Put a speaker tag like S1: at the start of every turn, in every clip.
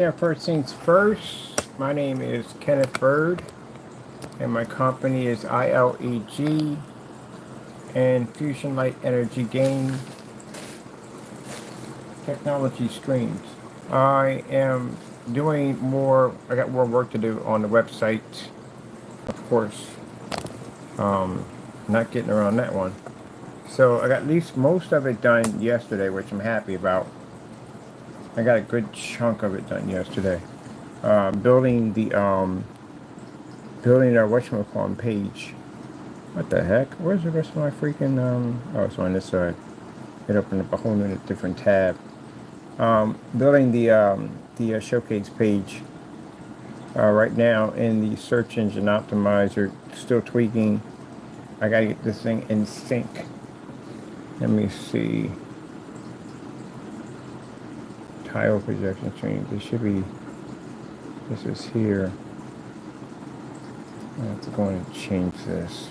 S1: Yeah, first things first, my name is Kenneth Bird, and my company is ILEG and Fusion Light Energy Gain Technology Streams. I am doing more, I got more work to do on the website, of course, not getting around that one. So I got at least most of it done yesterday, which I'm happy about. I got a good chunk of it done yesterday. Building our whatchamacallit page. What the heck? Where's the rest of my freaking oh, it's on this side. It opened up a whole new different tab. Building the showcase page right now in the search engine optimizer, still tweaking. I gotta get this thing in sync. Let me see. Tile projection stream. This should be, this is here. I have to go in and change this.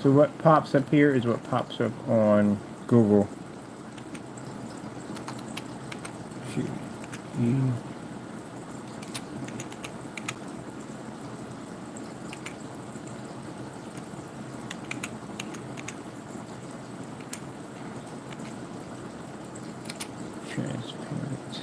S1: So what pops up here is what pops up on Google. Transparent.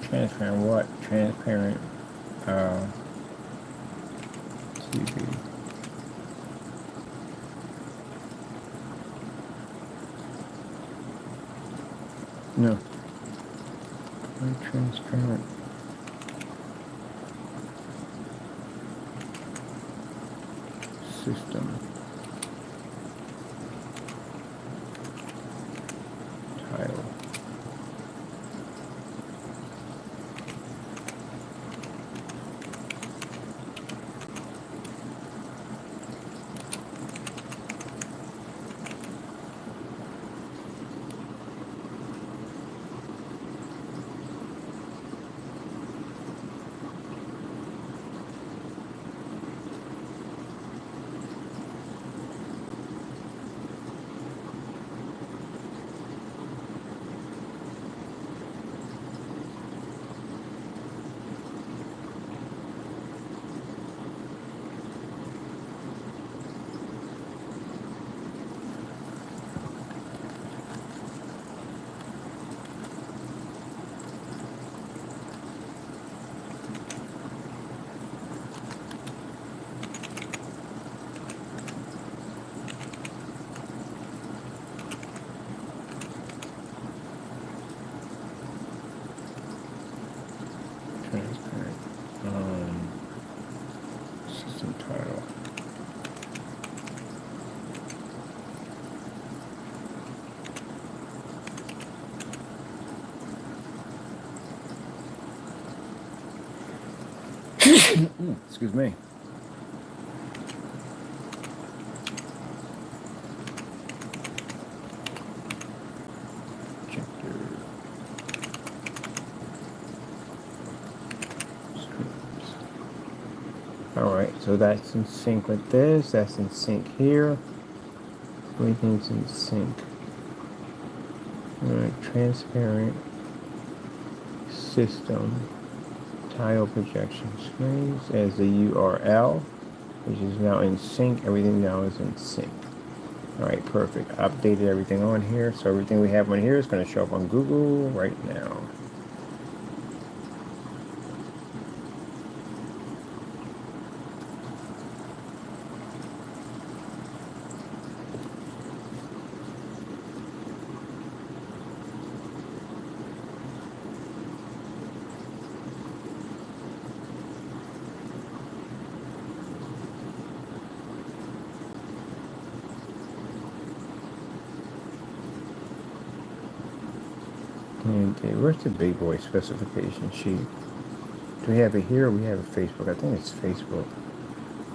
S1: Transparent what? Transparent TV. No. Transparent. System. Tile. Transparent. System title. Excuse me. Alright, so that's in sync with this, that's in sync here. Everything's in sync. Alright, transparent system tile projection screens as the URL, which is now in sync. Everything now is in sync. Alright, perfect. I updated everything on here, so everything we have on here is going to show up on Google right now. And where's the big boy specification sheet? Do we have it here or we have a Facebook? I think it's Facebook.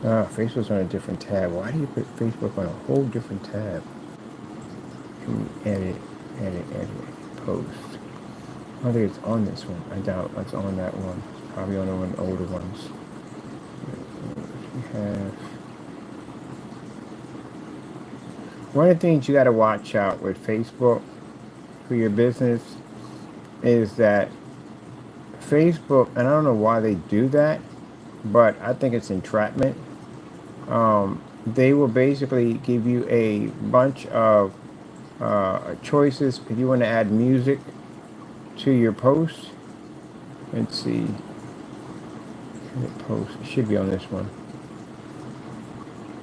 S1: Facebook's on a different tab. Why do you put Facebook on a whole different tab? Edit, post. I don't think it's on this one. I doubt it's on that one. It's probably on one of the older ones. We have... One of the things you got to watch out with Facebook for your business is that Facebook, and I don't know why they do that, but I think it's entrapment. They will basically give you a bunch of choices if you want to add music to your post. Let's see. Post, it should be on this one.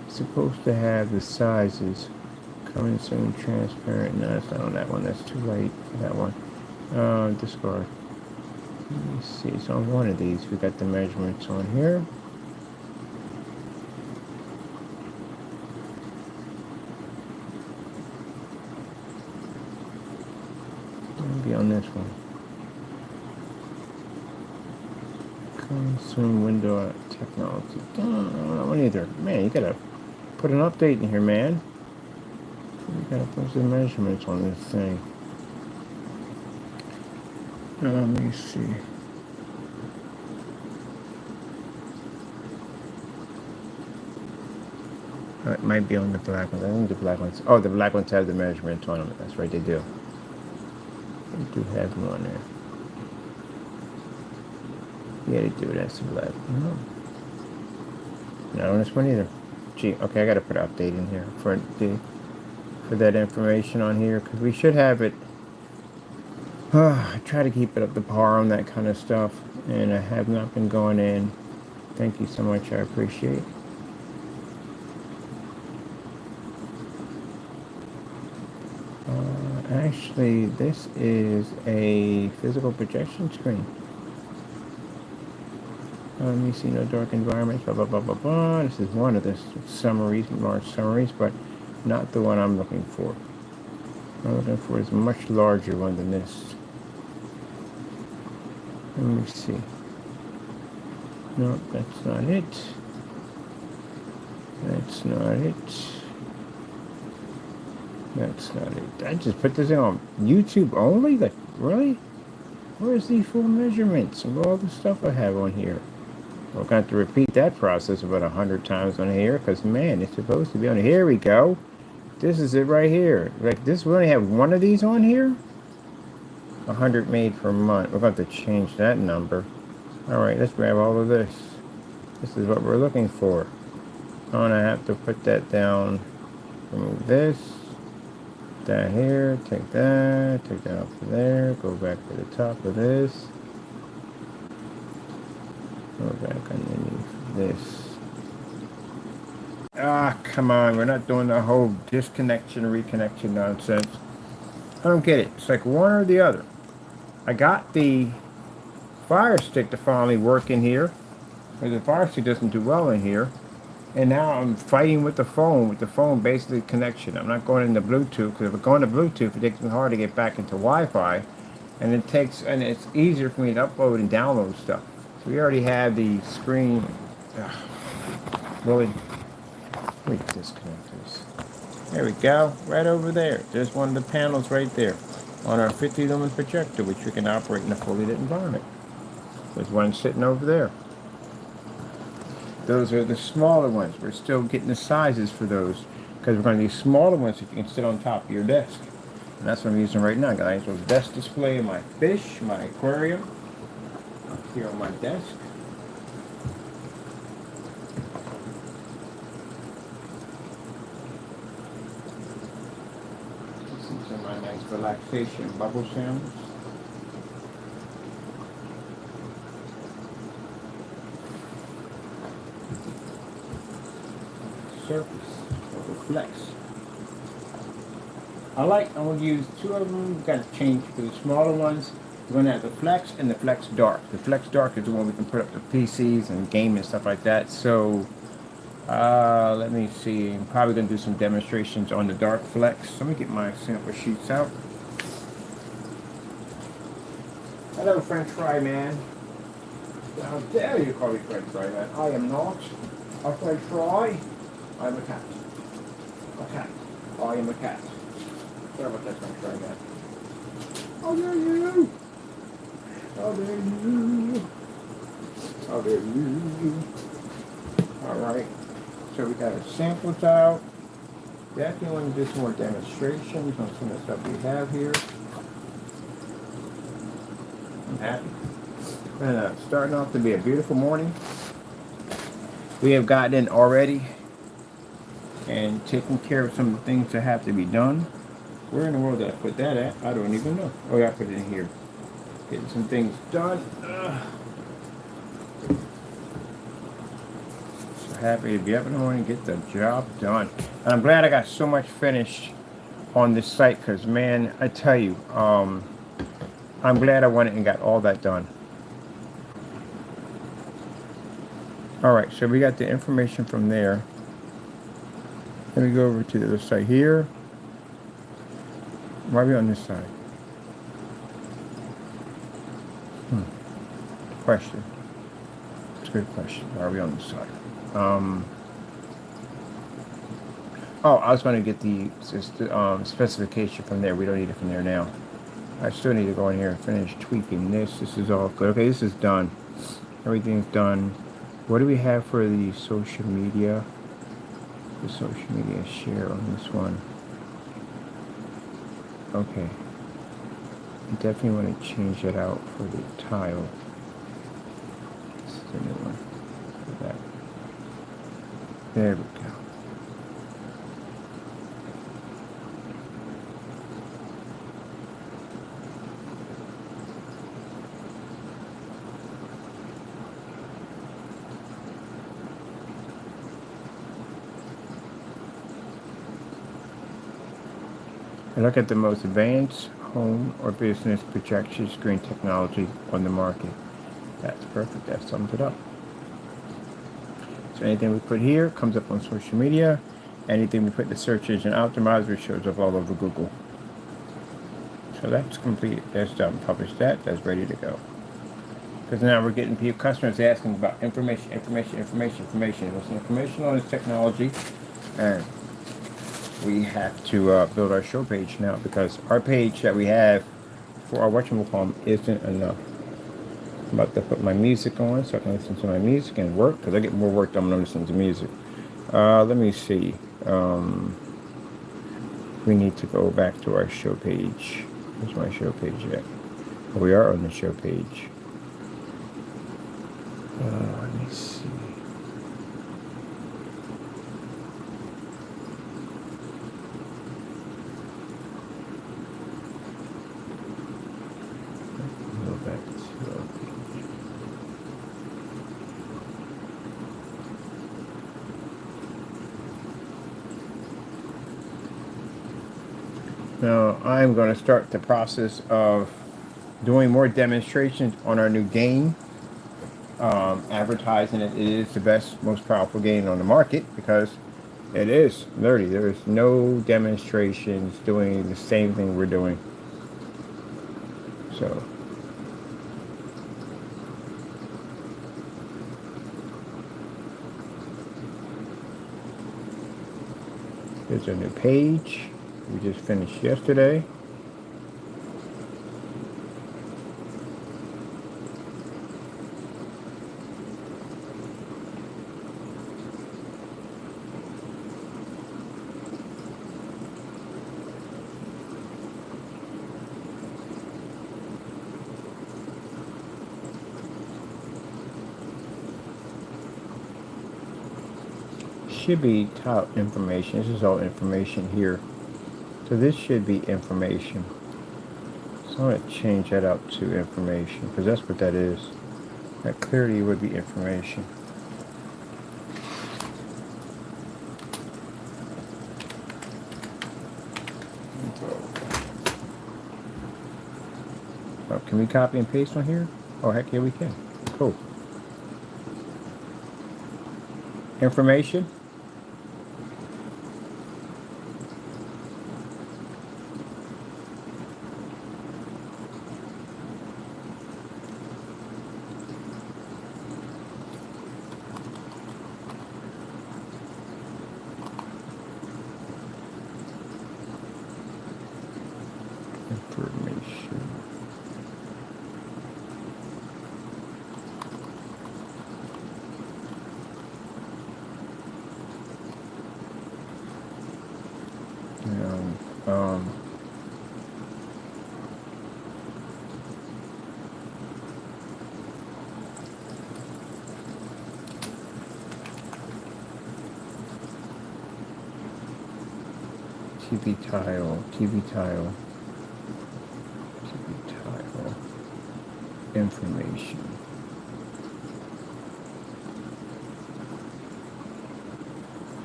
S1: It's supposed to have the sizes. Coming soon, transparent. No, it's not on that one. That's too late for that one. Discard. Let me see. So on one of these, we got the measurements on here. Maybe on this one. Coming soon, window technology. I don't know either. Man, you gotta put an update in here, man. You gotta put the measurements on this thing. Let me see. It might be on the black ones. I think the black ones. Oh, the black ones have the measurements on them. That's right, they do. They do have them on there. Yeah, they do. That's the black. No. Not on this one either. Gee, okay, I gotta put an update in here for that information on here because we should have it. I try to keep it up to par on that kind of stuff, and I have not been going in. Thank you so much. I appreciate it. Actually, this is a physical projection screen. Let me see, no dark environments, blah, blah, blah, blah, blah. This is one of the summaries, large summaries, but not the one I'm looking for. I'm looking for is a much larger one than this. Let me see. No, that's not it. That's not it. That's not it. I just put this thing on YouTube only? Like, really? Where's the full measurements of all the stuff I have on here? We're going to have to repeat that process about 100 times on here because, man, it's supposed to be on here. Here we go. This is it right here. Like, this, we only have one of these on here? 100 made per month. We're going to have to change that number. All right, let's grab all of this. This is what we're looking for. I'm going to have to put that down. Remove this. That here. Take that off of there. Go back to the top of this. Go back underneath this. Ah, come on. We're not doing the whole disconnection, reconnection nonsense. I don't get it. It's like one or the other. I got the Fire Stick to finally work in here. Because the Fire Stick doesn't do well in here. And now I'm fighting with the phone basically connection. I'm not going into Bluetooth, because if I go into Bluetooth, it takes me hard to get back into Wi-Fi. And it's easier for me to upload and download stuff. So we already have the screen. Really? Let me disconnect this. There we go, right over there. There's one of the panels right there on our 50 lumen projector, which we can operate in a fully lit environment. There's one sitting over there. Those are the smaller ones. We're still getting the sizes for those because we're going to use smaller ones that you can sit on top of your desk. And that's what I'm using right now. I got a nice little desk display of my fish, my aquarium, up here on my desk. These are my nice relaxation bubble sounds. Surface or the flex. I'm going to use two of them. We've got to change for the smaller ones. We're going to have the flex and the flex dark. The flex dark is the one we can put up the PCs and game and stuff like that. So let me see. I'm probably going to do some demonstrations on the dark flex. Let me get my sample sheets out. Hello, French fry man. How dare you call me French fry, man? I am not a French fry. I'm a cat. A cat. I am a cat. Sorry about that French fry, man. How dare you? How dare you? How dare you? Alright. So we got our samples out. Definitely want to do some more demonstrations on some of the stuff we have here. I'm happy. And starting off to be a beautiful morning. We have gotten in already and taken care of some of the things that have to be done. Where in the world did I put that at? I don't even know. Oh yeah, I put it in here. Getting some things done. So happy to be up in the morning, get the job done. And I'm glad I got so much finished on this site because, man, I tell you, I'm glad I went and got all that done. Alright, so we got the information from there. Let me go over to the other side here. Why are we on this side? Question. It's a good question. Why are we on this side? Oh, I was going to get the specification from there. We don't need it from there now. I still need to go in here and finish tweaking this. This is all good. Okay, this is done. Everything's done. What do we have for the social media? The social media share on this one. Okay. I definitely want to change that out for the tile. This is the new one. For that. There we go. I look at the most advanced home or business projection screen technology on the market. That's perfect. That sums it up. So anything we put here comes up on social media. Anything we put in the search engine optimizer shows up all over Google. So that's complete. That's done. Publish that. That's ready to go. Because now we're getting people, customers asking about information. What's the information on this technology? And we have to build our show page now because our page that we have for our whatchamacallit isn't enough. I'm about to put my music on so I can listen to my music and work because I get more work done when I'm listening to music. Let me see. We need to go back to our show page. Where's my show page at? Oh, we are on the show page. Let me see. Now I'm going to start the process of doing more demonstrations on our new game. Advertising it is the best, most powerful game on the market because it is. Literally, there is no demonstrations doing the same thing we're doing. So here's a new page. We just finished yesterday. Should be top information. This is all information here. So this should be information. So I'm going to change that out to information because that's what that is. That clearly would be information. Oh, can we copy and paste on here? Oh, heck yeah, we can. Cool. Information. TV tile, TV tile, TV tile, information.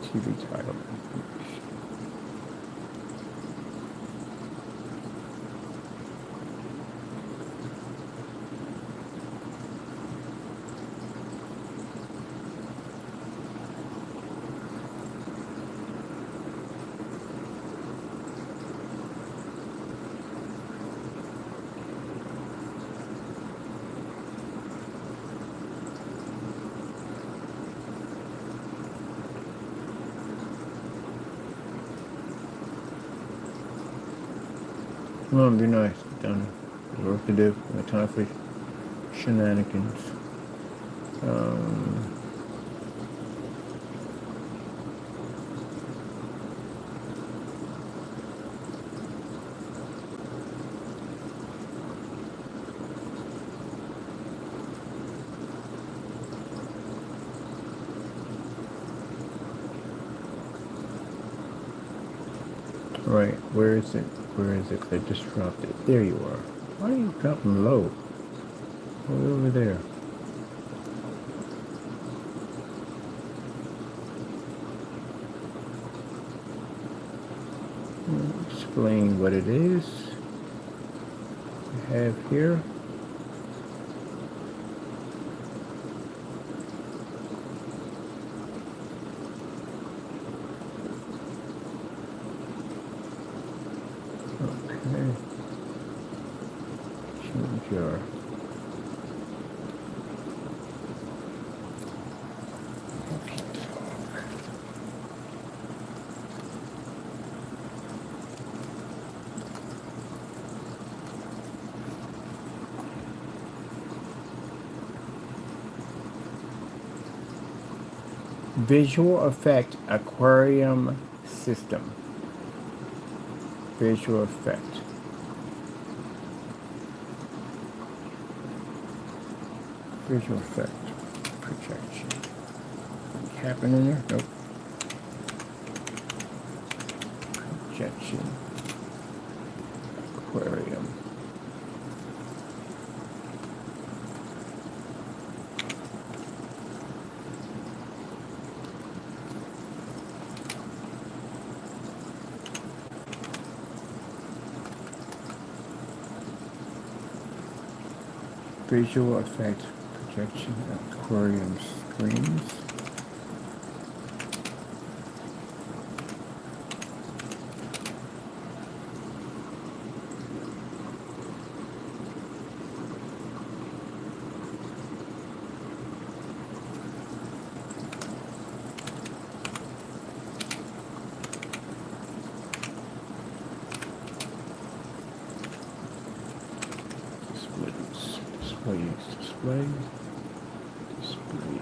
S1: TV title information. Come on, be nice. Done. There's work to do. No time for shenanigans. Right, where is it? Where is it? I just dropped it. There you are. Why are you dropping low? Way over there. Explain what it is. I have here. Jar. Visual effect aquarium system. Visual effect. Visual effect. Projection. Happening in there? Nope. Projection. Aquarium. Visual effect. Projection aquarium screens. Display. Displays.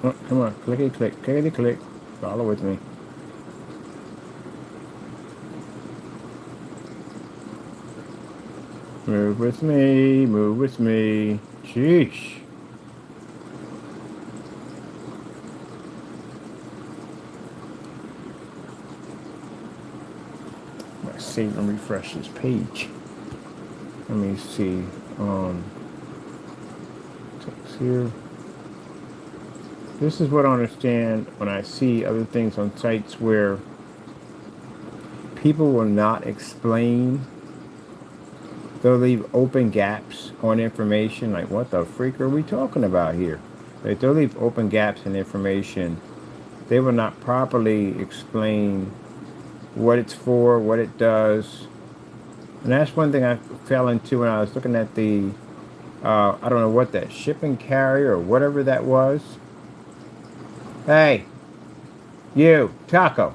S1: Oh, come on, clickety click, clickety click. Follow with me. Move with me, move with me. Sheesh. Let's save and refresh this page. Let me see. Text here. This is what I understand when I see other things on sites where people will not explain They'll leave open gaps on information. Like, what the freak are we talking about here? Like, they'll leave open gaps in information. They will not properly explain what it's for, what it does. And that's one thing I fell into when I was looking at the, I don't know what that shipping carrier or whatever that was. Hey, you, Taco,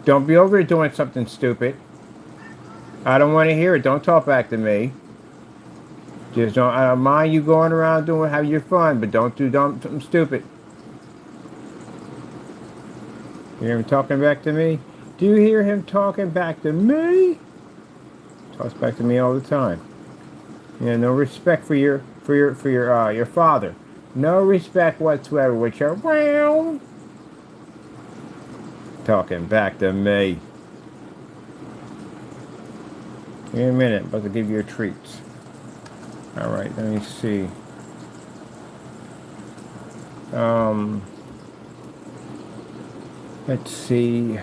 S1: don't be over here doing something stupid. I don't want to hear it. Don't talk back to me. Just don't, I don't mind you going around doing, have your fun, but don't do something stupid. You hear him talking back to me? Do you hear him talking back to me? Talks back to me all the time. Yeah, no respect for your father. No respect whatsoever with your wow. Talking back to me. In a minute, about to give you a treat. All right, let me see. Let's see.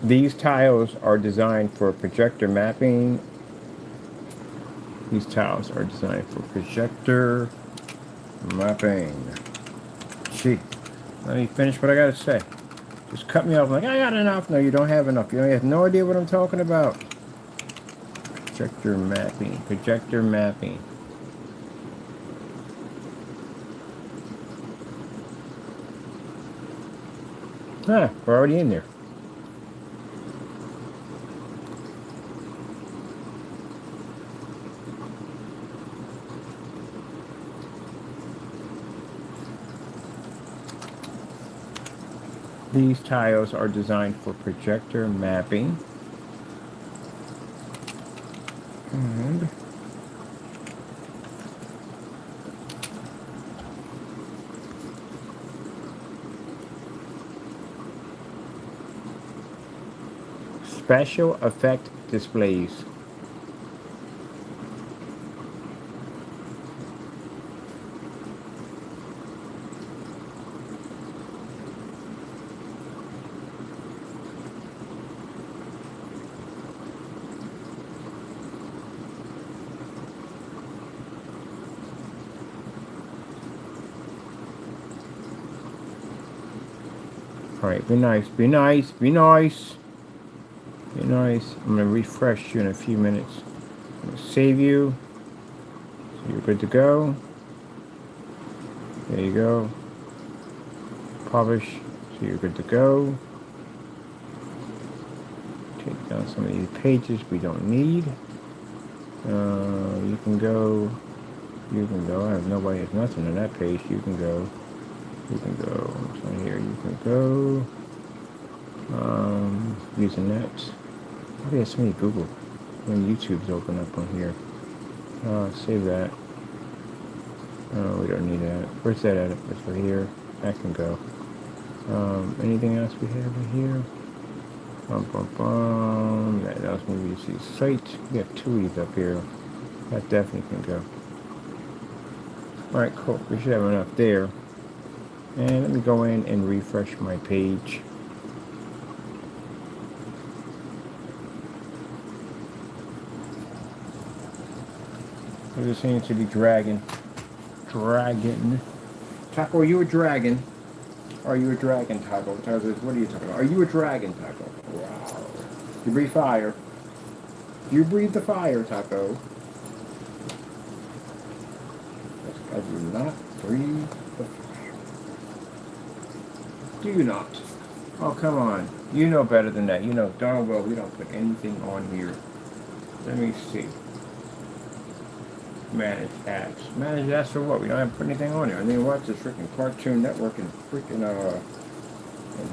S1: These tiles are designed for projector mapping. These tiles are designed for projector mapping. Gee, let me finish what I gotta say. Just cut me off like, I got enough. No, you don't have enough. You have no idea what I'm talking about. Projector mapping. Projector mapping. Huh, we're already in there. These tiles are designed for projector mapping. And special effect displays. Alright, be nice, be nice, be nice. Be nice. I'm going to refresh you in a few minutes. I'm going to save you. So you're good to go. There you go. Publish. So you're good to go. Take down some of these pages we don't need. You can go. You can go. I have nobody has nothing on that page. You can go. You can go. So here you can go. Using that. I think so many Google when YouTube's open up on here. Save that. Oh, we don't need that. Where's that at? It's right here. That can go. Anything else we have in here? That else maybe you see site. We got two of these up here. That definitely can go. Alright, cool. We should have enough there. And let me go in and refresh my page. I just seem to be dragging. Taco, are you a dragon? Are you a dragon, Taco? What are you talking about? Are you a dragon, Taco? Wow. You breathe fire. You breathe the fire, Taco. I do not breathe the fire. Do you not? Oh, come on. You know better than that. You know darn well we don't put anything on here. Let me see. Manage apps. Manage apps for what? We don't have to put anything on here. I mean, watch this freaking Cartoon Network and freaking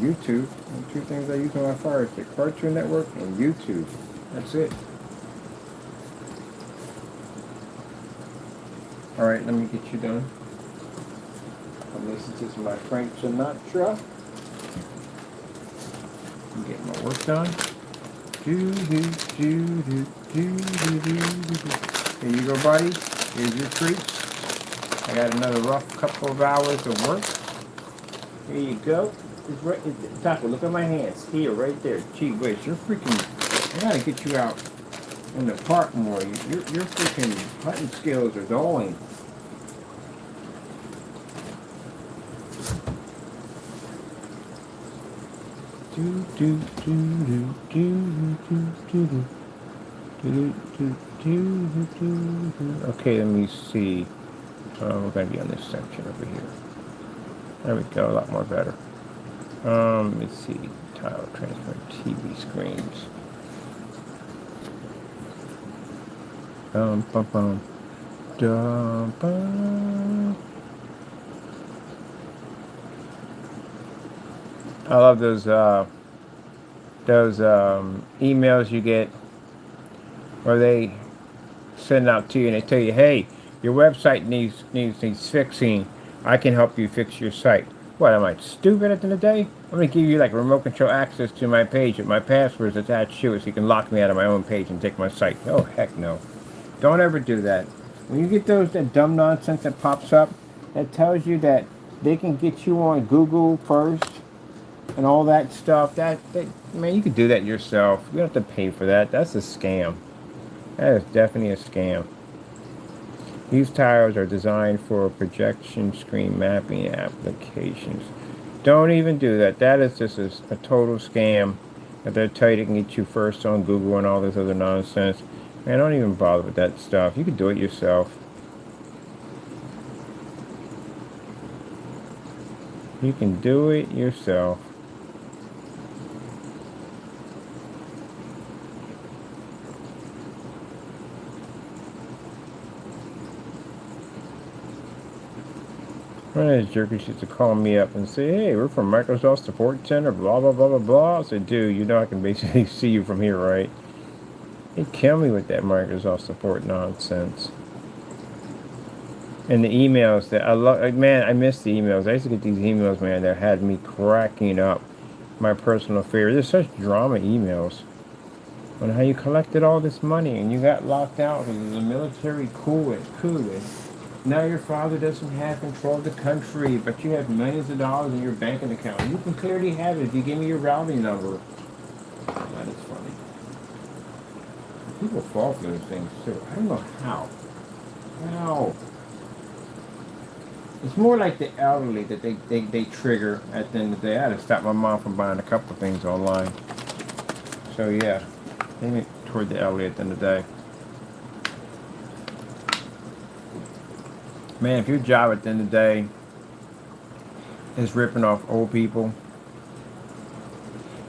S1: YouTube. The two things I use on my Fire Stick: Cartoon Network and YouTube. That's it. All right, let me get you done. I'll listen to some of my Frank Sinatra. I'm getting my work done. Here you go, buddy. Here's your treat. I got another rough couple of hours of work. Here you go. It's right, Taco, look at my hands. Here, right there. Gee whiz, you're freaking... I gotta get you out in the park more. Your freaking hunting skills are going. Okay, let me see. We're going to be on this section over here. There we go, a lot more better. Let's see. Tile transparent TV screens. Bum, bum, bum. Dum, bum. I love those emails you get where they send out to you and they tell you, hey, your website needs fixing. I can help you fix your site. What, am I stupid at the end of the day? I'm going to give you like remote control access to my page with my passwords attached to it so you can lock me out of my own page and take my site. Oh, heck no. Don't ever do that. When you get that dumb nonsense that pops up that tells you that they can get you on Google first and all that stuff, man, you can do that yourself. You don't have to pay for that. That's a scam. That is definitely a scam. These tiles are designed for projection screen mapping applications. Don't even do that. That is just a total scam. If they're tell you they can get you first on Google and all this other nonsense, man, don't even bother with that stuff. You can do it yourself. You can do it yourself. One of those jerkies used to call me up and say, hey, we're from Microsoft Support Center, blah, blah, blah, blah, blah. I said, dude, you know I can basically see you from here, right? They'd kill me with that Microsoft Support nonsense. And the emails that I love, man, I miss the emails. I used to get these emails, man, that had me cracking up. My personal fear. There's such drama emails on how you collected all this money and you got locked out because of the military coup. Now your father doesn't have control of the country, but you have millions of dollars in your banking account. You can clearly have it if you give me your routing number. That is funny. People fall for those things too. I don't know how. How? It's more like the elderly that they trigger at the end of the day. I had to stop my mom from buying a couple of things online. So yeah, maybe toward the elderly at the end of the day. Man, if your job at the end of the day is ripping off old people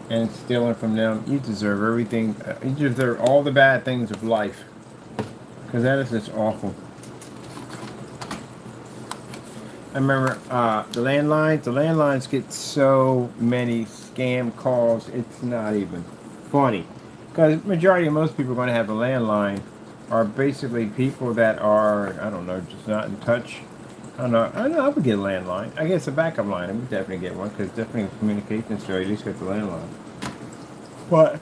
S1: and stealing from them, you deserve everything. You deserve all the bad things of life. Because that is just awful. I remember the landlines get so many scam calls, it's not even funny. Because majority of most people are going to have a landline are basically people that are, I don't know, just not in touch. I don't know, I would get a landline. I guess a backup line, I would definitely get one, because definitely communication, so at least get the landline. But,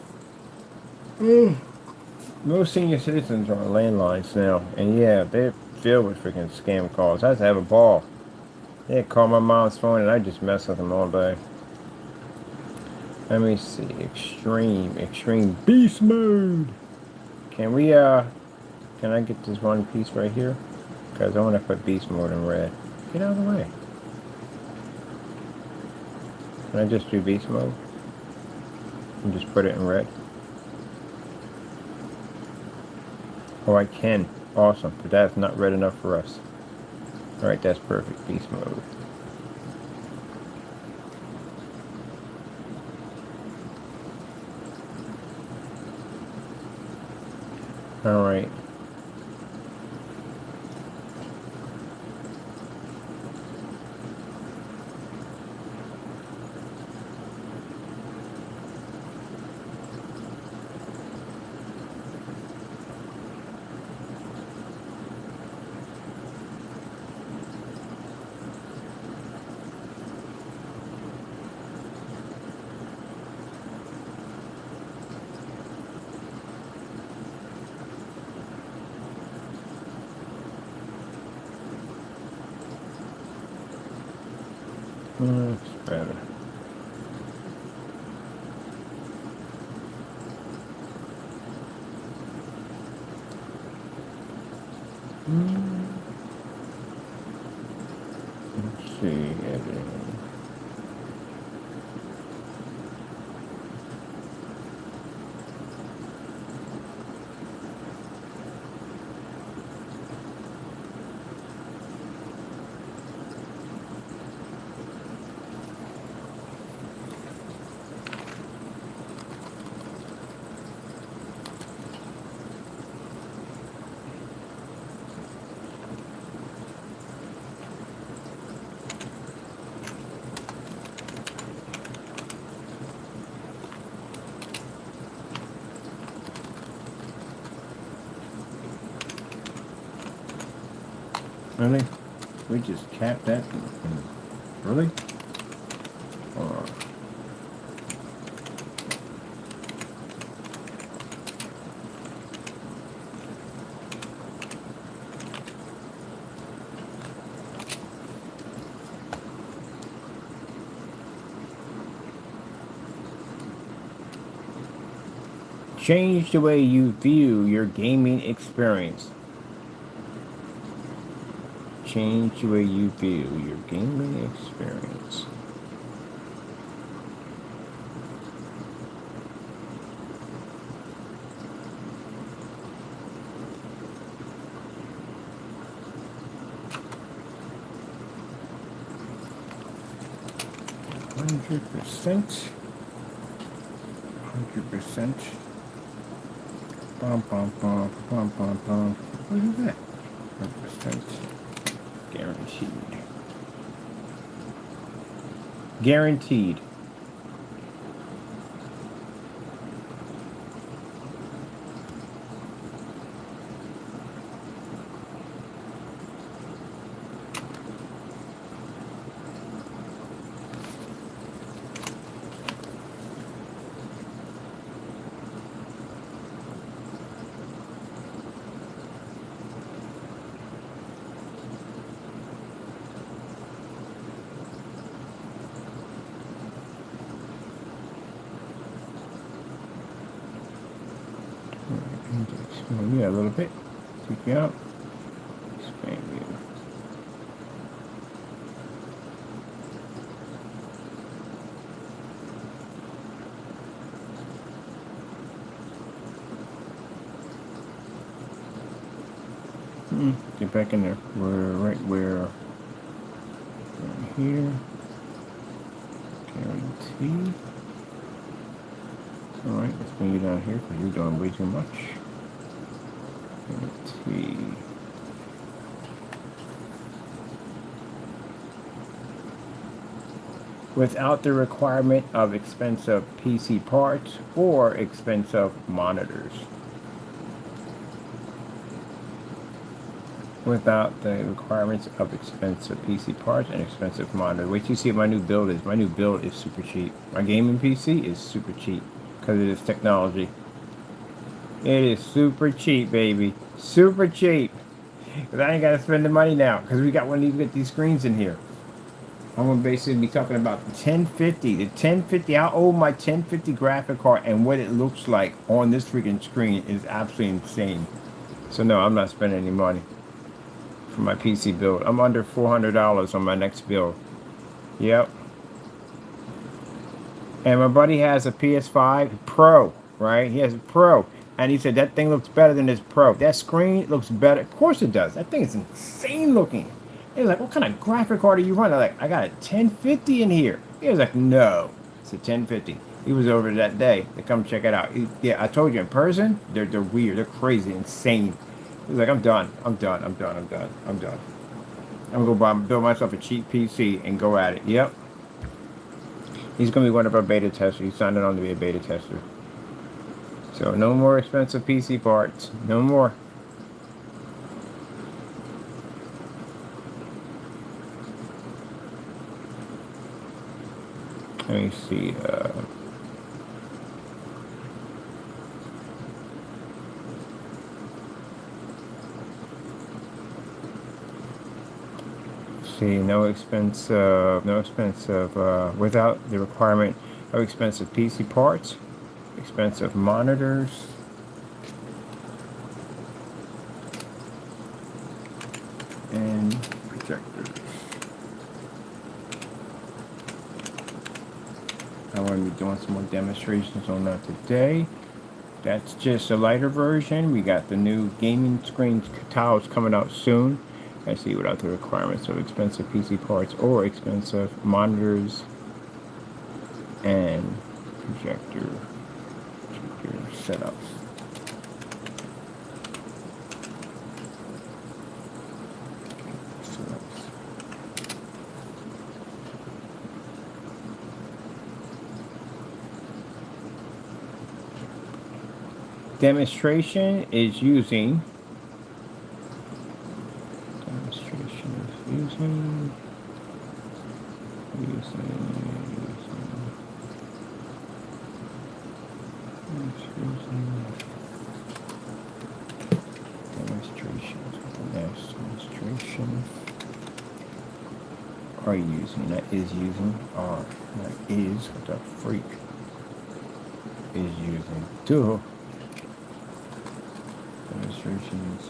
S1: most senior citizens are on landlines now, and yeah, they're filled with freaking scam calls. I have to have a ball. They call my mom's phone, and I just mess with them all day. Let me see, extreme beast mode. Can we, can I get this one piece right here? Because I want to put beast mode in red. Get out of the way. Can I just do beast mode? And just put it in red? Oh, I can. Awesome. But that's not red enough for us. Alright, that's perfect. Beast mode. Alright. It's better. Let's see. Really? We just capped that? Really? Hold on. Change the way you view your gaming experience. Change the way you view your gaming experience. %. 100%. Bum, bum, bum, bum, bum, bum. What is that? 100%. Guaranteed. Guaranteed. Yeah, a little bit. Take you out. Expand you. Get back in there. We're right where. Right here. Guarantee. Alright, let's bring you down here because you're doing way too much. Guarantee. Without the requirement of expensive PC parts or expensive monitors. Without the requirements of expensive PC parts and expensive monitor. Wait till you see what my new build is. My new build is super cheap. My gaming PC is super cheap because it is technology. It is super cheap, baby. Super cheap. Because I ain't got to spend the money now because we got one of these, get these screens in here. I'm going to basically be talking about the 1050. The 1050, how old my 1050 graphic card and what it looks like on this freaking screen is absolutely insane. So no, I'm not spending any money for my PC build. I'm under $400 on my next build. Yep. And my buddy has a PS5 Pro, right? He has a Pro. And he said that thing looks better than his Pro. That screen looks better. Of course it does. That thing is insane looking. He was like, what kind of graphic card are you running? I'm like, I got a 1050 in here. He was like, no, it's a 1050. He was over that day to come check it out. Yeah, I told you in person, they're weird. They're crazy, insane. He was like, I'm done. I'm done. I'm done. I'm done. I'm done. I'm going to build myself a cheap PC and go at it. Yep. He's going to be one of our beta testers. He signed on to be a beta tester. So no more expensive PC parts. No more. Let me see. see, no expensive, without the requirement of expensive PC parts, expensive monitors, and projectors. I'm going to be doing some more demonstrations on that today. That's just a lighter version. We got the new gaming screen tiles coming out soon. I see without the requirements of expensive PC parts or expensive monitors and projector setups. Demonstration is using are using, that is using, are, that is, what the freak is using, duh. Demonstrations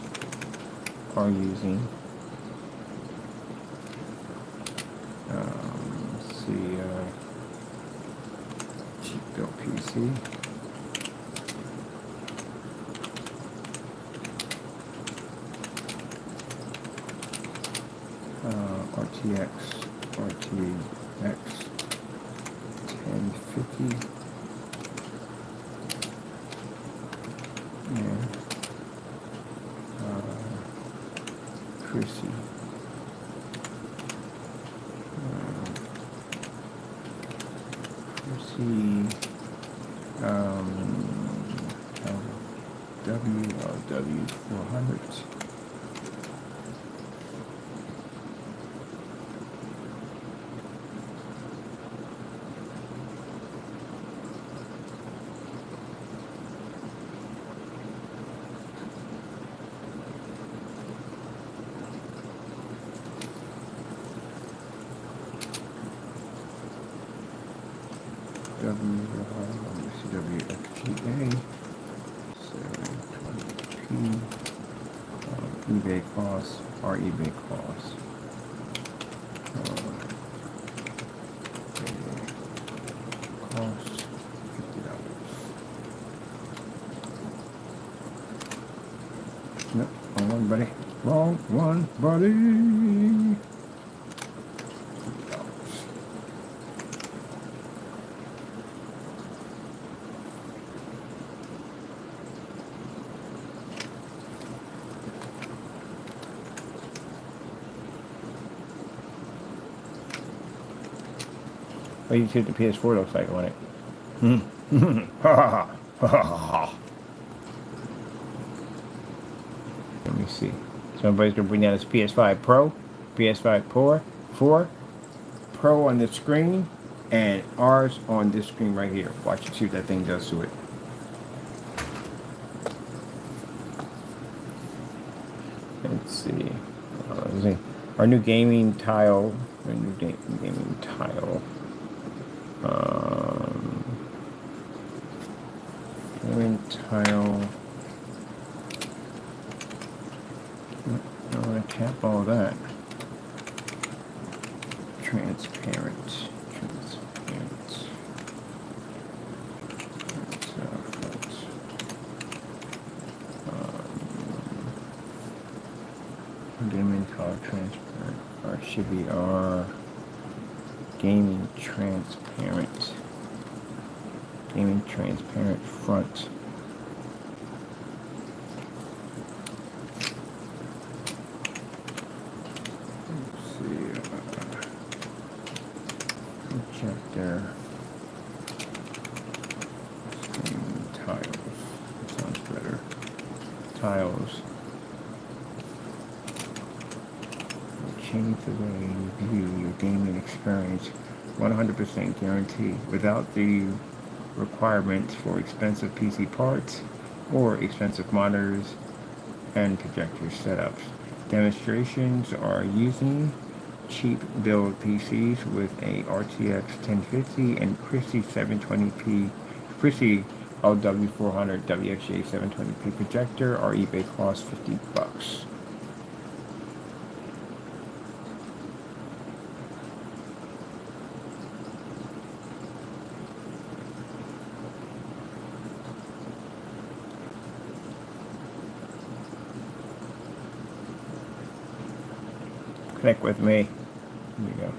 S1: are using, let's see, cheap built PC. RTX 1050 and christie W400. wxga 720p eBay costs, our eBay costs. Cost $50. Nope, wrong one, buddy. Wrong one, buddy. Oh, you see what the PS4 looks like on it. Let me see. So everybody's going to bring down this PS5 Pro, PS5 4 Pro on the screen, and ours on this screen right here. Watch and see what that thing does to it. Let's see. Our new gaming tile. Gaming tile. Gaming tile. I want to tap all that. Transparent. Gaming tile transparent. Or should be our gaming transparent. Gaming transparent front. Let's see. Projector. Tiles. That sounds better. Tiles. Change the way you view your gaming experience. 100% guarantee without the requirements for expensive PC parts or expensive monitors and projector setups. Demonstrations are using cheap build PCs with a RTX 1050 and Christie 720p, Christie LW400 wxga 720p projector. Our eBay costs $50. Connect with me. Here you go.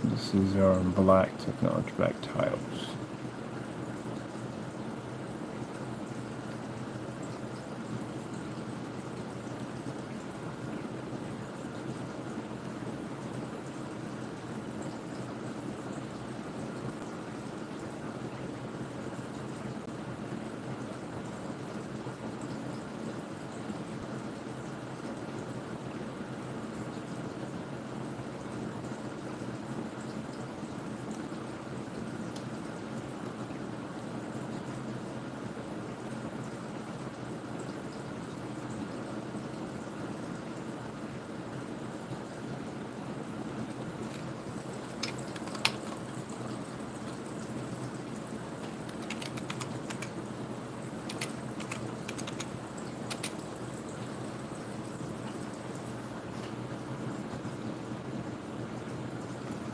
S1: This is our black technology, black tiles.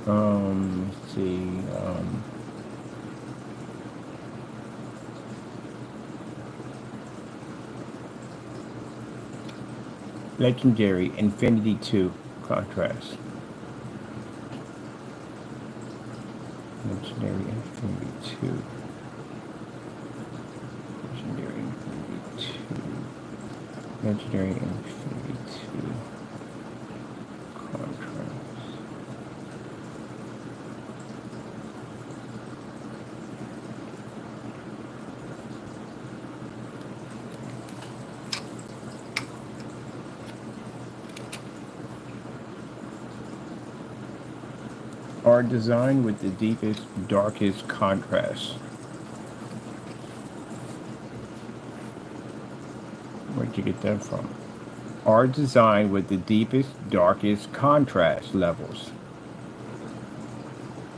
S1: Let's see, Legendary Infinity 2 contrast. Legendary Infinity 2. Legendary Infinity 2. Legendary Infinity 2 contrast. Are designed with the deepest, darkest contrast. Where'd you get that from? Are designed with the deepest, darkest contrast levels.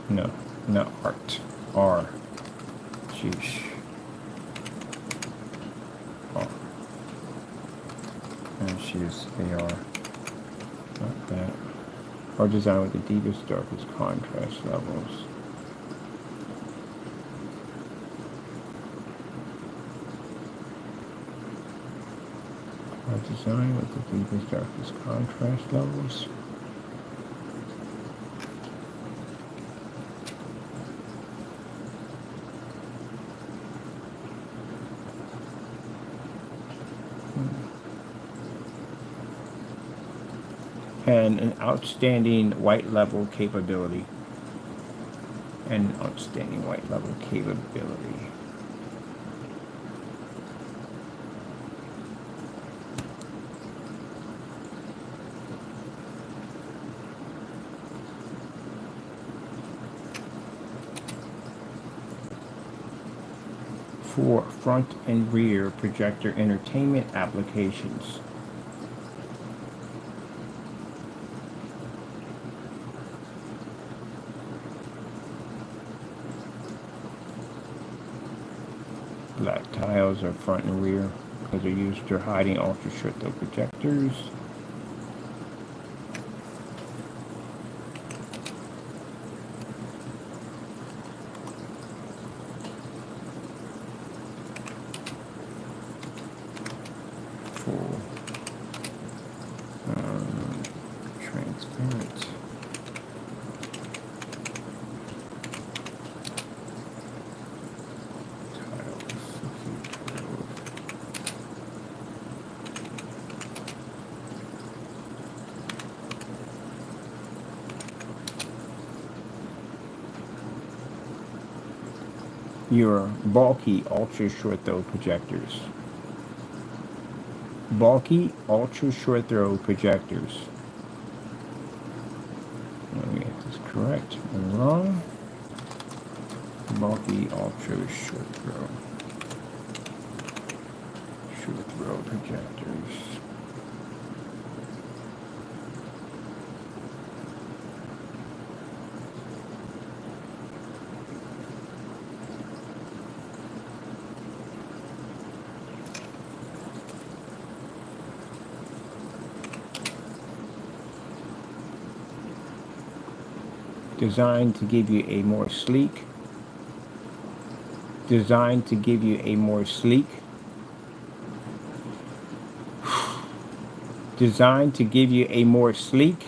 S1: No, not art. R. Sheesh. R. And she's AR. Not that. Are designed with the deepest, darkest contrast levels. Are designed with the deepest, darkest contrast levels. And an outstanding white level capability. And outstanding white level capability. For front and rear projector entertainment applications. Black tiles are front and rear because they're used for hiding ultra short throw projectors. Full transparent. Your bulky ultra short throw projectors. Bulky ultra short throw projectors. Let me get this correct and wrong. multi-ultra short throw projectors. Designed to give you a more sleek, designed to give you a more sleek, designed to give you a more sleek,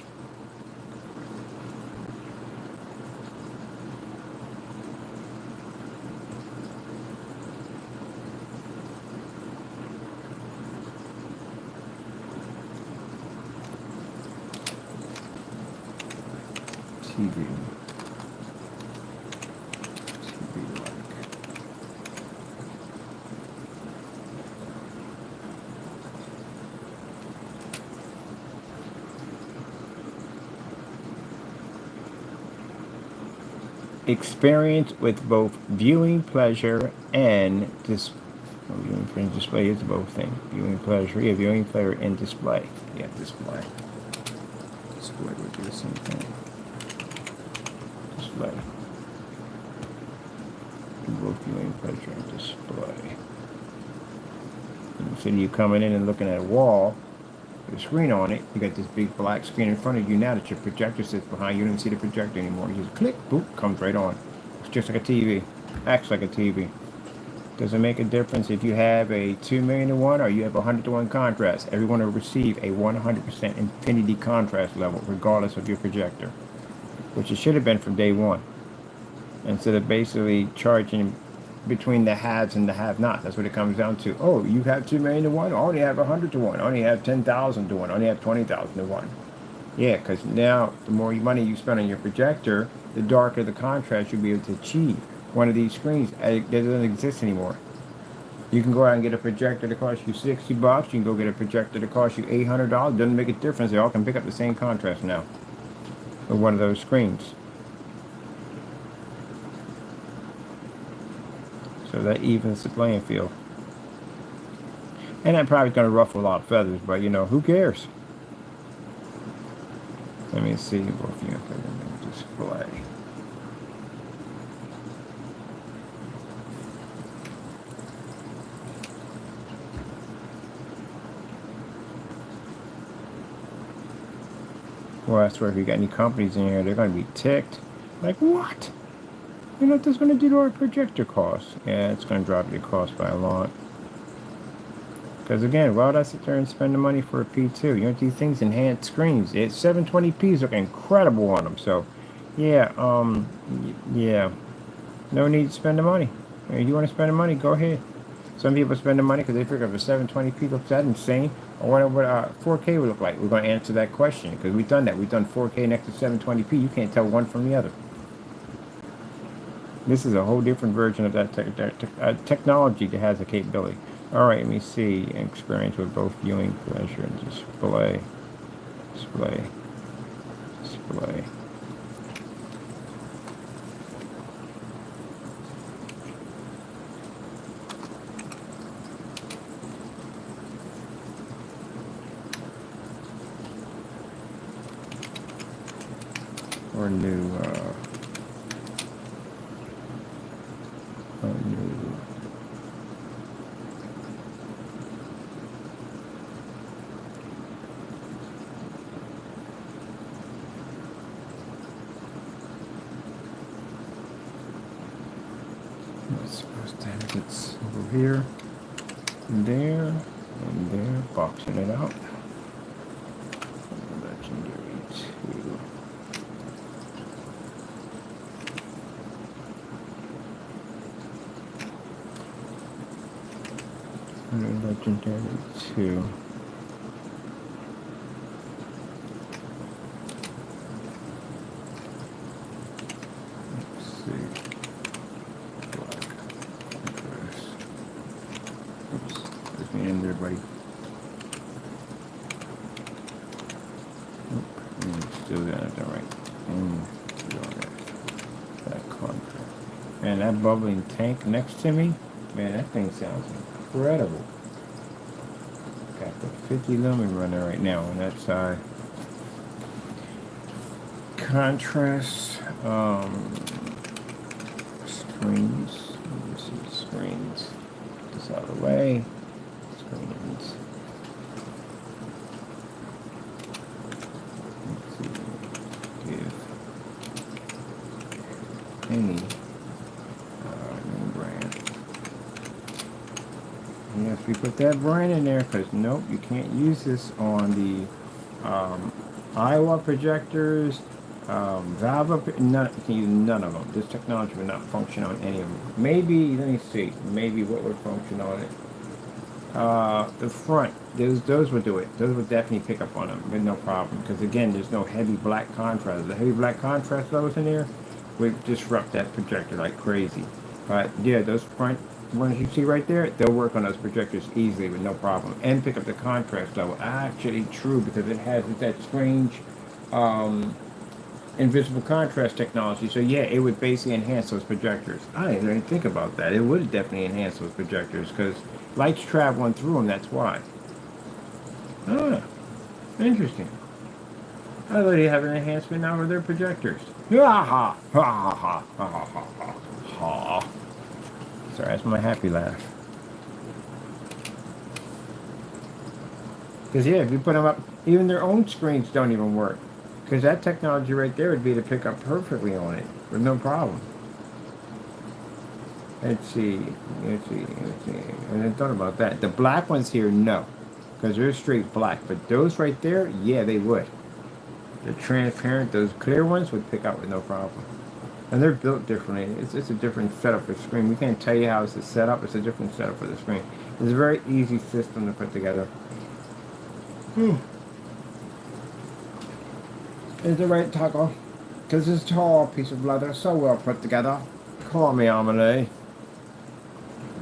S1: TV. Experience with both viewing pleasure and viewing display is both things. Viewing pleasure, yeah, viewing pleasure and display. Yeah, display. Display would do the same thing. Display. Both viewing pleasure and display. So you coming in and looking at a wall, with a screen on it, you got this big black screen in front of you now that your projector sits behind. You don't even see the projector anymore. You just click, boop, comes right on. It's just like a TV. Acts like a TV. Does it make a difference if you have a 2 million to 1 or you have 100 to 1 contrast? Everyone will receive a 100% infinity contrast level regardless of your projector, which it should have been from day one. Instead of basically charging between the haves and the have-nots. That's what it comes down to. Oh, you have 2 million to 1? I only have 100 to 1. I only have 10,000 to 1. I only have 20,000 to 1. Yeah, because now the more money you spend on your projector, the darker the contrast you'll be able to achieve. One of these screens that doesn't exist anymore. You can go out and get a projector that costs you $60. You can go get a projector that costs you $800. Doesn't make a difference. They all can pick up the same contrast now with one of those screens. So that evens the playing field. And that probably going to ruffle a lot of feathers, but you know, who cares? Let me see both you can display. Well, I swear if you got any companies in here, they're going to be ticked. Like, what? You know what that's going to do to our projector costs? Yeah, it's going to drop your cost by a lot. Because again, why would I sit there and spend the money for a P2? You know, these things enhance screens. It's 720p's look incredible on them. So, yeah, yeah, no need to spend the money. If you want to spend the money, go ahead. Some people spend the money because they figure if a 720p looks that insane, or what 4K would look like. We're going to answer that question because we've done that. We've done 4K next to 720p. You can't tell one from the other. This is a whole different version of that technology that has a capability. All right, let me see. Experience with both viewing pleasure and display. Display. Display. Or new, it's supposed to have it's over here, and there, boxing it out. Legendary 2. Legendary 2. Let's see. Black. Oops. There's me in there, buddy. Still got it right. That contrast. Man, that bubbling tank next to me, man, that thing sounds incredible. Got the 50 lumen running right now on that side. Contrast screens. Let me see screens. This out of the way. Screens. Let's see. Give any name brand. Yes, we put that brand in there because nope, you can't use this on the Iowa projectors. Valve, none, you can use none of them. This technology would not function on any of them. Maybe, let me see, maybe what would function on it. The front, those would do it. Those would definitely pick up on them with no problem. Because again, there's no heavy black contrast. The heavy black contrast those in there would disrupt that projector like crazy. But yeah, those front ones you see right there, they'll work on those projectors easily with no problem. And pick up the contrast level. Actually true, because it has that strange invisible contrast technology. So yeah, it would basically enhance those projectors. I didn't even think about that. It would definitely enhance those projectors because light's traveling through them, that's why. Ah, interesting. I thought they have an enhancement now with their projectors. Ha ha ha ha ha ha ha ha. Sorry, that's my happy laugh. Because yeah, if you put them up, even their own screens don't even work. Because that technology right there would be to pick up perfectly on it with no problem. Let's see. I didn't thought about that. The black ones here, no. Because they're straight black. But those right there, yeah, they would. The transparent, those clear ones would pick up with no problem. And they're built differently. It's a different setup for the screen. We can't tell you how it's set up. It's a different setup for the screen. It's a very easy system to put together. Is the right taco? Because it's a tall piece of leather, so well put together. Call me Amelie.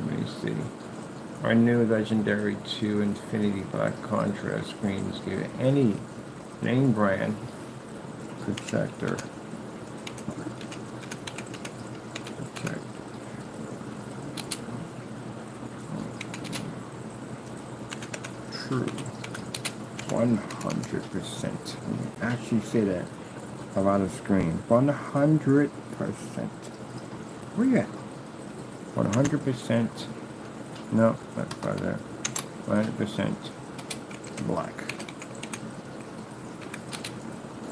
S1: Let me see. Our new legendary 2 Infinity Black Contrast screens give any name brand projector. True. 100%. Actually say that about a screen. 100%. Where you at? 100%. No, that's about there. 100% black.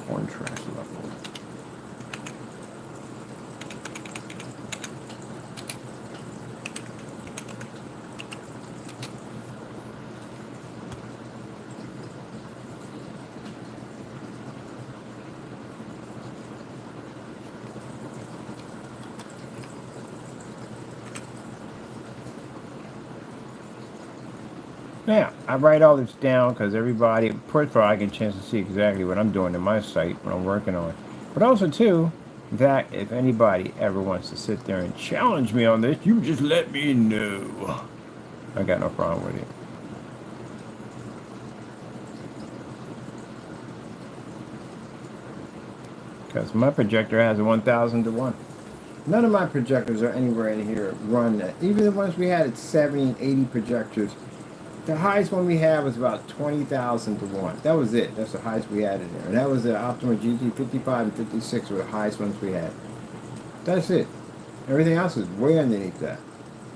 S1: Contrast level. Now, I write all this down because everybody, first of all, I get a chance to see exactly what I'm doing in my site, what I'm working on. But also, too, that if anybody ever wants to sit there and challenge me on this, you just let me know. I got no problem with it. Because my projector has a 1,000 to 1. None of my projectors are anywhere in here run that. Even the ones we had at 70 and 80 projectors, the highest one we had was about 20,000 to 1. That was it. That's the highest we had in there. And that was the Optima GT 55 and 56 were the highest ones we had. That's it. Everything else is way underneath that.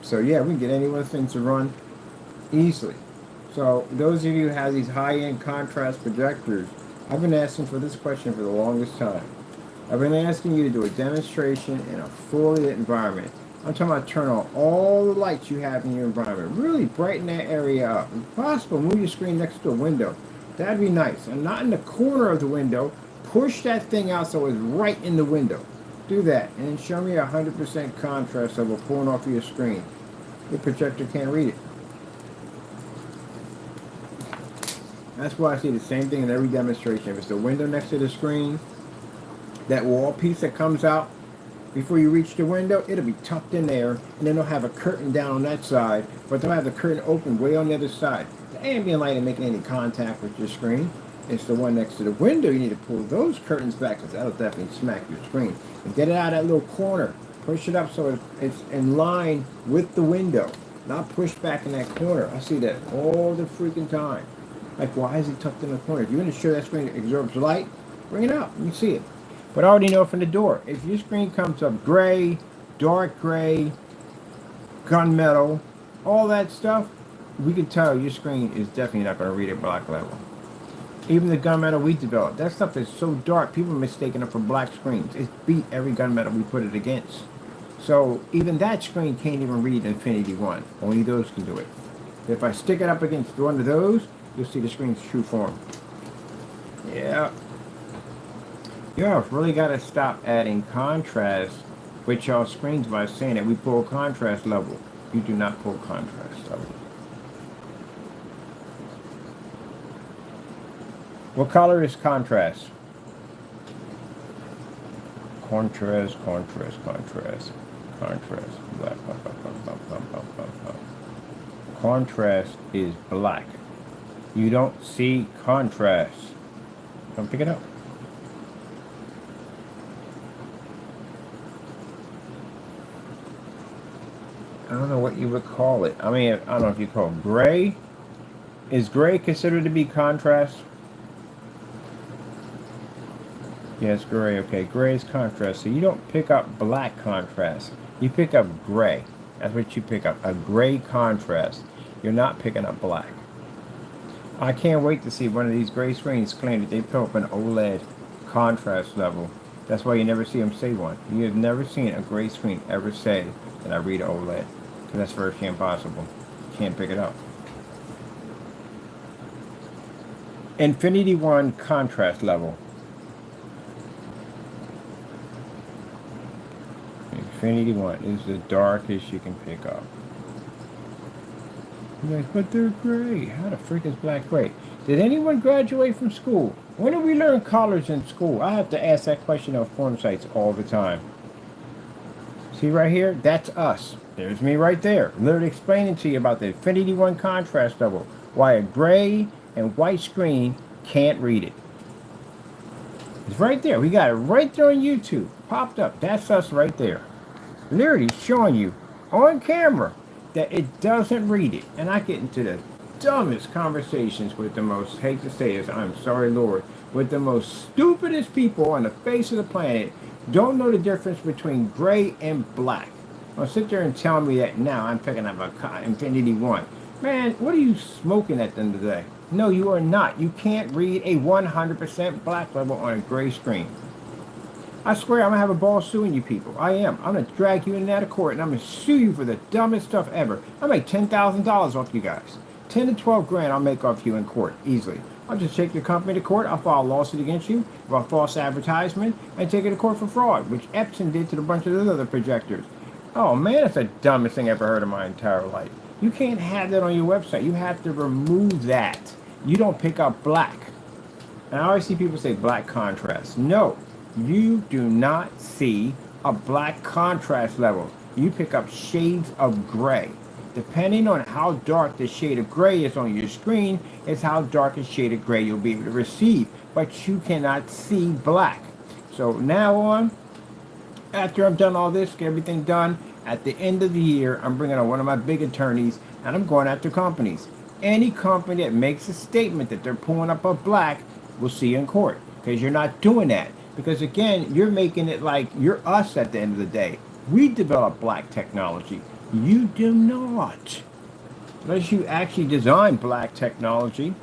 S1: So yeah, we can get any one of those things to run easily. So those of you who have these high-end contrast projectors, I've been asking for this question for the longest time. I've been asking you to do a demonstration in a fully lit environment. I'm talking about turn on all the lights you have in your environment. Really brighten that area up. If possible, move your screen next to a window. That'd be nice. And not in the corner of the window. Push that thing out so it's right in the window. Do that. And then show me 100% contrast level pulling off of your screen. Your projector can't read it. That's why I see the same thing in every demonstration. If it's the window next to the screen, that wall piece that comes out before you reach the window, it'll be tucked in there, and then they'll have a curtain down on that side, but they'll have the curtain open way on the other side. The ambient light ain't making any contact with your screen. It's the one next to the window. You need to pull those curtains back, because that'll definitely smack your screen. And get it out of that little corner. Push it up so it's in line with the window, not pushed back in that corner. I see that all the freaking time. Like, why is it tucked in the corner? If you want to show that screen absorbs light, bring it up. You can see it. But I already know from the door, if your screen comes up gray, dark gray, gunmetal, all that stuff, we can tell your screen is definitely not going to read at black level. Even the gunmetal we developed, that stuff is so dark, people are mistaking it for black screens. It's beat every gunmetal we put it against. So even that screen can't even read Infinity One. Only those can do it. If I stick it up against one of those, you'll see the screen's true form. Yeah. Y'all really got to stop adding contrast with y'all screens by saying that we pull contrast level. You do not pull contrast level. What color is contrast? Contrast. Black. Contrast is black. You don't see contrast. Come pick it up. I don't know what you would call it. I mean, I don't know if you call it gray. Is gray considered to be contrast? Yes, gray. Okay, gray is contrast. So you don't pick up black contrast. You pick up gray. That's what you pick up. A gray contrast. You're not picking up black. I can't wait to see one of these gray screens claim that they put up an OLED contrast level. That's why you never see them say one. You have never seen a gray screen ever say that I read OLED. Because that's virtually impossible. You can't pick it up. Infinity One contrast level. Infinity One is the darkest you can pick up. You're like, but they're gray. How the freak is black gray? Did anyone graduate from school? When did we learn colors in school? I have to ask that question on forum sites all the time. See right here? That's us. There's me right there. Literally explaining to you about the Infinity One contrast level. Why a gray and white screen can't read it. It's right there. We got it right there on YouTube. Popped up. That's us right there. Literally showing you on camera that it doesn't read it. And I get into the dumbest conversations with the most, hate to say this, I'm sorry Lord, with the most stupidest people on the face of the planet. Don't know the difference between gray and black. I'll sit there and tell me that now I'm picking up a Infinity One. Man, what are you smoking at the end of the day? No, you are not. You can't read a 100% black level on a gray screen. I swear I'm going to have a ball suing you people. I am. I'm going to drag you in and out of court, and I'm going to sue you for the dumbest stuff ever. I'll make $10,000 off you guys. 10 to 12 grand I'll make off you in court, easily. I'll just take your company to court. I'll file a lawsuit against you about false advertisement and take it to court for fraud, which Epson did to a bunch of those other projectors. Oh man, that's the dumbest thing I've ever heard in my entire life. You can't have that on your website. You have to remove that. You don't pick up black. And I always see people say black contrast. No, you do not see a black contrast level. You pick up shades of gray. Depending on how dark the shade of gray is on your screen, is how dark a shade of gray you'll be able to receive. But you cannot see black. So now on, after I've done all this, get everything done, at the end of the year, I'm bringing on one of my big attorneys, and I'm going after companies. Any company that makes a statement that they're pulling up a black, will see you in court. Because you're not doing that. Because again, you're making it like you're us at the end of the day. We develop black technology. You do not. Unless you actually design black technology.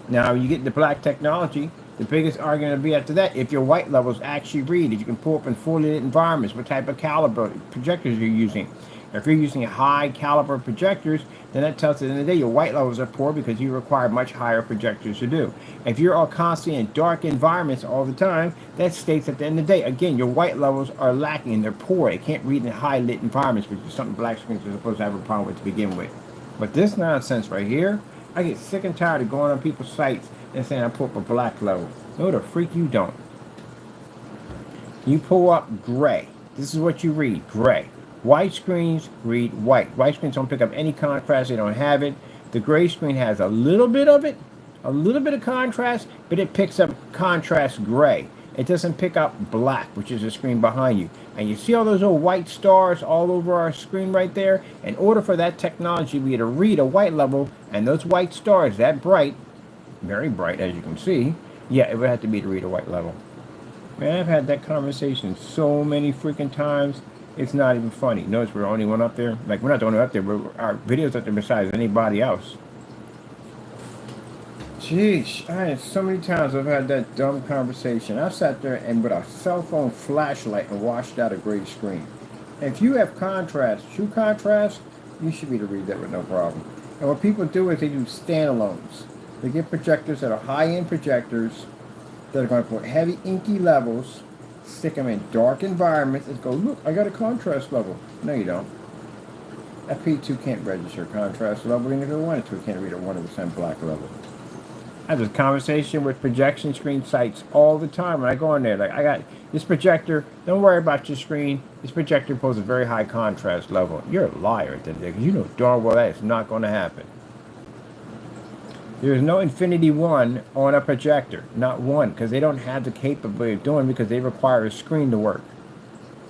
S1: Now, you get the black technology, the biggest argument will be after that, if your white levels actually read, if you can pull up in fully lit environments, what type of caliber projectors you're using. If you're using high caliber projectors, then that tells us at the end of the day your white levels are poor because you require much higher projectors to do. If you're all constantly in dark environments all the time, that states at the end of the day, again, your white levels are lacking and they're poor. They can't read in high lit environments, which is something black screens are supposed to have a problem with to begin with. But this nonsense right here, I get sick and tired of going on people's sites and saying I pull up a black level. No, the freak you don't. You pull up gray. This is what you read, gray. White screens read white. White screens don't pick up any contrast. They don't have it. The gray screen has a little bit of it, a little bit of contrast, but it picks up contrast gray. It doesn't pick up black, which is the screen behind you. And you see all those little white stars all over our screen right there? In order for that technology to be able to read a white level, and those white stars that bright, very bright as you can see, yeah, it would have to be to read a white level. Man, I've had that conversation so many freaking times, it's not even funny. Notice we're the only one up there. Like, we're not the only one up there, but our video's up there besides anybody else. Jeez, I had so many times I've had that dumb conversation. I sat there and with a cell phone flashlight and washed out a gray screen. If you have contrast, true contrast, you should be able to read that with no problem. And what people do is they do standalones. They get projectors that are high-end projectors that are going to put heavy inky levels, stick them in dark environments, and go, look, I got a contrast level. No, you don't. FP2 can't register a contrast level, and if it wanted to, it can't read a 100% black level. I have this conversation with projection screen sites all the time when I go in there. Like, I got this projector, don't worry about your screen. This projector poses a very high contrast level. You're a liar at the end of the day, because you know darn well that is not going to happen. There is no Infinity 1 on a projector. Not one, because they don't have the capability of doing it because they require a screen to work.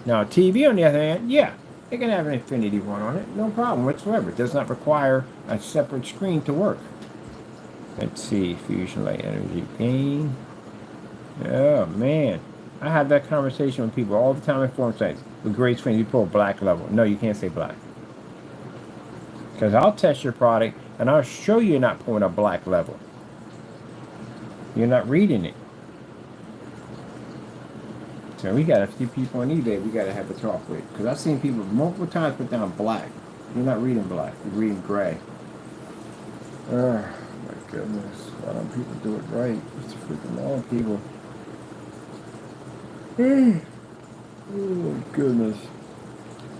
S1: Now, a TV, on the other hand, yeah, it can have an Infinity 1 on it. No problem whatsoever. It does not require a separate screen to work. Let's see, fusion light energy gain. Oh, man. I have that conversation with people all the time in forum sites. With gray screens, you pull a black level. No, you can't say black. Because I'll test your product, and I'll show you you're not pulling a black level. You're not reading it. So we got a few people on eBay we got to have a talk with. Because I've seen people multiple times put down black. You're not reading black. You're reading gray. My goodness. Why don't people do it right? It's freaking wrong, people. Oh, goodness.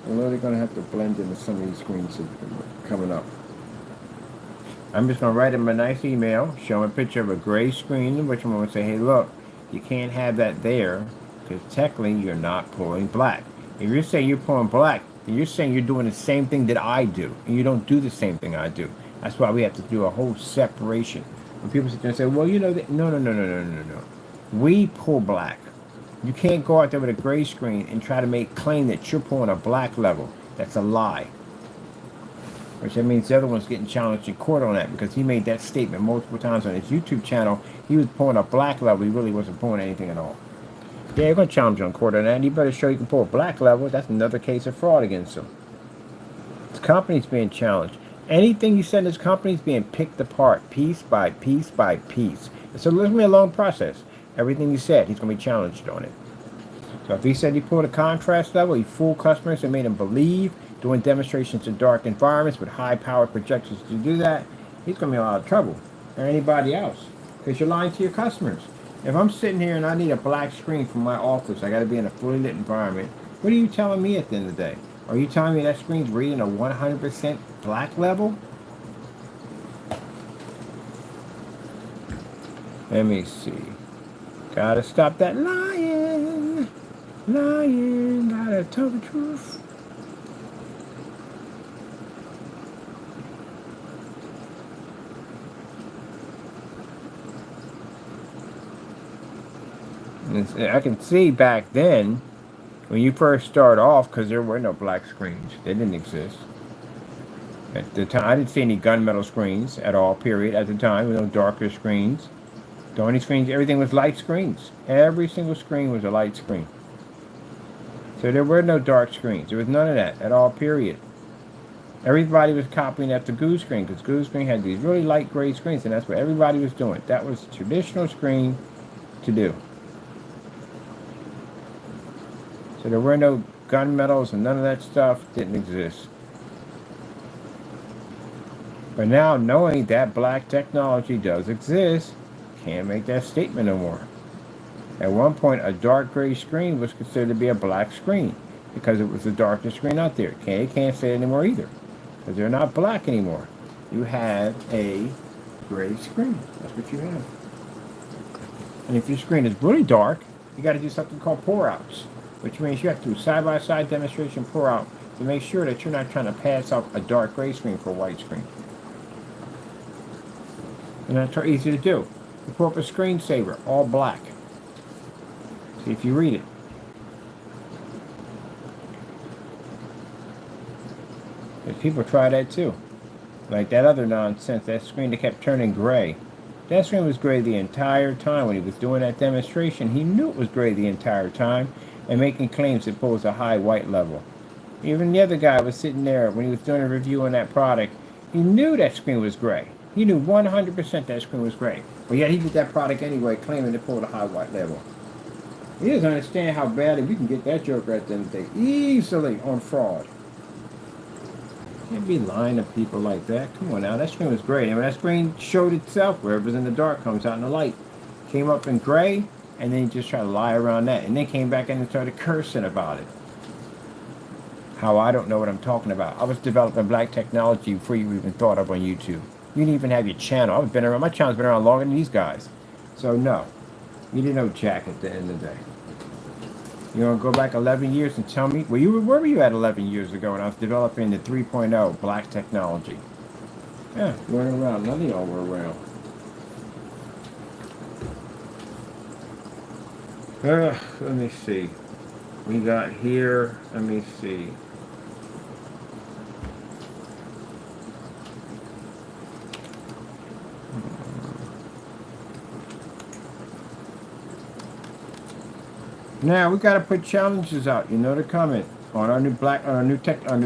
S1: I know they're going to have to blend into some of these screens coming up. I'm just going to write them a nice email, show them a picture of a gray screen, in which I'm going to say, hey, look, you can't have that there, because technically you're not pulling black. If you're saying you're pulling black, then you're saying you're doing the same thing that I do, and you don't do the same thing I do. That's why we have to do a whole separation. When people sit there and say, well, you know, no. We pull black. You can't go out there with a gray screen and try to claim that you're pulling a black level. That's a lie. Which that means the other one's getting challenged in court on that, because he made that statement multiple times on his YouTube channel. He was pulling a black level. He really wasn't pulling anything at all. Yeah, you're going to challenge you on court on that. You better show you can pull a black level. That's another case of fraud against him. This company's being challenged. Anything you send this company is being picked apart, piece by piece by piece. So it's going to be a long process. Everything you said, he's going to be challenged on it. So if he said he pulled a contrast level, he fooled customers and made them believe, doing demonstrations in dark environments with high-powered projectors to do that, he's going to be in a lot of trouble. Or anybody else. Because you're lying to your customers. If I'm sitting here and I need a black screen for my office, I got to be in a fully lit environment, what are you telling me at the end of the day? Are you telling me that screen's reading a 100% black level? Let me see. Gotta stop that lying. Lying. Gotta tell the truth. I can see back then, when you first start off, because there were no black screens. They didn't exist. At the time, I didn't see any gunmetal screens at all, period. At the time, there were no darker screens. The only screens, everything was light screens. Every single screen was a light screen. So there were no dark screens. There was none of that at all, period. Everybody was copying after Goo Screen, because Goo Screen had these really light gray screens, and that's what everybody was doing. That was the traditional screen to do. So there were no gunmetals and none of that stuff didn't exist. But now, knowing that black technology does exist, can't make that statement no more. At one point, a dark gray screen was considered to be a black screen because it was the darkest screen out there. Can't say it anymore either, because they're not black anymore. You have a gray screen. That's what you have. And if your screen is really dark, you got to do something called pour outs, which means you have to do side-by-side demonstration pour out to make sure that you're not trying to pass off a dark gray screen for a white screen. And that's easy to do. You pull up a screensaver, all black. See if you read it. But people try that too. Like that other nonsense, that screen that kept turning gray. That screen was gray the entire time when he was doing that demonstration. He knew it was gray the entire time and making claims that posed a high white level. Even the other guy was sitting there when he was doing a review on that product. He knew that screen was gray. He knew 100% that screen was gray. But yet he did that product anyway, claiming it pulled a high white level. He doesn't understand how badly we can get that joke right there today. Easily on fraud. Can't be lying to people like that. Come on now, that screen was gray. And when that screen showed itself, where it was in the dark comes out in the light. Came up in gray, and then he just tried to lie around that. And then came back in and started cursing about it. How I don't know what I'm talking about. I was developing black technology before you even thought of on YouTube. You didn't even have your channel. I've been around. My channel's been around longer than these guys. So no, you didn't know jack at the end of the day. You want to go back 11 years and tell me, where were you at 11 years ago when I was developing the 3.0 black technology? Yeah, you weren't around. None of y'all were around. Let me see. We got here, let me see. Now we got to put challenges out. You know to comment on our new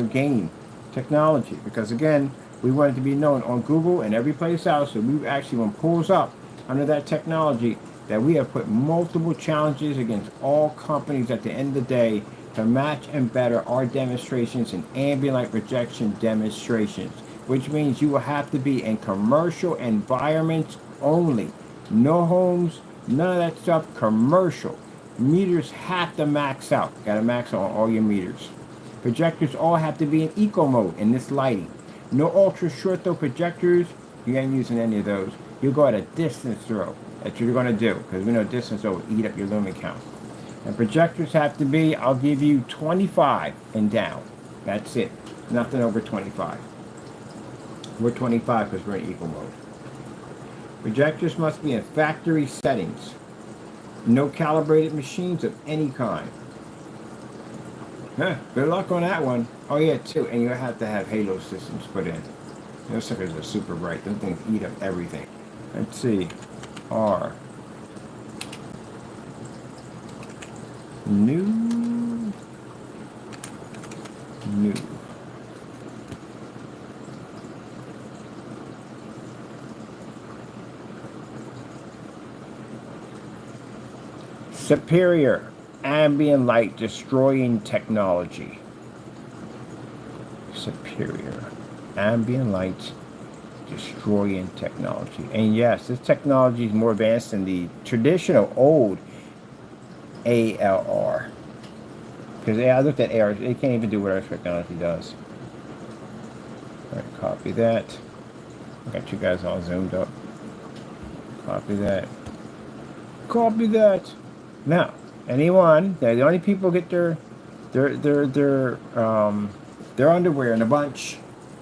S1: game technology, because again we want it to be known on Google and every place else. So we actually, when it pulls up under that technology, that we have put multiple challenges against all companies at the end of the day to match and better our demonstrations and ambient light projection demonstrations, which means you will have to be in commercial environments only. No homes, none of that stuff, commercial. Meters have to max out. Got to max out on all your meters. Projectors all have to be in eco mode in this lighting. No ultra short throw projectors. You ain't using any of those. You go at a distance throw. That's what you're going to do, because we know distance throw will eat up your lumen count. And projectors have to be, I'll give you 25 and down. That's it. Nothing over 25. We're 25 because we're in eco mode. Projectors must be in factory settings. No calibrated machines of any kind. Good luck on that one. Oh yeah, too. And you have to have halo systems put in. Those suckers are super bright. Those things eat up everything. Let's see. R. New. Superior ambient light destroying technology. Superior ambient light destroying technology. And yes, this technology is more advanced than the traditional old ALR. Because I looked at AR, they can't even do what our technology does. Alright, copy that. I got you guys all zoomed up. Copy that. Copy that. Now, anyone, the only people get their underwear in a bunch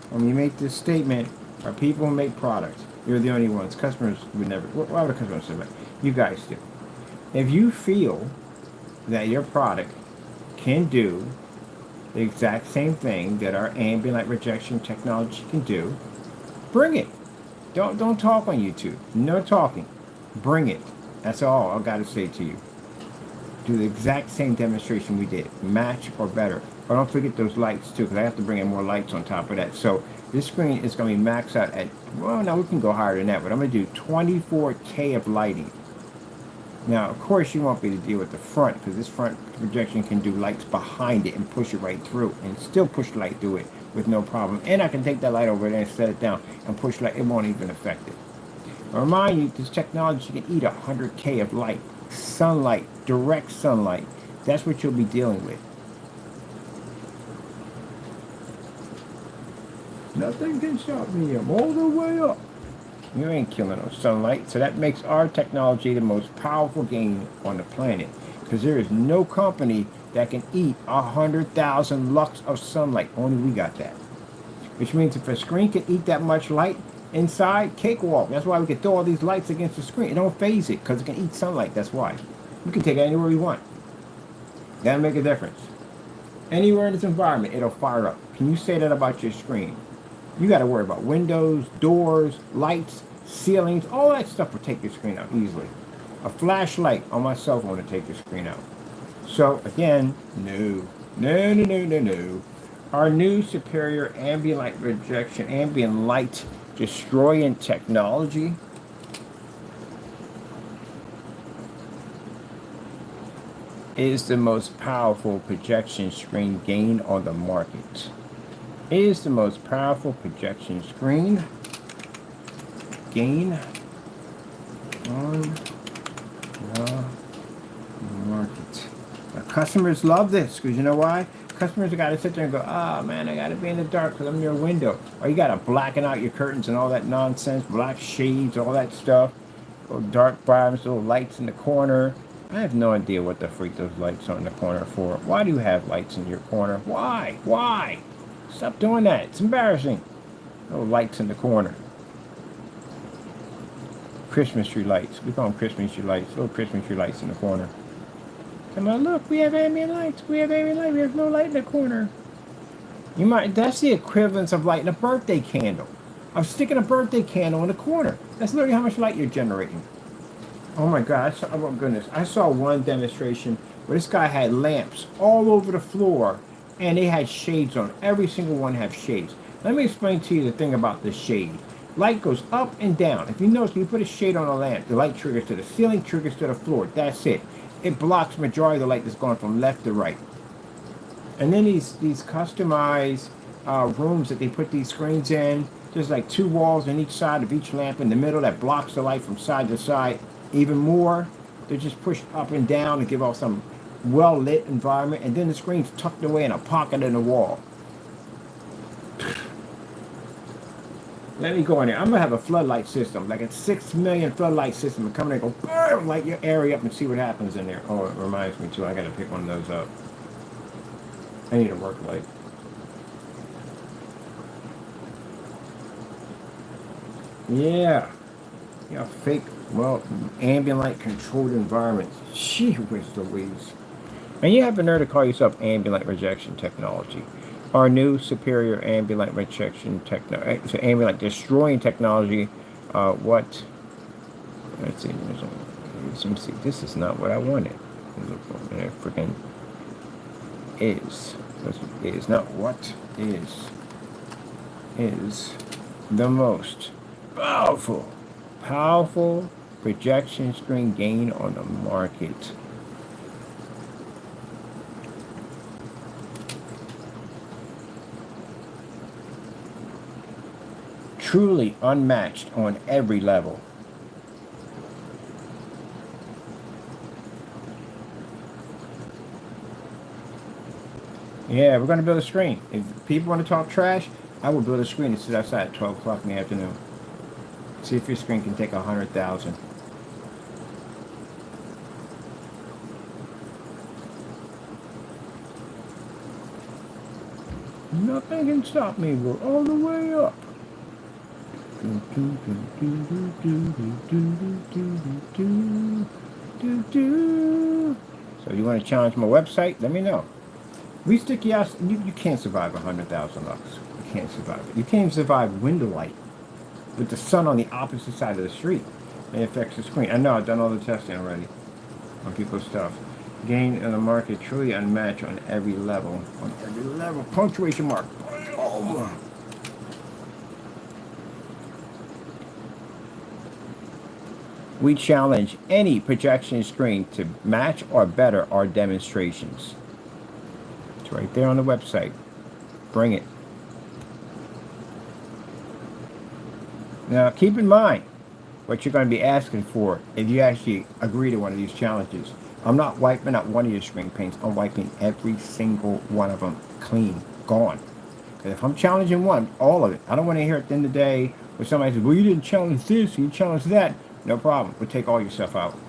S1: when you make this statement are people who make products. You're the only ones. Customers would never. Why would a customer say that? You guys do. If you feel that your product can do the exact same thing that our ambient light rejection technology can do, bring it. Don't talk on YouTube. No talking. Bring it. That's all I got to say to you. Do the exact same demonstration we did. Match or better. But don't forget those lights too, because I have to bring in more lights on top of that. So this screen is going to be maxed out at, well, now we can go higher than that, but I'm going to do 24K of lighting. Now, of course, you won't be able to deal with the front, because this front projection can do lights behind it and push it right through, and still push light through it with no problem. And I can take that light over there and set it down and push light. It won't even affect it. I remind you, this technology can eat 100K of light. Sunlight, direct sunlight. That's what you'll be dealing with. Nothing can stop me. I'm all the way up. You ain't killing no sunlight. So that makes our technology the most powerful game on the planet. Because there is no company that can eat 100,000 lux of sunlight. Only we got that. Which means if a screen can eat that much light inside, cakewalk. That's why we can throw all these lights against the screen. It don't phase it because it can eat sunlight. That's why. We can take it anywhere we want. That'll make a difference. Anywhere in this environment, it'll fire up. Can you say that about your screen? You got to worry about windows, doors, lights, ceilings, all that stuff will take your screen out easily. A flashlight on my cell phone will take your screen out. So again, no, no, no, no, no, no. Our new superior ambient light rejection, ambient light destroying technology is the most powerful projection screen gain on the market. It is the most powerful projection screen gain on the market. Now, customers love this because you know why? Customers got to sit there and go, oh man, I got to be in the dark because I'm near a window. Or you got to blacken out your curtains and all that nonsense, black shades, all that stuff. Little dark bottoms, little lights in the corner. I have no idea what the freak those lights are in the corner for. Why do you have lights in your corner? Why? Why? Stop doing that. It's embarrassing. Little lights in the corner. Christmas tree lights. We call them Christmas tree lights. Little Christmas tree lights in the corner. Come on, look. We have ambient lights. We have ambient light. We have no light in the corner. You might. That's the equivalence of lighting a birthday candle. I'm sticking a birthday candle in the corner. That's literally how much light you're generating. Oh my God, oh goodness. I saw one demonstration where this guy had lamps all over the floor and they had shades on. Every single one had shades. Let me explain to you the thing about the shade. Light goes up and down. If you notice, when you put a shade on a lamp, the light triggers to the ceiling, triggers to the floor. That's it. It blocks majority of the light that's going from left to right. And then these customized rooms that they put these screens in, there's like 2 walls on each side of each lamp in the middle that blocks the light from side to side. Even more, they're just pushed up and down to give off some well-lit environment, and then the screen's tucked away in a pocket in the wall. Let me go in there. I'm gonna have a floodlight system, like a 6 million floodlight system, and come in and go, boom, light your area up and see what happens in there. Oh, it reminds me too, I gotta pick one of those up. I need a work light. Yeah. Yeah, fake, well, ambient light controlled environments. Gee whiz Louise. And you have a nerve to call yourself ambient light rejection technology. Our new superior ambient light rejection technology, so ambient light destroying technology, what, let's see, let me see, this is not what I wanted. Freaking is not what is the most powerful projection screen gain on the market. Truly unmatched on every level. Yeah, we're going to build a screen. If people want to talk trash, I will build a screen and sit outside at 12 o'clock in the afternoon. See if your screen can take 100,000. Nothing can stop me. We're all the way up. So you want to challenge my website? Let me know. We stick you out. You can't survive 100,000 lux. You can't survive it. You can't even survive window light with the sun on the opposite side of the street. It affects the screen. I know, I've done all the testing already on people's stuff. Gain in the market truly unmatched on every level. On every level. Punctuation mark. Oh. We challenge any projection screen to match or better our demonstrations. It's right there on the website. Bring it. Now, keep in mind what you're going to be asking for if you actually agree to one of these challenges. I'm not wiping out one of your screen paints. I'm wiping every single one of them clean, gone. Because if I'm challenging one, all of it, I don't want to hear at the end of the day where somebody says, well, you didn't challenge this, you challenged that. No problem. We'll take all your stuff out.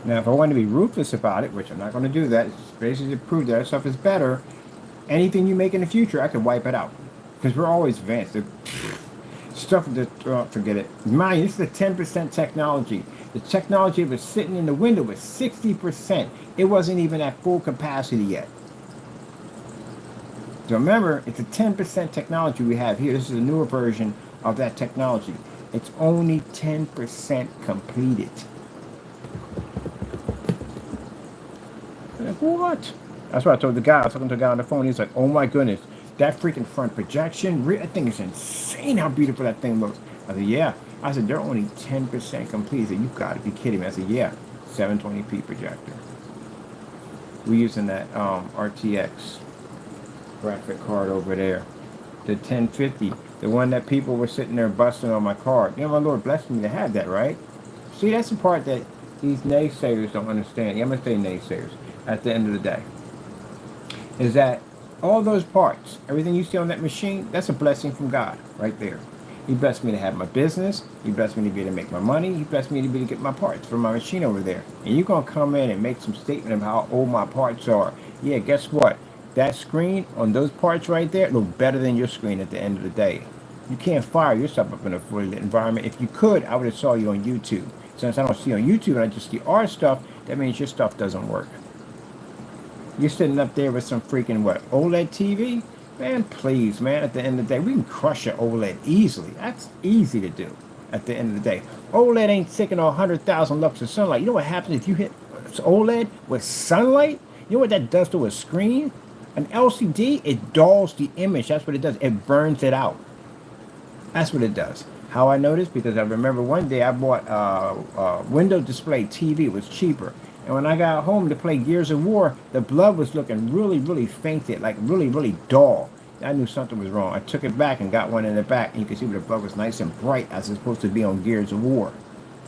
S1: Now, if I want to be ruthless about it, which I'm not going to do that, it's basically to prove that stuff is better, anything you make in the future, I can wipe it out. Because we're always advanced. Stuff that, forget it. Mind, this is a 10% technology. The technology was sitting in the window was 60%. It wasn't even at full capacity yet. So remember, it's a 10% technology we have here. This is a newer version of that technology. It's only 10% completed. Like, what? That's what I told the guy. I was talking to the guy on the phone. He's like, oh my goodness, that freaking front projection, I think it's insane how beautiful that thing looks. I said, yeah. I said, they're only 10% complete. He said, you got to be kidding me. I said, yeah, 720p projector. We're using that RTX graphic card over there. The 1050, the one that people were sitting there busting on my card. You know, my Lord blessed me to have that, right? See, that's the part that these naysayers don't understand. Yeah, I'm going to say naysayers at the end of the day. Is that all those parts, everything you see on that machine, that's a blessing from God right there. He blessed me to have my business. He blessed me to be able to make my money. He blessed me to be able to get my parts from my machine over there. And you're going to come in and make some statement of how old my parts are. Yeah, guess what? That screen on those parts right there look better than your screen at the end of the day. You can't fire yourself up in a fully lit environment. If you could, I would have saw you on YouTube. Since I don't see on YouTube and I just see our stuff, that means your stuff doesn't work. You're sitting up there with some freaking, what, OLED TV? Man, please, man, at the end of the day, we can crush an OLED easily. That's easy to do at the end of the day. OLED ain't taking 100,000 lux of sunlight. You know what happens if you hit OLED with sunlight? You know what that does to a screen? An LCD, it dulls the image. That's what it does. It burns it out. That's what it does. How I know this? Because I remember one day I bought a window display TV. It was cheaper. And when I got home to play Gears of War, the blood was looking really, really fainted, like really, really dull. I knew something was wrong. I took it back and got one in the back, and you can see where the blood was nice and bright as it's supposed to be on Gears of War.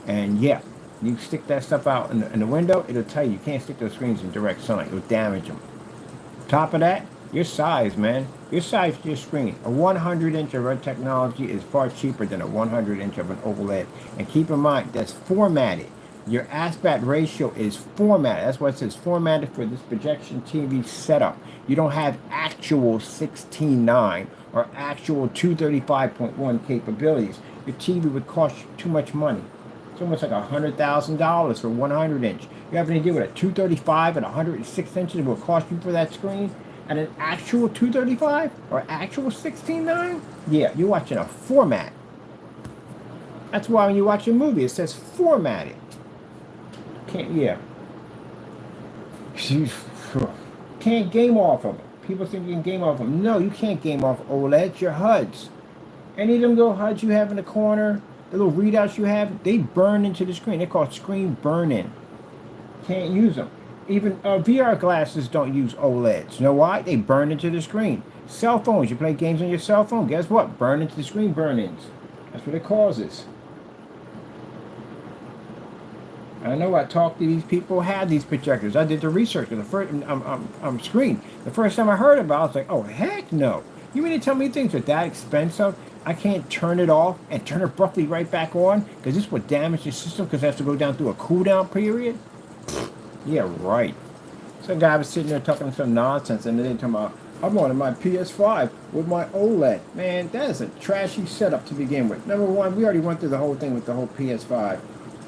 S1: And yeah, you stick that stuff out in the window, it'll tell you can't stick those screens in direct sunlight. It'll damage them. Top of that, your size, man. Your size for your screen. A 100-inch of red technology is far cheaper than a 100-inch of an OLED. And keep in mind, that's formatted. Your aspect ratio is formatted. That's why it says formatted for this projection TV setup. You don't have actual 16:9 or actual 235.1 capabilities. Your TV would cost you too much money. It's almost like $100,000 for 100-inch. You're having to deal with a 235 and 106 inches will cost you for that screen. And an actual 235 or actual 16:9? Yeah, you're watching a format. That's why when you watch a movie, it says formatted. Yeah. Can't game off of them. People think you can game off them. No, you can't game off OLEDs. Your HUDs. Any of them little HUDs you have in the corner, the little readouts you have, they burn into the screen. They're called screen burn-in. Can't use them. Even VR glasses don't use OLEDs. You know why? They burn into the screen. Cell phones, you play games on your cell phone, guess what? Burn into the screen burn-ins. That's what it causes. I know I talked to these people who had these projectors. I did the research for the first screen. The first time I heard about it, I was like, oh, heck no. You mean to tell me things are that expensive? I can't turn it off and turn it abruptly right back on? Because this would damage the system because it has to go down through a cool-down period? Yeah, right. Some guy was sitting there talking some nonsense, and then they talking about, I'm on my PS5 with my OLED. Man, that is a trashy setup to begin with. Number one, we already went through the whole thing with the whole PS5.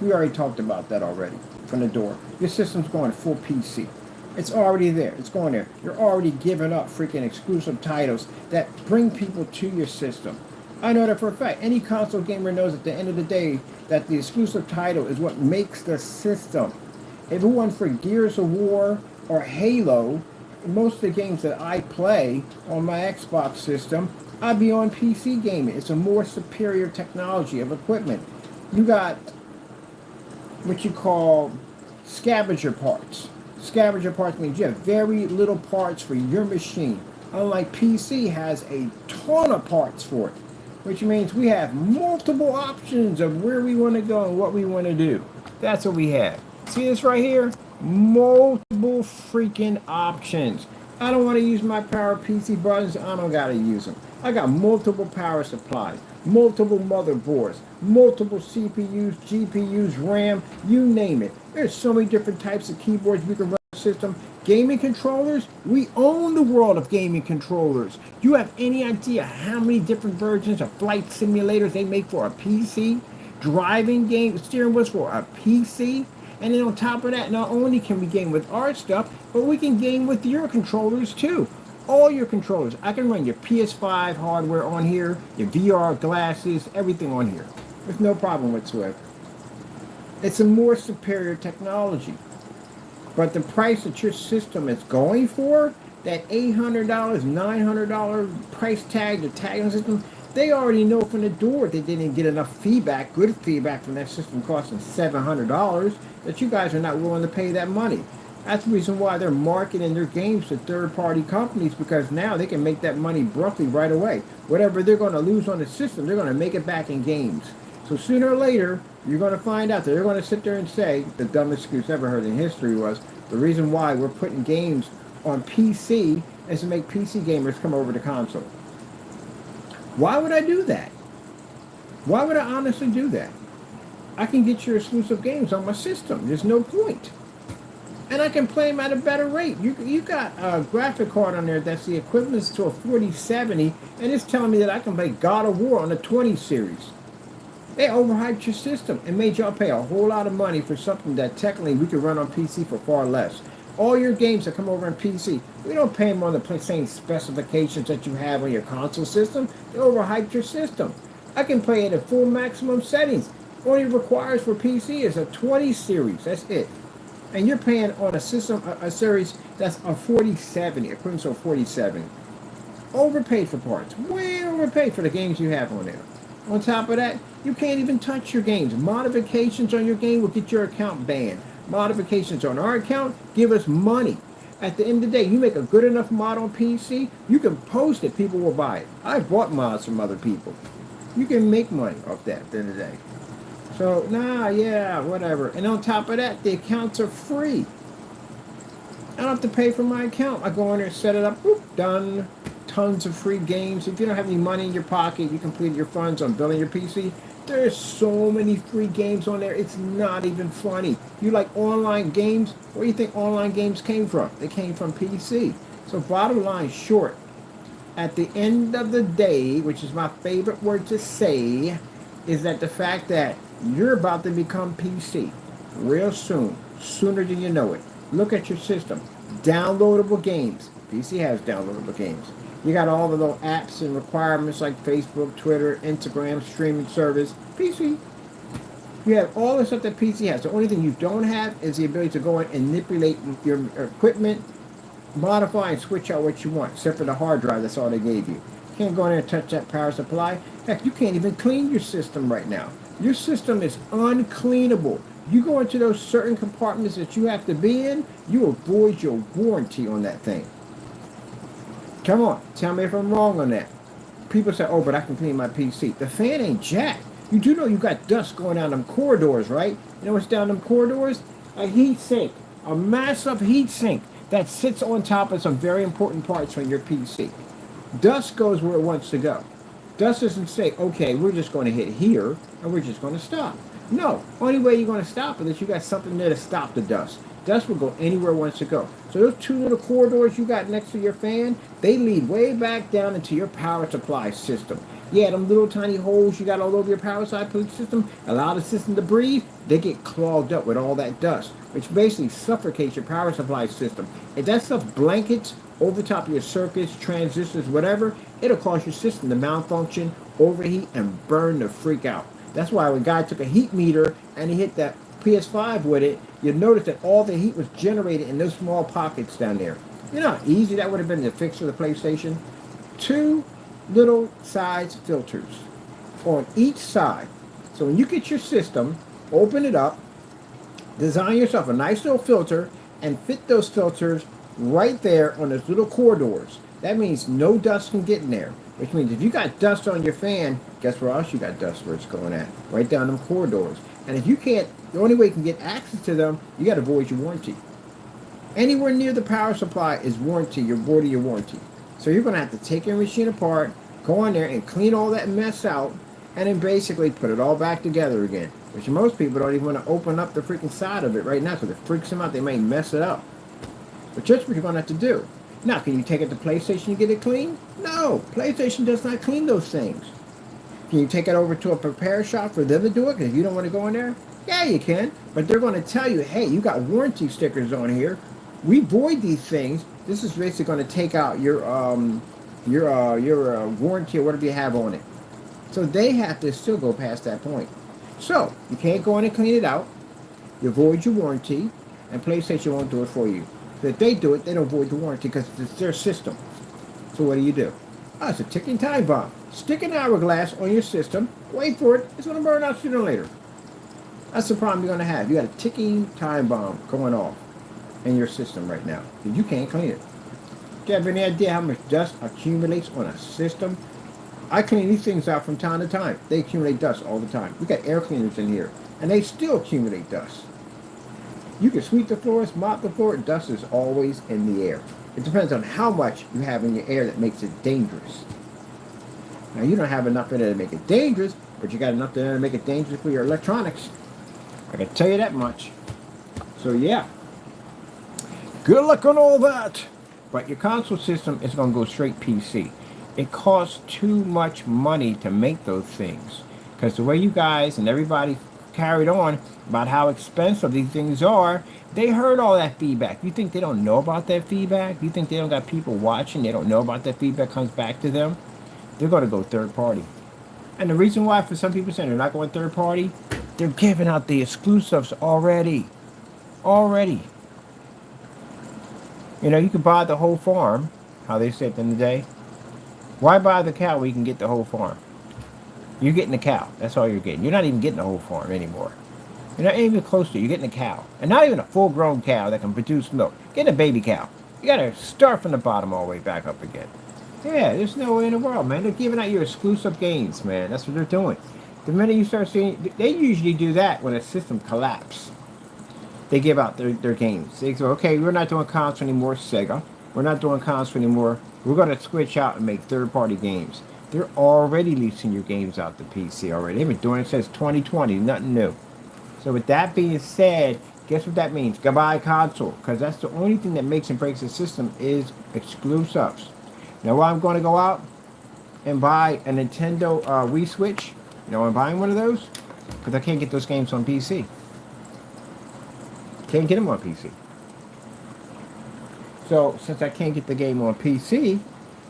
S1: We already talked about that already from the door. Your system's going full PC. It's already there. It's going there. You're already giving up freaking exclusive titles that bring people to your system. I know that for a fact. Any console gamer knows at the end of the day that the exclusive title is what makes the system. If it wasn't for Gears of War or Halo, most of the games that I play on my Xbox system, I'd be on PC gaming. It's a more superior technology of equipment. You got what you call scavenger parts. Scavenger parts means you have very little parts for your machine. Unlike PC has a ton of parts for it, which means we have multiple options of where we want to go and what we want to do. That's what we have. See this right here? Multiple freaking options. I don't want to use my power PC buttons. I don't got to use them. I got multiple power supplies, multiple motherboards, multiple CPUs, GPUs, RAM, you name it. There's so many different types of keyboards we can run the system. Gaming controllers, we own the world of gaming controllers. You have any idea how many different versions of flight simulators they make for a PC? driving game steering wheels for a PC. And then on top of that, not only can we game with our stuff, but we can game with your controllers too. All your controllers. I can run your PS5 hardware on here, your VR glasses, everything on here. There's no problem whatsoever. It's a more superior technology. But the price that your system is going for, that $800, $900 price tag, the tagging system, they already know from the door they didn't get enough feedback, good feedback from that system costing $700, that you guys are not willing to pay that money. That's the reason why they're marketing their games to third-party companies, because now they can make that money roughly right away. Whatever they're going to lose on the system, they're going to make it back in games. So sooner or later, you're going to find out that they're going to sit there and say, the dumbest excuse ever heard in history was, the reason why we're putting games on PC is to make PC gamers come over to console. Why would I do that? Why would I honestly do that? I can get your exclusive games on my system. There's no point. And I can play them at a better rate. You got a graphic card on there that's the equivalent to a 4070, and it's telling me that I can play God of War on the 20 series. They overhyped your system and made y'all pay a whole lot of money for something that technically we could run on PC for far less. All your games that come over on PC, we don't pay them on the same specifications that you have on your console system. They overhyped your system. I can play it at full maximum settings. All it requires for PC is a 20 series. That's it. And you're paying on a system, a series that's a 4070, equivalent to a 4070. Overpaid for parts. Way overpaid for the games you have on there. On top of that, you can't even touch your games. Modifications on your game will get your account banned. Modifications on our account give us money. At the end of the day, you make a good enough mod on PC, you can post it, people will buy it. I bought mods from other people. You can make money off that at the end of the day. So, yeah, whatever. And on top of that, the accounts are free. I don't have to pay for my account. I go in there, set it up, whoop, done. Tons of free games. If you don't have any money in your pocket, you complete your funds on building your PC. There's so many free games on there, it's not even funny. You like online games? Where do you think online games came from? They came from PC. So bottom line short, at the end of the day, which is my favorite word to say, is that the fact that you're about to become PC real soon, sooner than you know it. Look at your system. Downloadable games. PC has downloadable games. You got all the little apps and requirements like Facebook, Twitter, Instagram, streaming service. PC. You have all the stuff that PC has. The only thing you don't have is the ability to go in and manipulate your equipment, modify and switch out what you want, except for the hard drive. That's all they gave you. You can't go in there and touch that power supply. Heck, you can't even clean your system right now. Your system is uncleanable. You go into those certain compartments that you have to be in, you avoid your warranty on that thing. Come on, tell me if I'm wrong on that. People say, oh, but I can clean my PC. The fan ain't jack. You do know you got dust going down them corridors, right? You know what's down them corridors? A heat sink. A massive heat sink that sits on top of some very important parts on your PC. Dust goes where it wants to go. Dust doesn't say, okay, we're just going to hit here and we're just going to stop. No, only way you're going to stop it is you got something there to stop the dust. Dust will go anywhere it wants to go. So those two little corridors you got next to your fan, they lead way back down into your power supply system. Yeah, them little tiny holes you got all over your power supply system, allow the system to breathe, they get clogged up with all that dust, which basically suffocates your power supply system. If that stuff blankets over the top of your circuits, transistors, whatever, it'll cause your system to malfunction, overheat, and burn the freak out. That's why when a guy took a heat meter and he hit that PS5 with it, you'll notice that all the heat was generated in those small pockets down there. You know how easy that would have been to fix for the PlayStation? 2 little size filters on each side. So when you get your system, open it up, design yourself a nice little filter, and fit those filters right there on those little corridors. That means no dust can get in there. Which means if you got dust on your fan, guess where else you got dust where it's going at? Right down them corridors. And if you can't, the only way you can get access to them, you got to void your warranty. Anywhere near the power supply is warranty, you're voiding your warranty. So you're going to have to take your machine apart, go in there and clean all that mess out, and then basically put it all back together again. Which most people don't even want to open up the freaking side of it right now because it freaks them out. They may mess it up. But that's what you're going to have to do. Now, can you take it to PlayStation and get it clean? No, PlayStation does not clean those things. Can you take it over to a repair shop for them to do it because you don't want to go in there? Yeah, you can. But they're going to tell you, hey, you got warranty stickers on here. We void these things. This is basically going to take out your warranty or whatever you have on it. So they have to still go past that point. So you can't go in and clean it out. You void your warranty, and PlayStation won't do it for you. So if they do it, they don't void the warranty because it's their system. So what do? Oh, it's a ticking time bomb. Stick an hourglass on your system. Wait for it. It's going to burn out sooner or later. That's the problem you're going to have. You got a ticking time bomb going off in your system right now. You can't clean it. Do you have any idea how much dust accumulates on a system? I clean these things out from time to time. They accumulate dust all the time. We got air cleaners in here, and they still accumulate dust. You can sweep the floors, mop the floor, dust is always in the air. It depends on how much you have in your air that makes it dangerous. Now, you don't have enough in there to make it dangerous, but you got enough in there to make it dangerous for your electronics. I can tell you that much. So, yeah. Good luck on all that. But your console system is going to go straight PC. It costs too much money to make those things. Because the way you guys and everybody carried on about how expensive these things are, they heard all that feedback. You think they don't know about that feedback? You think they don't got people watching? They don't know about that feedback comes back to them? They're going to go third party. And the reason why for some people saying they're not going third party, they're giving out the exclusives already. Already. You know, you can buy the whole farm, how they said in the day. Why buy the cow when you can get the whole farm? You're getting the cow. That's all you're getting. You're not even getting the whole farm anymore. You're not even close to it. You're getting a cow. And not even a full-grown cow that can produce milk. Getting a baby cow. You got to start from the bottom all the way back up again. Yeah, there's no way in the world, man. They're giving out your exclusive games, man. That's what they're doing. The minute you start seeing... They usually do that when a system collapses. They give out their games. They go, okay, we're not doing console anymore, Sega. We're not doing console anymore. We're going to switch out and make third-party games. They're already leasing your games out to PC already. They've been doing it since 2020. Nothing new. So with that being said, guess what that means? Goodbye console. Because that's the only thing that makes and breaks the system is exclusives. Now I'm going to go out and buy a Nintendo Wii Switch. You know I'm buying one of those? Because I can't get those games on PC. Can't get them on PC. So since I can't get the game on PC,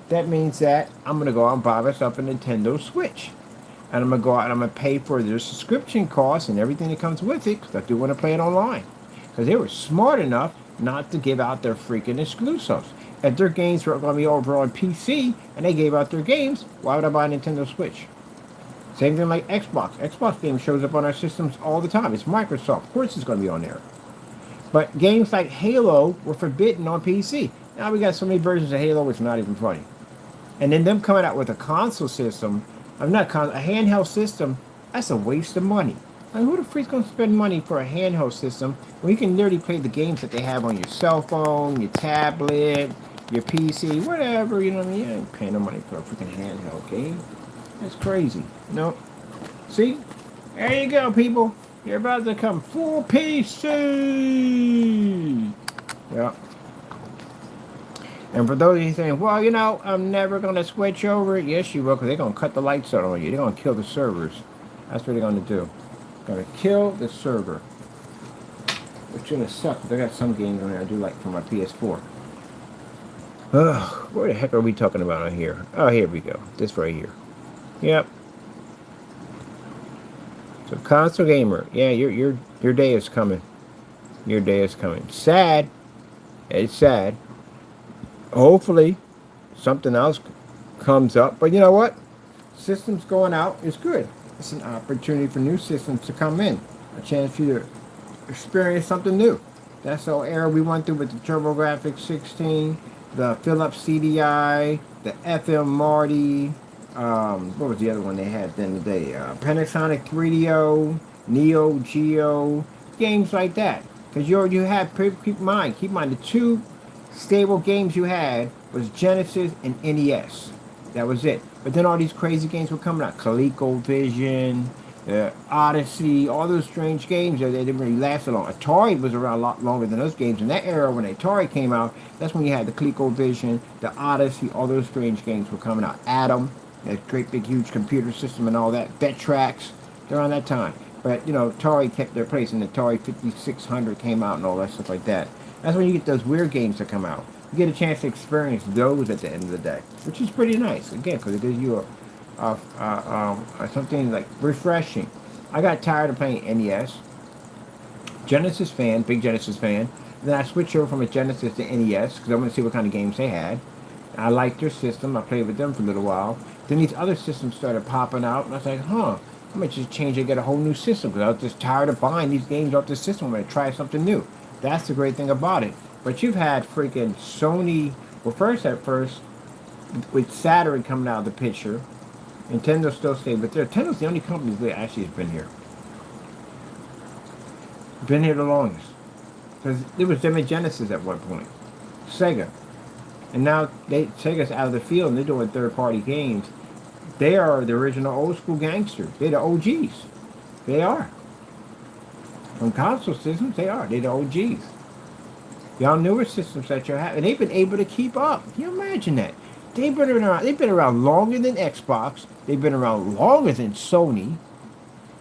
S1: that means that I'm going to go out and buy myself a Nintendo Switch. And I'm going to go out and I'm going to pay for their subscription costs and everything that comes with it, because I do want to play it online. Because they were smart enough not to give out their freaking exclusives. If their games were going to be over on PC and they gave out their games, why would I buy a Nintendo Switch? Same thing like Xbox. Xbox games shows up on our systems all the time. It's Microsoft. Of course it's going to be on there. But games like Halo were forbidden on PC. Now we got so many versions of Halo, it's not even funny. And then them coming out with a console system, a handheld system, that's a waste of money. I mean, who the freak's going to spend money for a handheld system when you can literally play the games that they have on your cell phone, your tablet, your PC, whatever, you know what I mean? You ain't paying no money for a freaking handheld game. That's crazy. No. See? There you go, people. You're about to come full PC. Yeah. And for those of you saying, well, you know, I'm never going to switch over. Yes, you will, because they're going to cut the lights out on you. They're going to kill the servers. That's what they're going to do. Going to kill the server. Which is going to suck, because I got some games on there I do like for my PS4. Ugh, what the heck are we talking about on here? Oh, here we go. This right here. Yep. So console gamer, yeah, your day is coming. Your day is coming. Sad. It's sad. Hopefully, something else comes up. But you know what? Systems going out is good. It's an opportunity for new systems to come in. A chance for you to experience something new. That's the era we went through with the TurboGrafx 16, the Philips CDI, the FM Marty. What was the other one they had at the end of the day? Panasonic 3DO, Neo Geo, games like that. Because you had, keep in mind, the two stable games you had was Genesis and NES. That was it. But then all these crazy games were coming out. ColecoVision, Odyssey, all those strange games that they didn't really last so long. Atari was around a lot longer than those games. In that era, when Atari came out, that's when you had the ColecoVision, the Odyssey, all those strange games were coming out. Atom. That great big huge computer system and all that. Bet tracks, they're on that time. But, you know, Atari kept their place, and the Atari 5600 came out and all that stuff like that. That's when you get those weird games that come out. You get a chance to experience those at the end of the day, which is pretty nice, again, because it gives you something like refreshing. I got tired of playing NES. Genesis fan, big Genesis fan. Then I switched over from a Genesis to NES because I wanted to see what kind of games they had. I liked their system. I played with them for a little while. Then these other systems started popping out, and I was like, huh, I might just change and get a whole new system because I was just tired of buying these games off the system. I'm going to try something new. That's the great thing about it. But you've had freaking Sony, well, at first, with Saturn coming out of the picture, Nintendo still stayed, but Nintendo's the only company that actually has been here. Been here the longest. Because it was them and Genesis at one point. Sega. And now Sega's out of the field and they're doing third-party games. They are the original old-school gangsters. They're the OGs. They are. From console systems, they are. They're the OGs. Y'all newer systems that you're having, and they've been able to keep up. Can you imagine that? They've been around longer than Xbox. They've been around longer than Sony.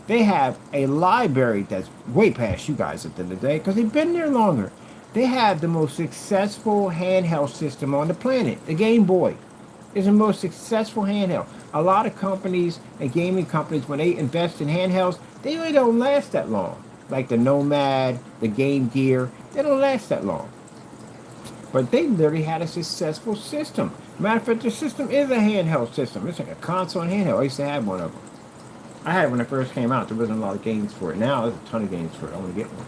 S1: They have a library that's way past you guys at the end of the day because they've been there longer. They have the most successful handheld system on the planet. The Game Boy is the most successful handheld. A lot of companies and gaming companies, when they invest in handhelds, they really don't last that long. Like the Nomad, the Game Gear, they don't last that long. But they literally had a successful system. Matter of fact, the system is a handheld system. It's like a console and handheld. I used to have one of them. I had it when it first came out. There wasn't a lot of games for it. Now there's a ton of games for it. I want to get one.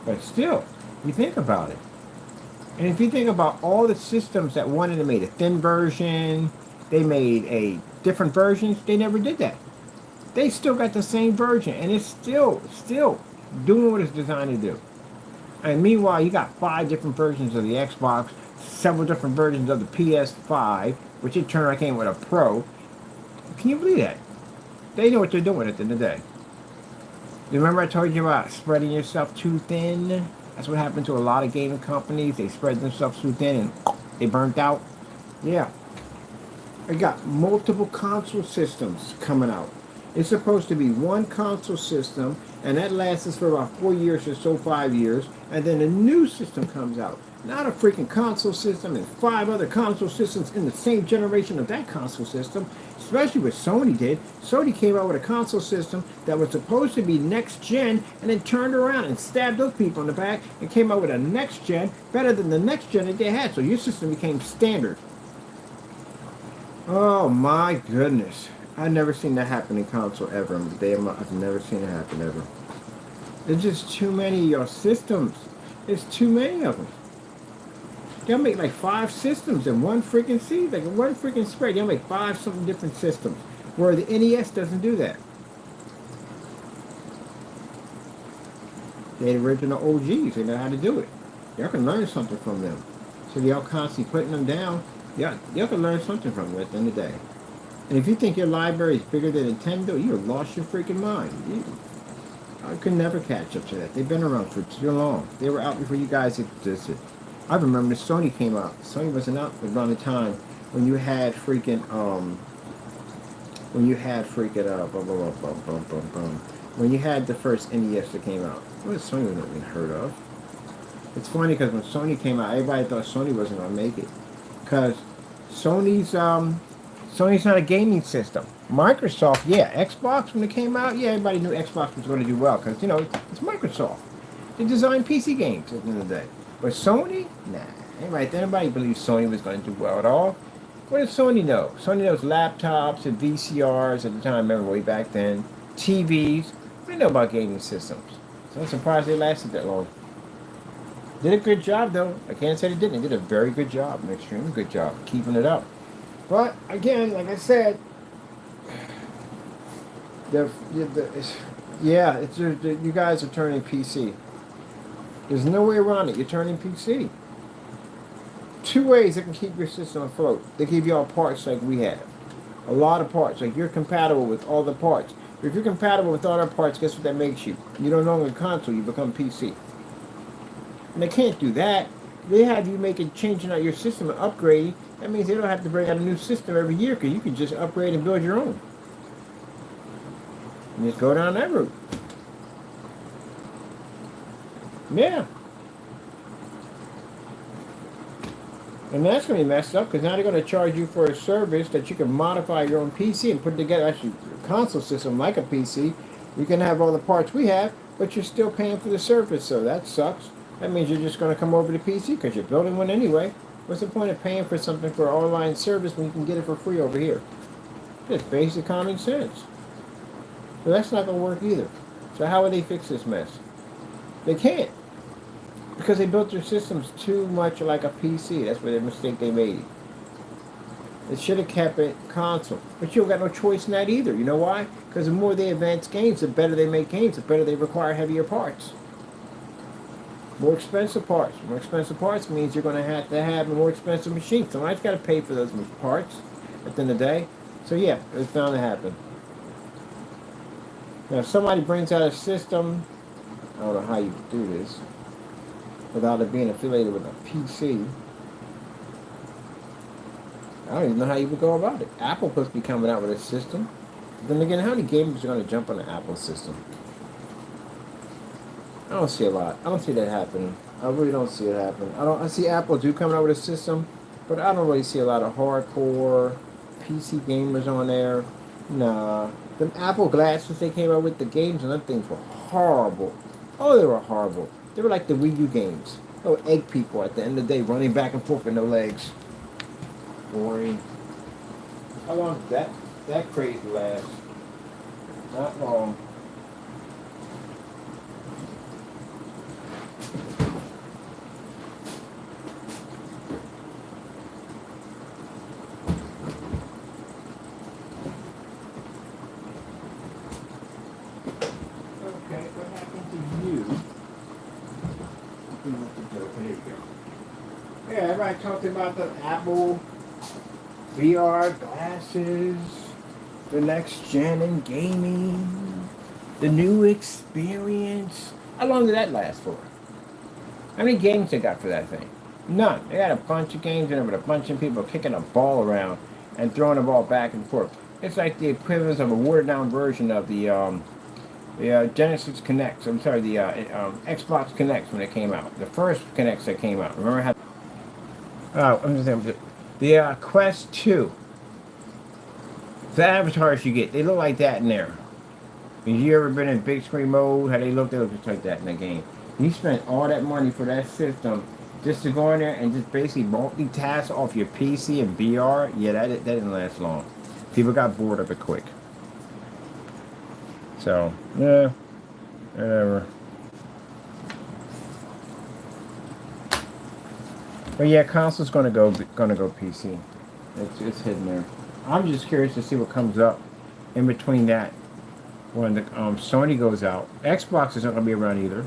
S1: But still, you think about it. And if you think about all the systems that wanted to make a thin version, they made a different versions, they never did that. They still got the same version, and it's still doing what it's designed to do. And meanwhile, you got 5 different versions of the Xbox, several different versions of the PS5, which in turn I came with a Pro. Can you believe that? They know what they're doing at the end of the day. You remember I told you about spreading yourself too thin? That's what happened to a lot of gaming companies. They spread themselves too thin and they burnt out. Yeah. I got multiple console systems coming out. It's supposed to be one console system, and that lasts for about 4 years or so, 5 years, and then a new system comes out. Not a freaking console system and 5 other console systems in the same generation of that console system, especially what Sony did. Sony came out with a console system that was supposed to be next gen and then turned around and stabbed those people in the back and came out with a next gen better than the next gen that they had. So your system became standard. Oh my goodness. I've never seen that happen in console ever. I've never seen it happen ever. There's just too many of your systems. There's too many of them. They'll make like 5 systems in one freaking seed, like in one freaking spread. They'll make 5 something different systems, where the NES doesn't do that. They're the original OGs. They know how to do it. Y'all can learn something from them. So y'all constantly putting them down. Y'all can learn something from them at the end of the day. And if you think your library is bigger than Nintendo, you've lost your freaking mind. I could never catch up to that. They've been around for too long. They were out before you guys existed. I remember Sony came out. Sony wasn't out around the time when you had freaking when you had the first NES that came out. What Sony wasn't even heard of. It's funny because when Sony came out, everybody thought Sony wasn't gonna make it, because Sony's not a gaming system. Microsoft, yeah. Xbox, when it came out, yeah, everybody knew Xbox was going to do well because, it's Microsoft. They designed PC games at the end of the day. But Sony, nah. Anybody believes Sony was going to do well at all? What does Sony know? Sony knows laptops and VCRs at the time, remember way back then. TVs. What do they know about gaming systems? So I'm surprised they lasted that long. Did a good job, though. I can't say they didn't. They did a very good job, an extremely good job, keeping it up. But again, like I said, you guys are turning PC. There's no way around it. You're turning PC. 2 ways that can keep your system afloat. They give you all parts like we have. A lot of parts. Like you're compatible with all the parts. If you're compatible with all the parts, guess what that makes you? You don't no longer console. You become PC. And they can't do that. They have you changing out your system and upgrading. That means they don't have to bring out a new system every year because you can just upgrade and build your own. And just go down that route. Yeah. And that's going to be messed up because now they're going to charge you for a service that you can modify your own PC and put together actually a console system like a PC. You can have all the parts we have, but you're still paying for the service, so that sucks. That means you're just going to come over to PC because you're building one anyway. What's the point of paying for something for an online service when you can get it for free over here? Just basic common sense. So that's not going to work either. So how would they fix this mess? They can't. Because they built their systems too much like a PC. That's where the mistake they made. They should have kept it console. But you don't got no choice in that either. You know why? Because the more they advance games, the better they make games, the better they require heavier parts. More expensive parts. More expensive parts means you're going to have a more expensive machine. Somebody's got to pay for those parts at the end of the day. So yeah, it's bound to happen. Now if somebody brings out a system, I don't know how you do this, without it being affiliated with a PC. I don't even know how you would go about it. Apple supposed to be coming out with a system. But then again, how many gamers are going to jump on the Apple system? I don't see a lot. I don't see that happening. I really don't see it happening. I see Apple do coming out with a system, but I don't really see a lot of hardcore PC gamers on there. Nah. Them Apple glasses they came out with, the games and other things were horrible. Oh, they were horrible. They were like the Wii U games. Oh, egg people at the end of the day running back and forth with no legs. Boring. How long did that crazy last? Not long. Okay, what happened to you? There you go. Yeah, everybody talking about the Apple VR glasses, the next gen in gaming, the new experience. How long did that last for? How many games they got for that thing? None. They got a bunch of games in there with a bunch of people kicking a ball around and throwing the ball back and forth. It's like the equivalent of a watered down version of the Genesis Connects. I'm sorry, the Xbox Connects when it came out. The first Connects that came out. Remember how? Oh, I'm just saying. The Quest 2. The avatars you get, they look like that in there. Have you ever been in big screen mode? How they look just like that in the game. You spent all that money for that system just to go in there and just basically multitask off your PC and VR. Yeah, that didn't last long. People got bored of it quick. So, yeah, whatever. But yeah, console's gonna go PC. It's hidden there. I'm just curious to see what comes up in between that when the Sony goes out. Xbox isn't gonna be around either.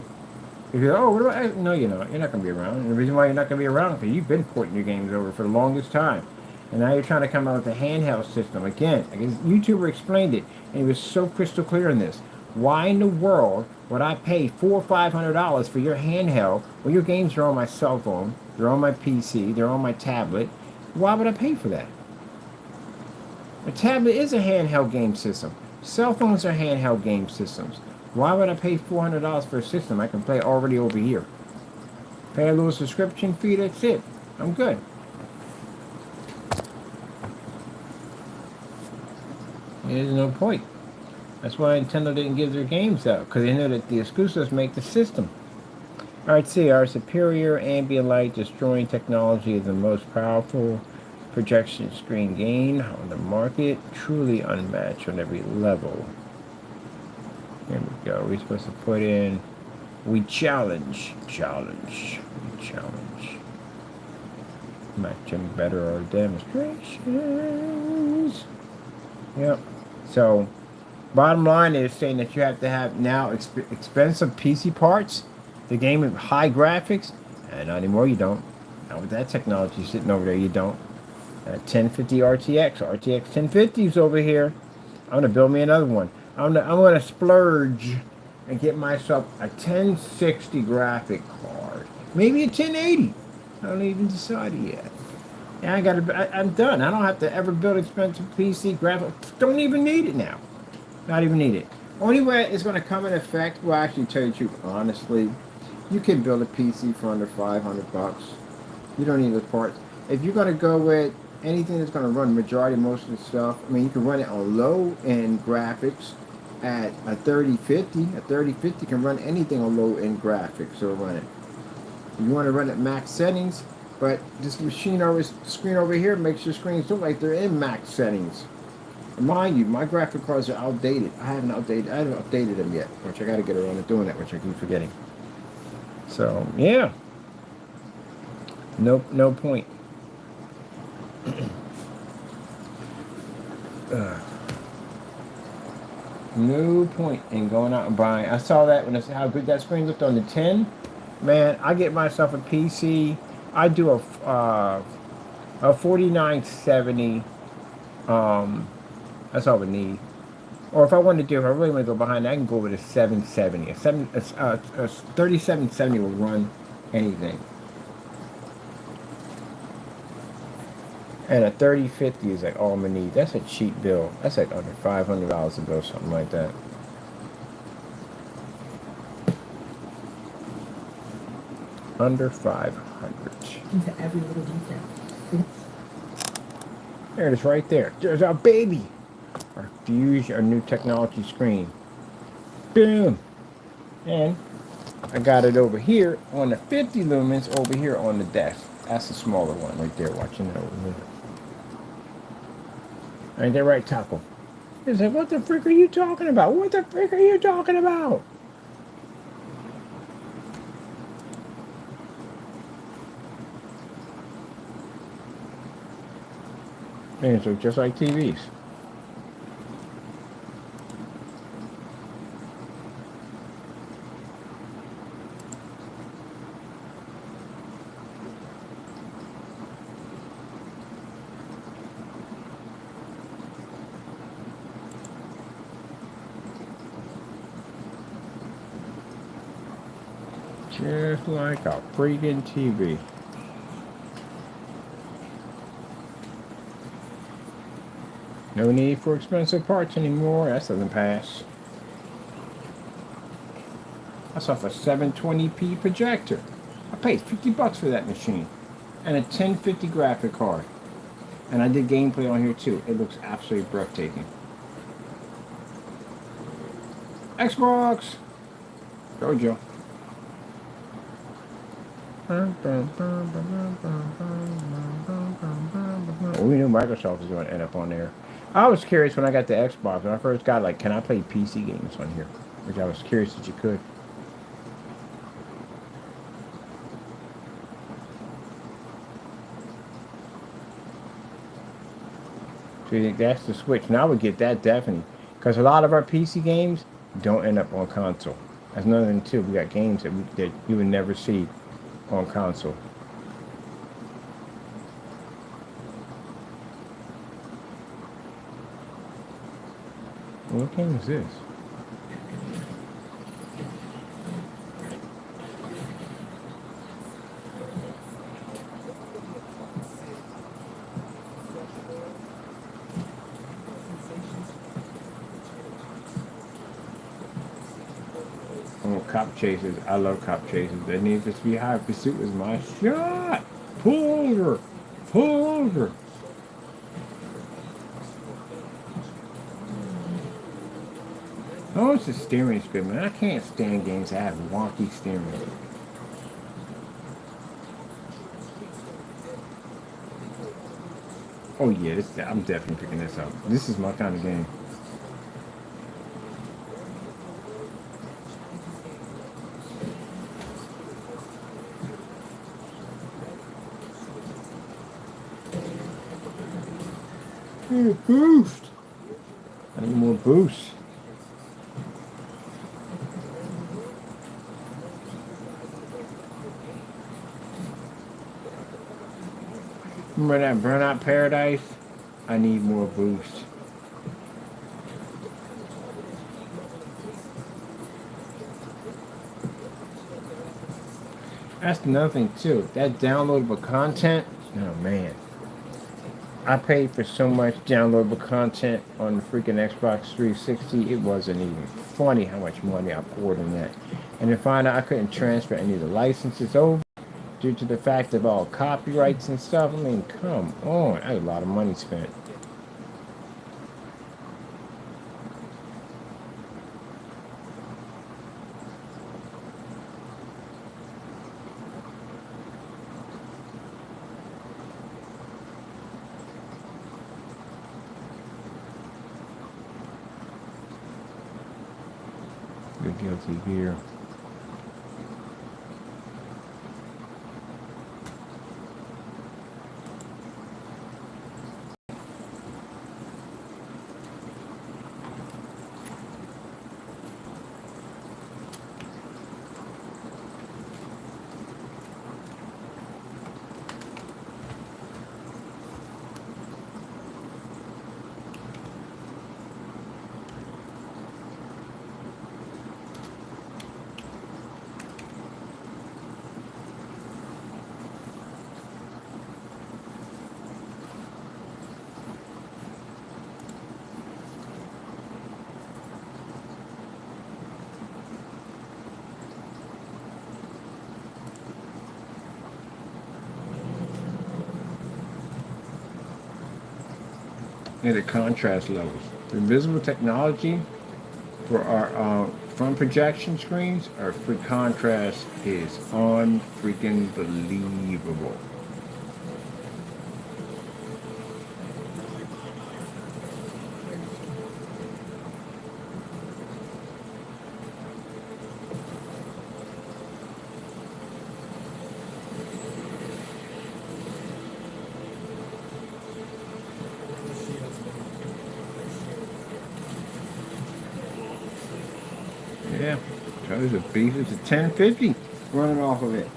S1: If you're what about? No, you're not. You're not gonna be around. And the reason why you're not gonna be around is because you've been porting your games over for the longest time, and now you're trying to come out with a handheld system again. I guess YouTuber explained it, and he was so crystal clear in this. Why in the world would I pay $400 or $500 for your handheld when your games are on my cell phone, they're on my PC, they're on my tablet? Why would I pay for that? A tablet is a handheld game system. Cell phones are handheld game systems. Why would I pay $400 for a system I can play already over here? Pay a little subscription fee, that's it. I'm good. There's no point. That's why Nintendo didn't give their games out, because they knew that the exclusives make the system. Alright, see, our superior ambient light destroying technology is the most powerful projection screen game on the market, truly unmatched on every level. Here we go. We're supposed to put in, we challenge. Matching better our demonstrations. Yep. So, bottom line is saying that you have to have now expensive PC parts, the game with high graphics, and not anymore you don't. Not with that technology sitting over there, you don't. 1050 RTX 1050s over here. I'm gonna build me another one. I'm gonna splurge and get myself a 1060 graphic card, maybe a 1080. I don't even decide yet. And I'm done. I don't have to ever build expensive PC graphics. Don't even need it now. Not even need it. Only way it's going to come in effect, well, actually, tell you the truth, honestly, you can build a PC for under 500 bucks. You don't need the parts. If you're going to go with anything that's going to run majority, most of the stuff, I mean, you can run it on low-end graphics at a 3050. A 3050 can run anything on low-end graphics, so run it. You want to run at max settings, but this screen over here makes your screens look like they're in max settings. And mind you, my graphic cards are outdated. I haven't updated them yet, which I got to get around to doing that, which I keep forgetting. So yeah, no point. No point in going out and buying. I saw that when I saw how good that screen looked on the 10. Man, I get myself a PC. I do a 4970. That's all we need. Or if I wanted to do, if I really want to go behind, I can go with a 770. A 3770 will run anything. And a 3050 is like all I'm gonna need. That's a cheap bill. That's like under $500 a bill, something like that. Under 500.
S2: Into every little detail.
S1: There it is, right there. There's our baby. Our Fusion, our new technology screen. Boom. And I got it over here on the 50 lumens over here on the desk. That's the smaller one right there. Watching that over here. Ain't that right, Taco? He said, what the frick are you talking about? What the frick are you talking about? And so just like TVs. Just like a freaking TV. No need for expensive parts anymore. That doesn't pass. That's off a 720p projector. I paid 50 bucks for that machine. And a 1050 graphic card. And I did gameplay on here too. It looks absolutely breathtaking. Xbox! Go, Joe. Oh, we knew Microsoft was going to end up on there. I was curious when I got the Xbox. When I first got, like, can I play PC games on here? Which I was curious that you could. So you think that's the switch? Now I would get that definitely. Because a lot of our PC games don't end up on console. That's another thing too. We got games that you would never see on console. What game is this? Oh, cop chases. I love cop chases. That Need for Speed High Pursuit was my shot. Pull her. Pull her. Oh, it's the steering's good, man. I can't stand games that have wonky steering. Oh yeah, I'm definitely picking this up. This is my kind of game. Boost! I need more boost. Remember that Burnout Paradise? I need more boost. That's another thing too. That downloadable content, oh man. I paid for so much downloadable content on the freaking Xbox 360. It wasn't even funny how much money I poured in that. And to find out I couldn't transfer any of the licenses over due to the fact of all copyrights and stuff. I mean, come on. That's a lot of money spent. The guilty gear. And the contrast levels. The visible technology for our front projection screens, our free contrast is unfreaking believable. Yeah, so there's a beast. It's a 1050 running off of it.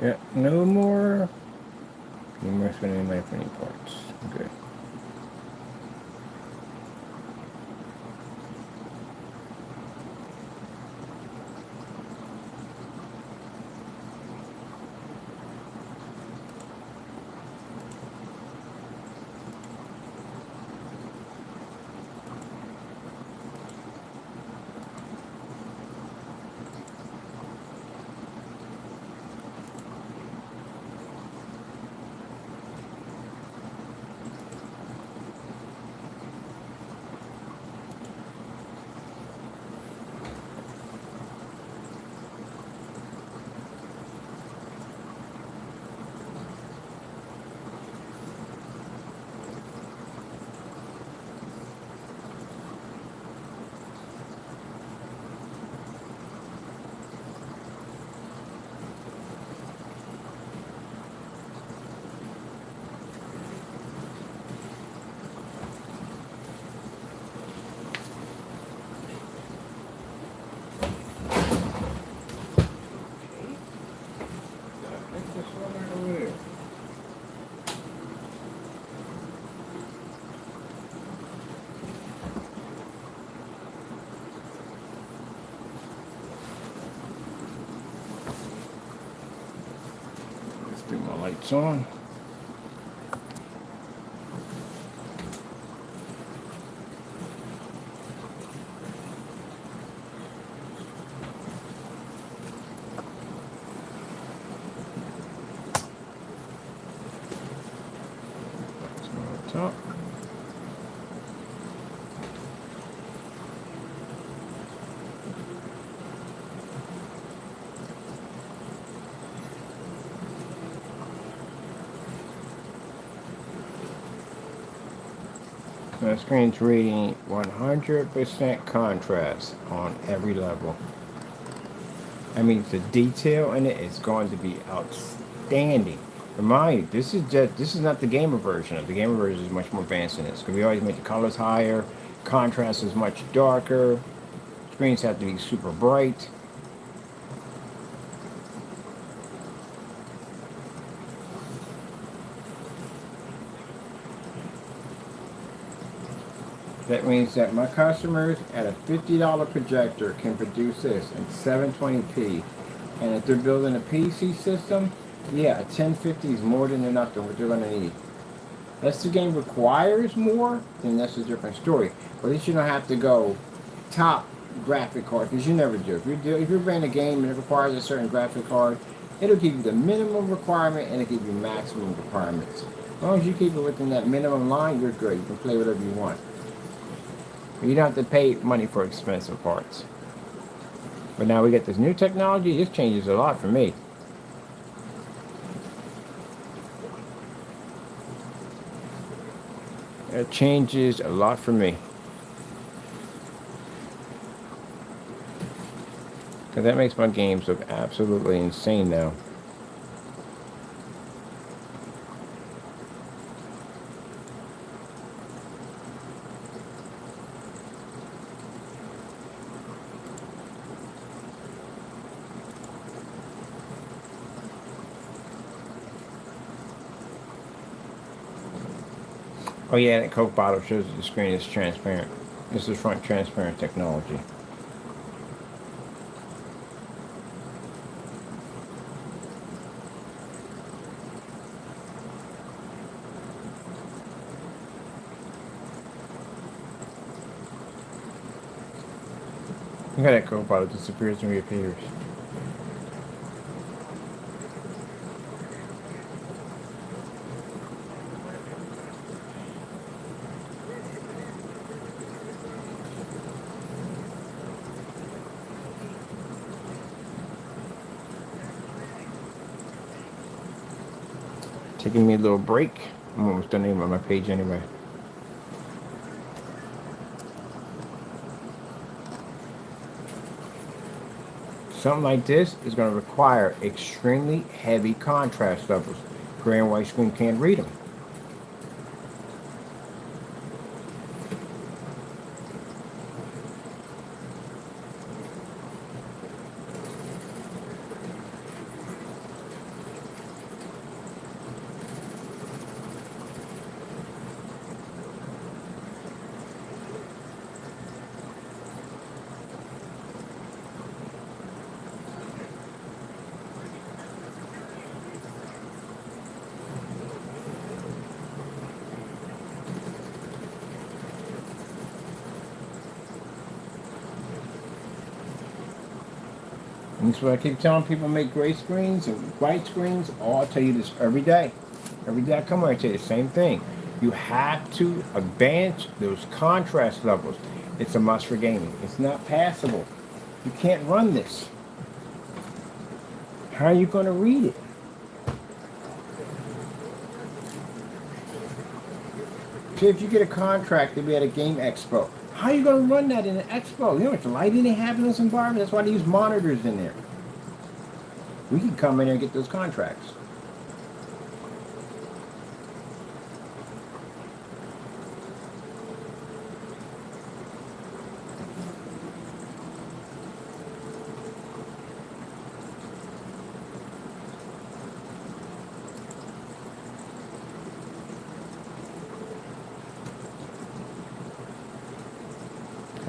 S1: Yeah, no more spending money for any parts. Okay. Let's do my lights on. My screen's reading 100% contrast on every level. I mean, the detail in it is going to be outstanding. Remind you, this is not the gamer version. The gamer version is much more advanced in this. Because we always make the colors higher, contrast is much darker, screens have to be super bright. That means that my customers at a $50 projector can produce this in 720p. And if they're building a PC system, yeah, a 1050 is more than enough to what they're going to need. Unless the game requires more, then that's a different story. But at least you don't have to go top graphic card, because you never do. If you're playing a game and it requires a certain graphic card, it'll give you the minimum requirement and it'll give you maximum requirements. As long as you keep it within that minimum line, you're good. You can play whatever you want. You don't have to pay money for expensive parts. But now we get this new technology. This changes a lot for me. It changes a lot for me. Because that makes my games look absolutely insane now. Oh yeah, that Coke bottle shows that the screen is transparent. This is front transparent technology. Look at that Coke bottle disappears and reappears. Taking me a little break. I'm almost done with my page anyway. Something like this is going to require extremely heavy contrast levels. Gray and white screen can't read them. And that's what I keep telling people, make gray screens and white screens. Oh, I'll tell you this every day. Every day I come here, I tell you the same thing. You have to advance those contrast levels. It's a must for gaming. It's not passable. You can't run this. How are you going to read it? See, if you get a contract to be at a game expo, how are you going to run that in an expo? You know what the lighting they have in this environment? That's why they use monitors in there. We can come in there and get those contracts.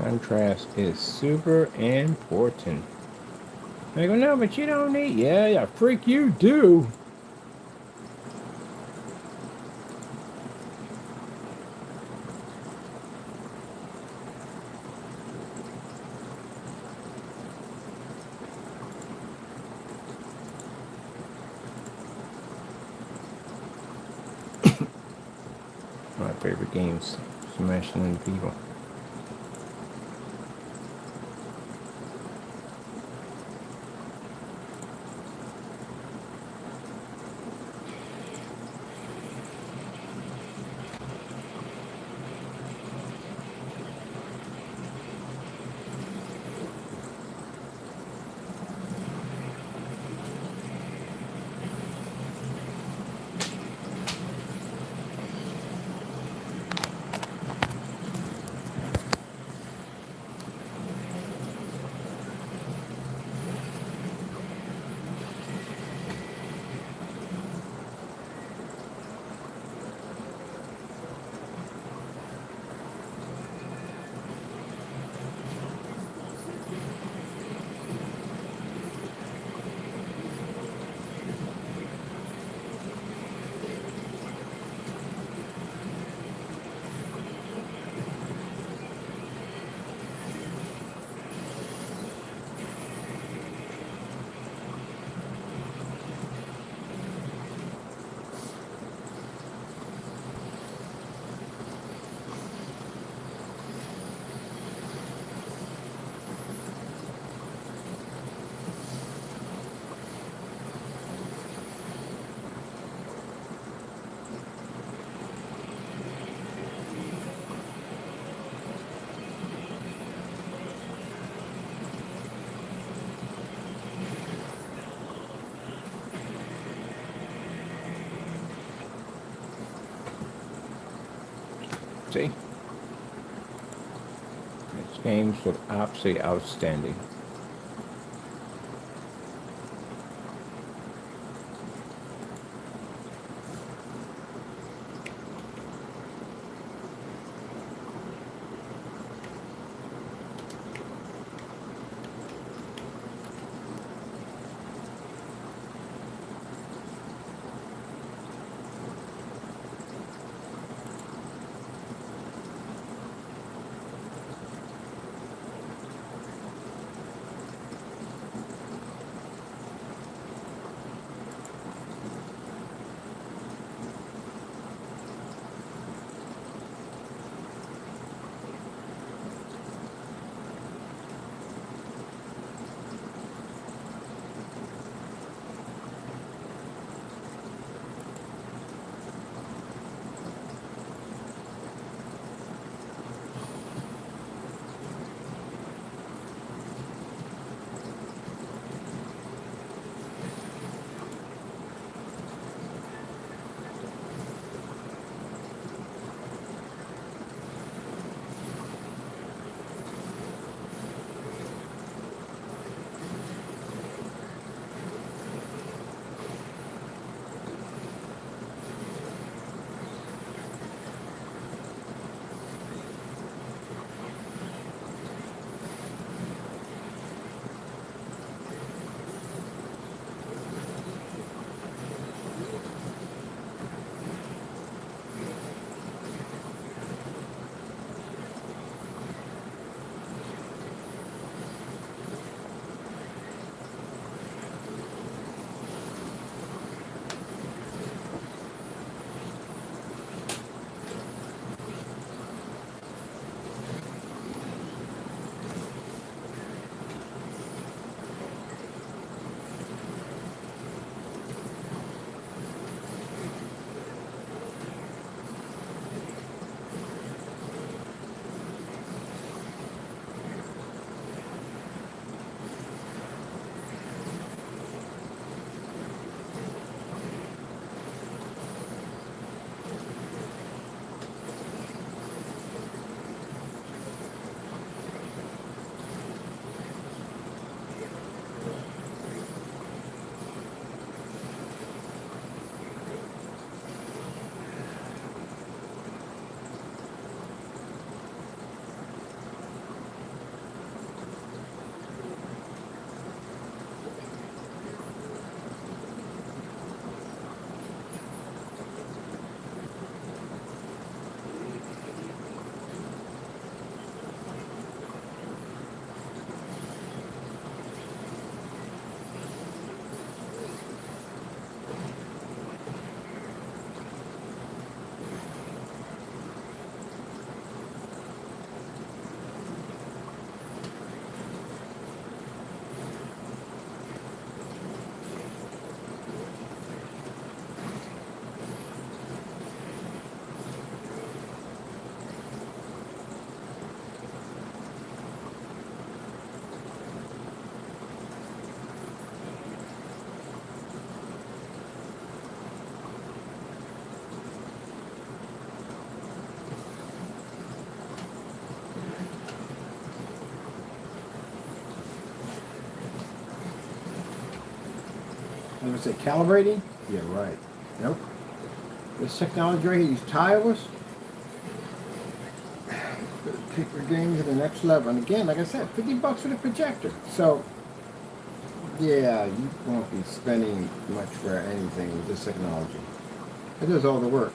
S1: Contrast is super important. I go, no, but you don't need. Yeah, freak, you do. My favorite games, smashing into people. See? These games look absolutely outstanding.
S3: I'm going to say calibrating? Yeah, right. Nope. This technology right here is tireless. Take your game to the next level. And again, like I said, 50 bucks for the projector. So, yeah, you won't be spending much for anything with this technology. It does all the work.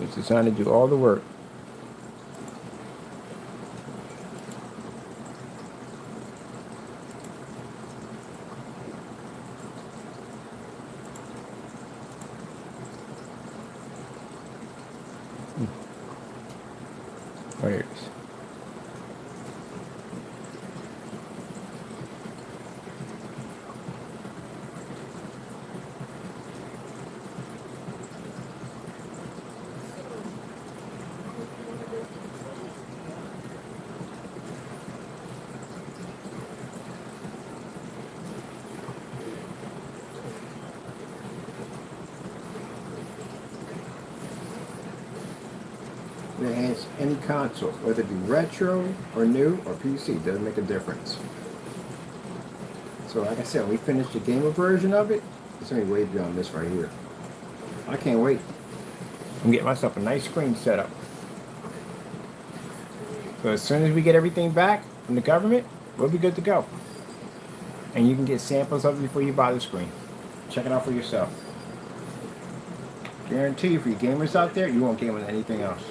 S1: It's designed to do all the work. Oh, here it is.
S3: fix any console, whether it be retro or new or PC. Doesn't make a difference. So like I said, when we finish the gamer version of it, it's going to be way beyond this right here. I can't wait. I'm getting myself a nice screen set up. So as soon as we get everything back from the government, we'll be good to go. And you can get samples of it before you buy the screen. Check it out for yourself. Guarantee you, for you gamers out there, you won't game with anything else.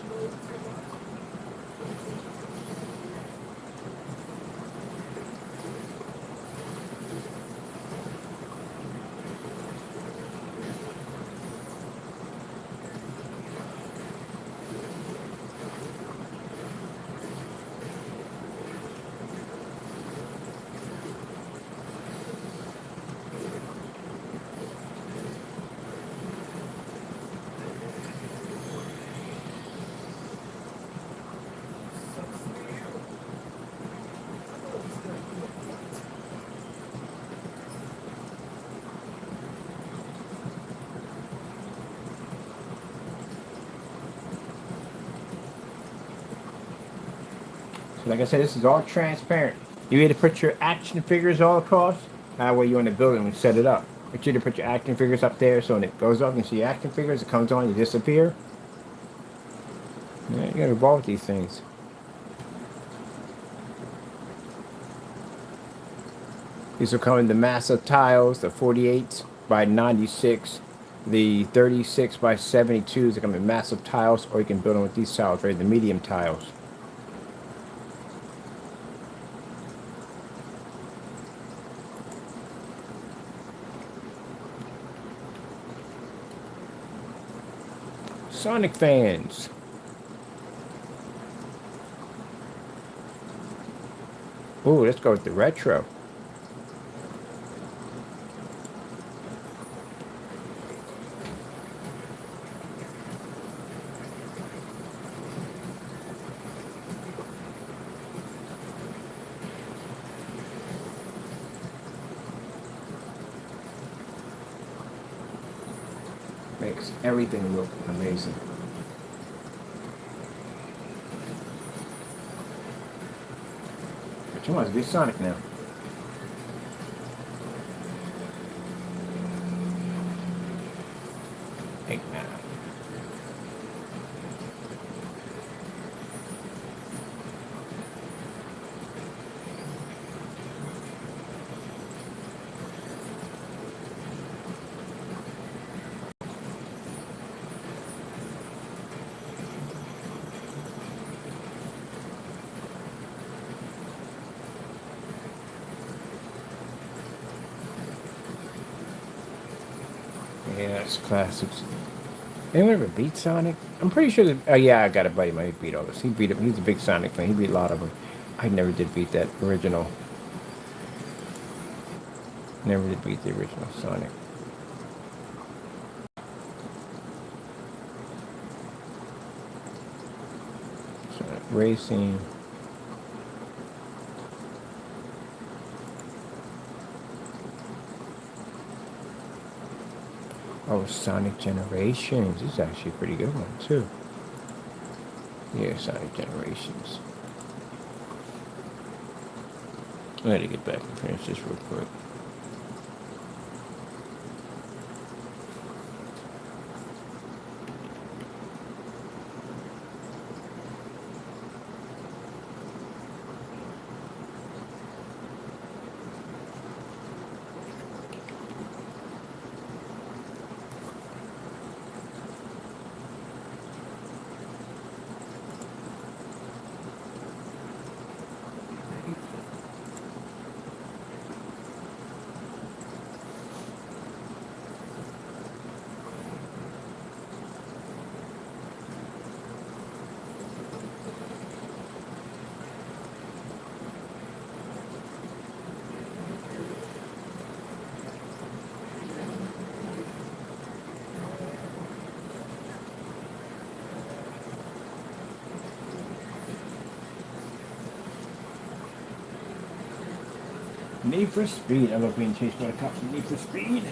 S3: So like I said, this is all transparent. You either put your action figures all across, that way you're in the building and set it up. But you either put your action figures up there, so when it goes up, you see action figures, it comes on, you disappear. Yeah, you gotta evolve with these things. These will come in the massive tiles, the 48 by 96, the 36 by 72s. They come in massive tiles, or you can build them with these tiles, right? The medium tiles. Sonic fans. Ooh, let's go with the retro. Makes everything look amazing. But you want to be Sonic now. Eggman. Yeah, that's classics. Anyone ever beat Sonic? I'm pretty sure that. Oh yeah, I got a buddy might beat all this. He beat him. He's a big Sonic fan. He beat a lot of them. I never did beat that original. Never did beat the original Sonic. Sonic Racing. Oh, Sonic Generations. This is actually a pretty good one, too. Yeah, Sonic Generations. I gotta get back and finish this real quick. Need for Speed. I love being chased by the cops. Need for Speed.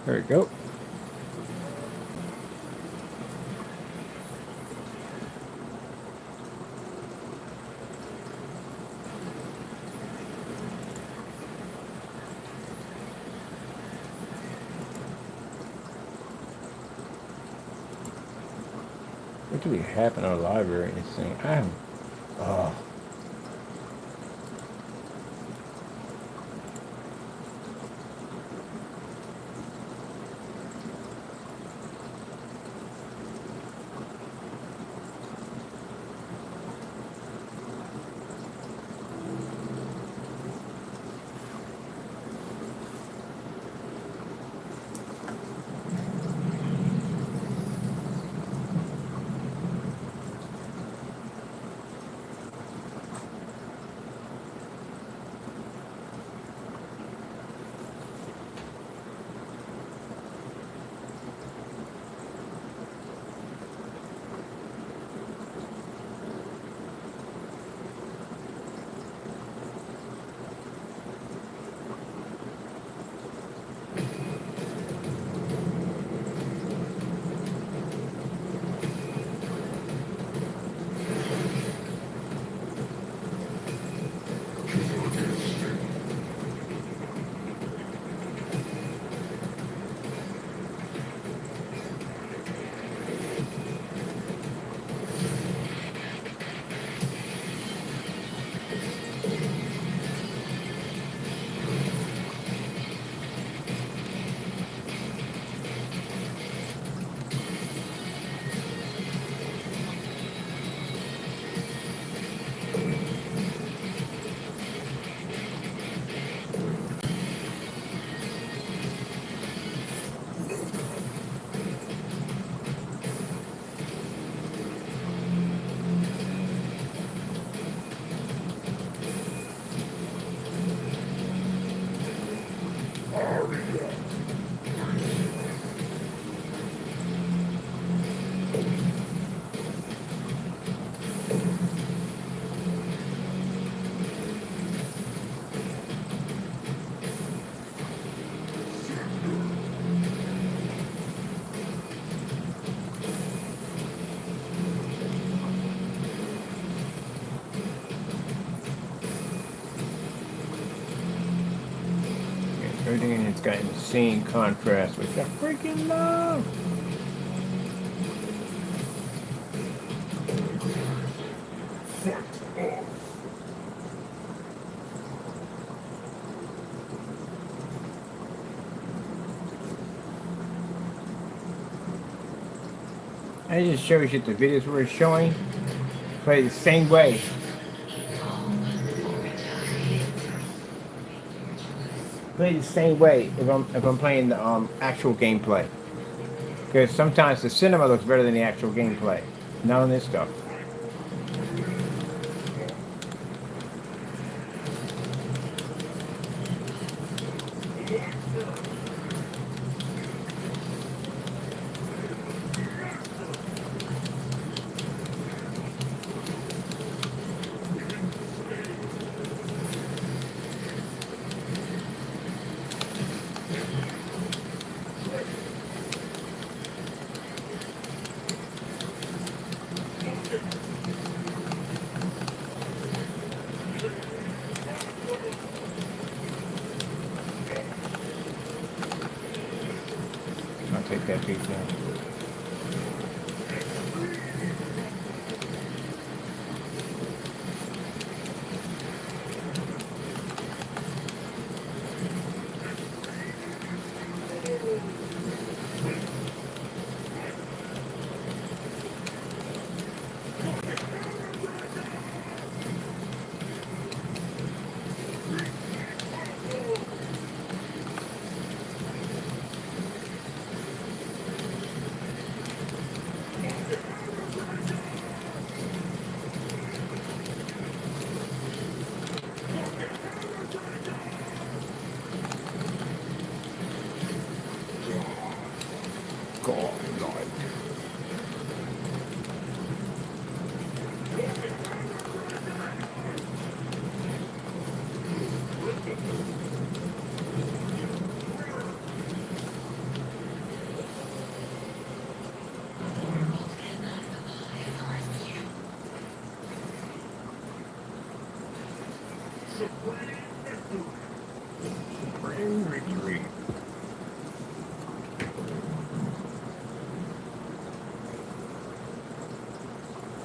S1: There we go. What do we have in our library? This thing, I haven't. Oh. Everything in it's got insane contrast, which I freaking love. And it just shows you the videos we're showing play the same way. Play the same way if I'm playing the actual gameplay. Because sometimes the cinema looks better than the actual gameplay. Not on this stuff. I'll take that piece down.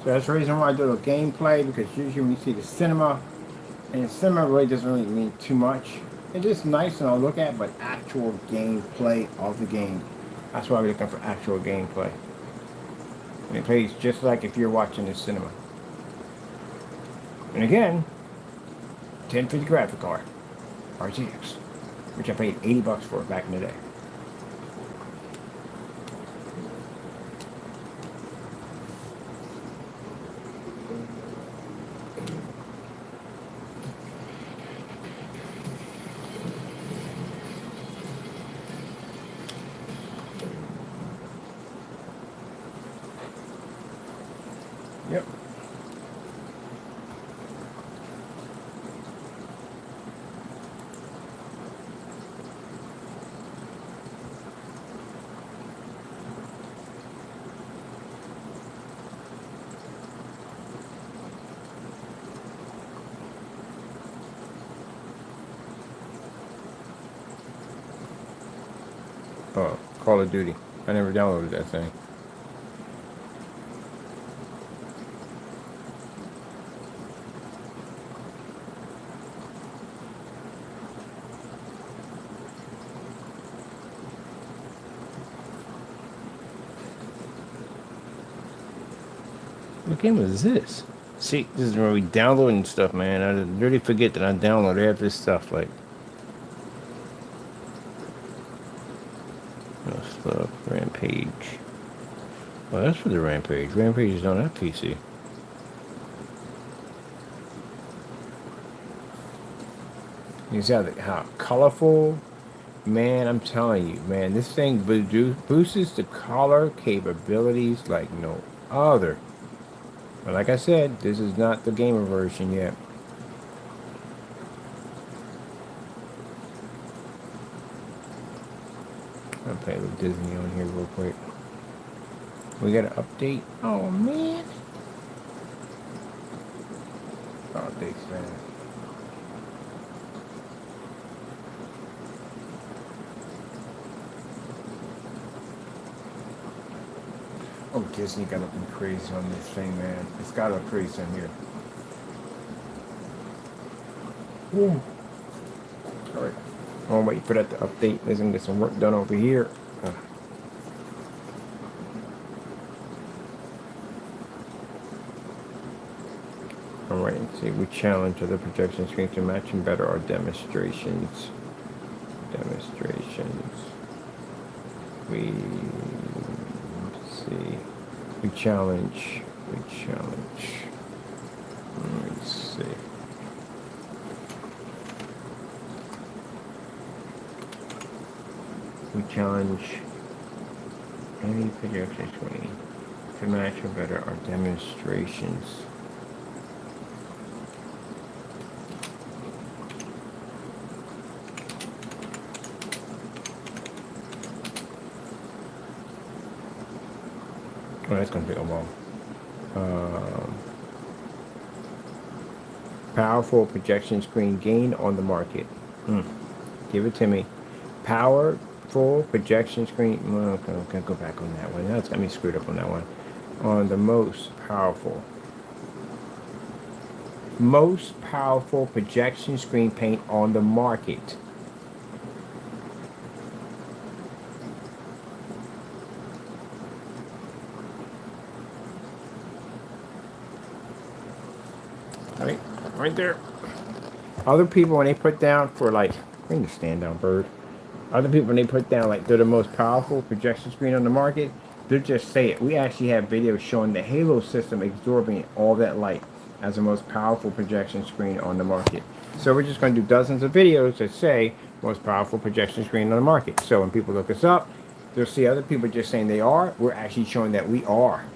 S1: So that's the reason why I do a gameplay, because usually when you see the cinema, and the cinema really doesn't really mean too much. It's just nice and I'll look at, but actual gameplay of the game. That's why we're looking for actual gameplay. And it plays just like if you're watching the cinema. And again, 1050 graphic card, RTX, which I paid $80 for back in the day. Yep. Oh, Call of Duty. I never downloaded that thing. What game was this? See, this is where we downloading stuff, man. I really forget that I downloaded half this stuff, like stuff, Rampage. Well, that's for the Rampage. Rampage is on that PC. You see how colorful? Man, I'm telling you, man, this thing boosts the color capabilities like no other. But like I said, this is not the gamer version yet. I'll play with Disney on here real quick. We got an update. Oh man. Updates, man. Oh, Disney got looking crazy on this thing, man. It's got to look crazy on here. Yeah. All right. I'm waiting for that to update. Let's get some work done over here. All right. Let's see. We challenge other projection screens to match and better our demonstrations. We see. We challenge. Let me see. We challenge any projection screen to match or better our demonstrations. Oh, that's going to take a while. Powerful projection screen gain on the market. Give it to me. Powerful projection screen. Okay, go back on that one. That's got me screwed up on that one. On the most powerful projection screen paint on the market. Right there. Other people, when they put down for like, bring the stand down, bird. Other people, when they put down like they're the most powerful projection screen on the market, they're just say it. We actually have videos showing the Halo system absorbing all that light as the most powerful projection screen on the market. So we're just going to do dozens of videos that say most powerful projection screen on the market. So when people look us up, they'll see other people just saying they are. We're actually showing that we are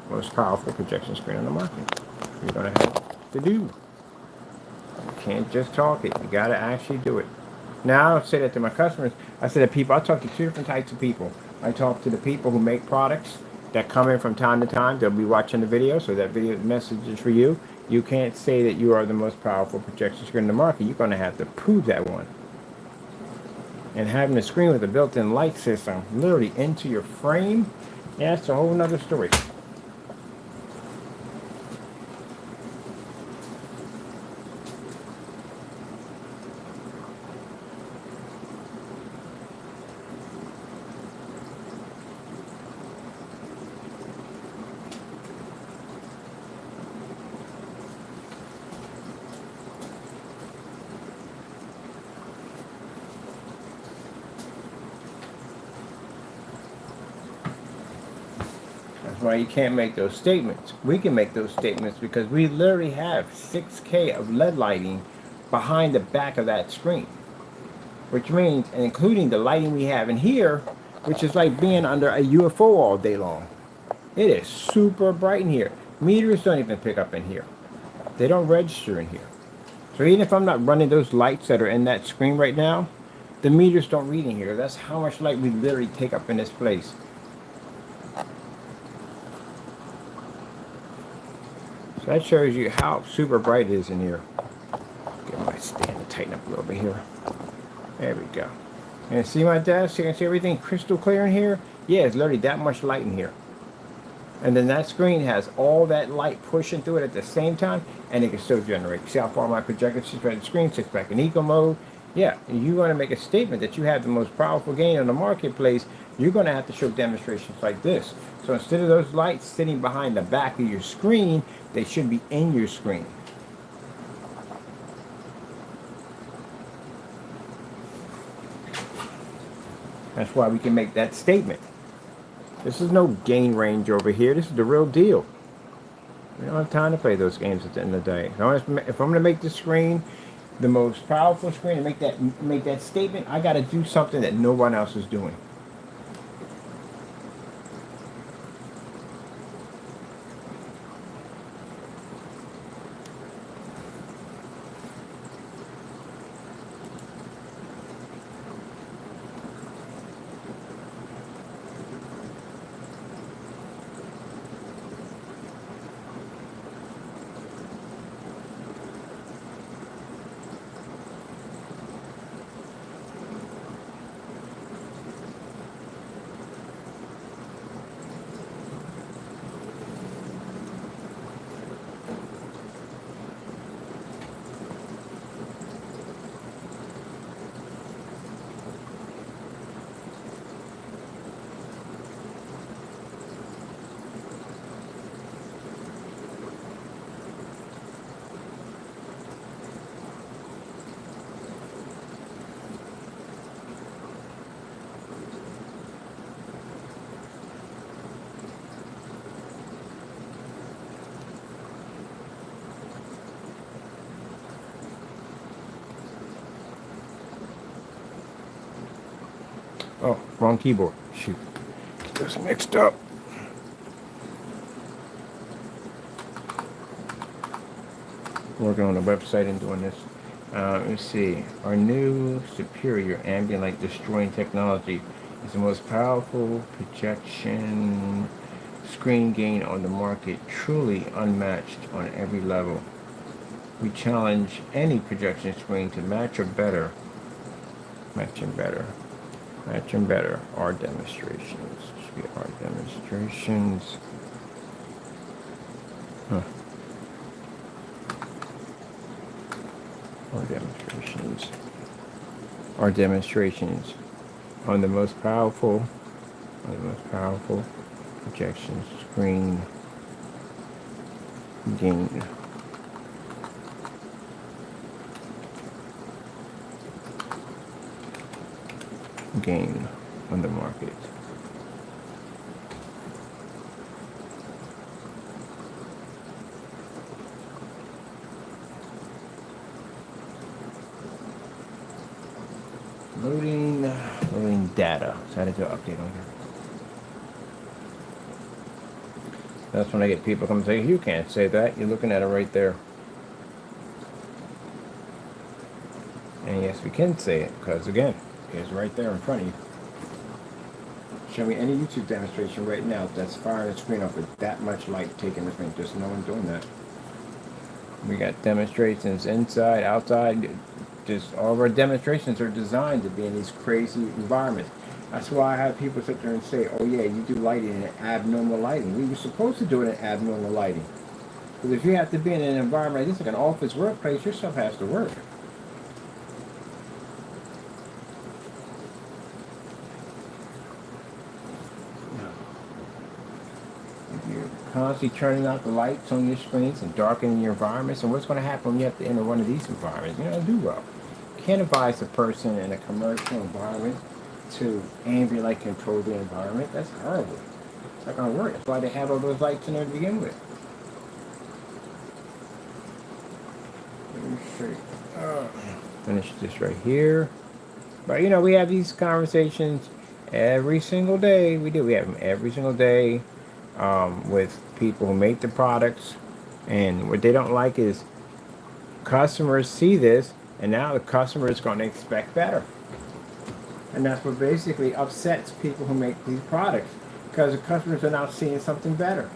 S1: most powerful projection screen on the market. You're going to have to do. You can't just talk it. You got to actually do it. Now, I don't say that to my customers. I say that people, I talk to two different types of people. I talk to the people who make products that come in from time to time. They'll be watching the video, so that video message is for you. You can't say that you are the most powerful projection screen in the market. You're going to have to prove that one. And having a screen with a built-in light system literally into your frame, yeah, that's a whole nother story. why you can't make those statements. We can make those statements because we literally have 6K of LED lighting behind the back of that screen. Which means, and including the lighting we have in here, which is like being under a UFO all day long. It is super bright in here. Meters don't even pick up in here. They don't register in here. So even if I'm not running those lights that are in that screen right now, the meters don't read in here. That's how much light we literally take up in this place. So that shows you how super bright it is in here. Get my stand to tighten up a little bit here. There we go. And see my desk? You can see everything crystal clear in here? Yeah, it's literally that much light in here. And then that screen has all that light pushing through it at the same time, and it can still generate. See how far my projector sits right at the screen, sits back in eco mode? Yeah, and you want to make a statement that you have the most powerful gain in the marketplace, you're going to have to show demonstrations like this. So instead of those lights sitting behind the back of your screen, they should be in your screen. That's why we can make that statement. This is no gain range over here. This is the real deal. We don't have time to play those games at the end of the day. If I'm going to make the screen the most powerful screen and make that statement, I got to do something that no one else is doing. Oh, wrong keyboard. Shoot. Get those mixed up. Working on the website and doing this. Let's see. Our new superior ambient light destroying technology is the most powerful projection screen gain on the market, truly unmatched on every level. We challenge any projection screen to match and better our demonstrations. Should be our demonstrations. Our demonstrations on the most powerful projection screen gain. Gain on the market. Loading data. So I had to do an update on here. That's when I get people come and say, you can't say that. You're looking at it right there. And yes, we can say it because again, it's right there in front of you. Show me any YouTube demonstration right now that's firing the screen off with that much light taking the screen. There's no one doing that. We got demonstrations inside, outside. Just all of our demonstrations are designed to be in these crazy environments. That's why I have people sit there and say, oh yeah, you do lighting in abnormal lighting. We were supposed to do it in abnormal lighting. Because if you have to be in an environment like this, like an office workplace, your stuff has to work. Constantly turning out the lights on your screens and darkening your environments. And what's going to happen when you have to enter one of these environments? You're going to do well. You can't advise a person in a commercial environment to ambient light control the environment. That's horrible. It's not going to work. That's why they have all those lights in there to begin with. Let me see. Finish this right here. But you know, we have these conversations every single day. We do. We have them every single day with people who make the products. And what they don't like is customers see this, and now the customer is going to expect better. And that's what basically upsets people who make these products, because the customers are now seeing something better.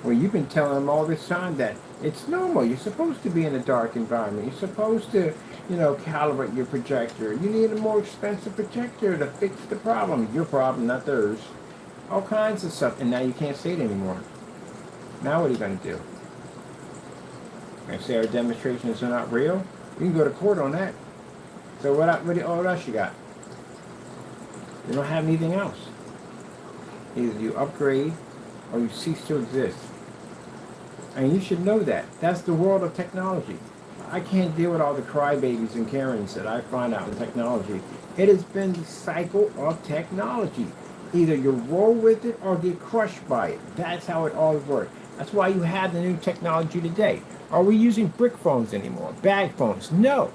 S1: Well, you've been telling them all this time that it's normal. You're supposed to be in a dark environment. You're supposed to, you know, calibrate your projector. You need a more expensive projector to fix the problem. Your problem, not theirs. All kinds of stuff. And now you can't say it anymore. Now what are you going to do? And say our demonstrations are not real? You can go to court on that. So what else you got? You don't have anything else. Either you upgrade or you cease to exist. And you should know that. That's the world of technology. I can't deal with all the crybabies and Karens that I find out in technology. It has been the cycle of technology. Either you roll with it or get crushed by it. That's how it all works. That's why you have the new technology today. Are we using brick phones anymore? Bag phones? No.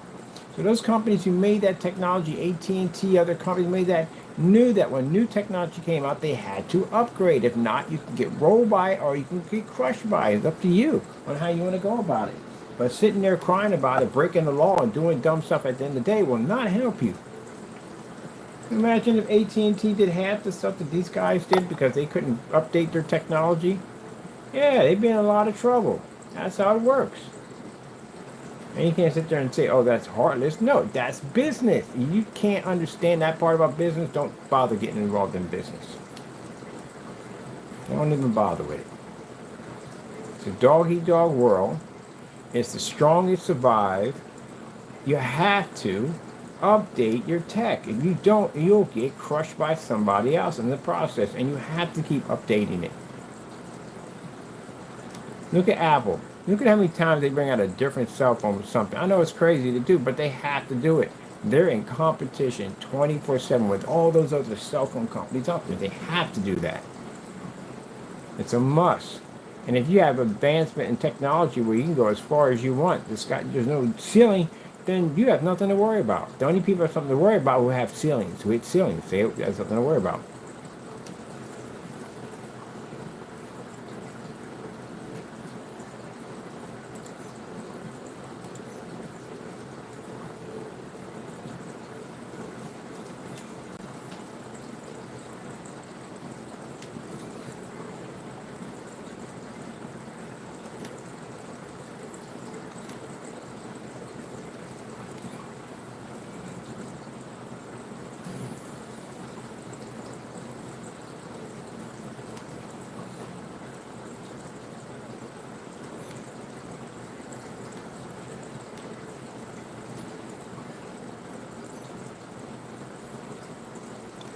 S1: So those companies who made that technology, AT&T, other companies made that, knew that when new technology came out, they had to upgrade. If not, you can get rolled by it or you can get crushed by it. It's up to you on how you want to go about it. But sitting there crying about it, breaking the law, and doing dumb stuff at the end of the day will not help you. Imagine if AT&T did half the stuff that these guys did because they couldn't update their technology. Yeah, they'd be in a lot of trouble. That's how it works. And you can't sit there and say, oh, that's heartless. No, that's business. If you can't understand that part about business, don't bother getting involved in business. Don't even bother with it. It's a dog-eat-dog world. It's the strongest survive. You have to update your tech. If you don't, you'll get crushed by somebody else in the process, and you have to keep updating it. Look at Apple. Look at how many times they bring out a different cell phone or something. I know it's crazy to do, but they have to do it. They're in competition 24/7 with all those other cell phone companies out there. They have to do that. It's a must. And if you have advancement in technology where you can go as far as you want, there's no ceiling, then you have nothing to worry about. The only people who have something to worry about who have ceilings, who hit ceilings. They have something to worry about.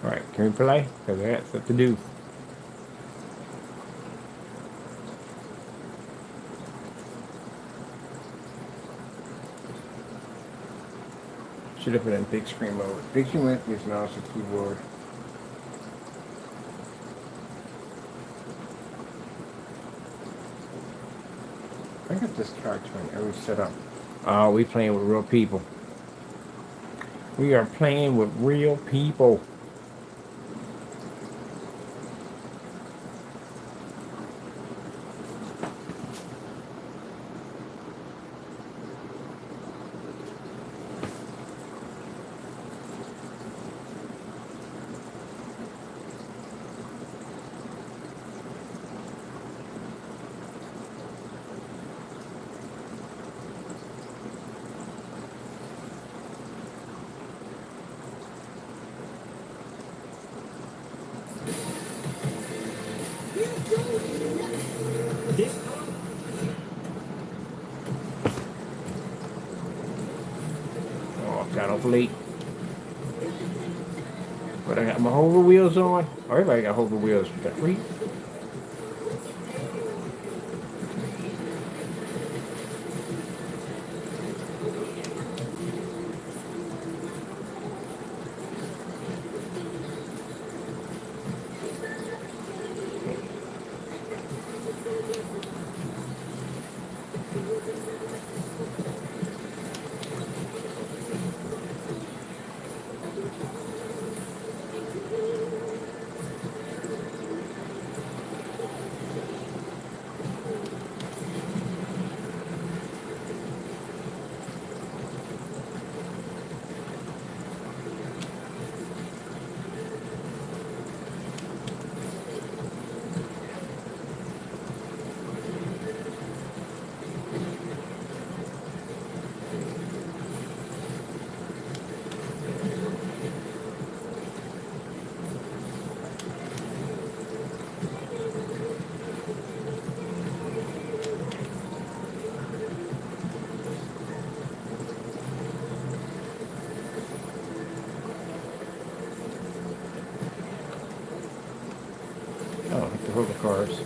S1: All right, can we play? Because I got stuff to do. Should have put in big screen mode. Big screen mode is mouse and keyboard. I got this cartoon every setup. Oh, we playing with real people. We are playing with real people. Oh, got off late. But I got my hover wheels on. Oh, everybody got hover wheels. Is that free? couple of the cars.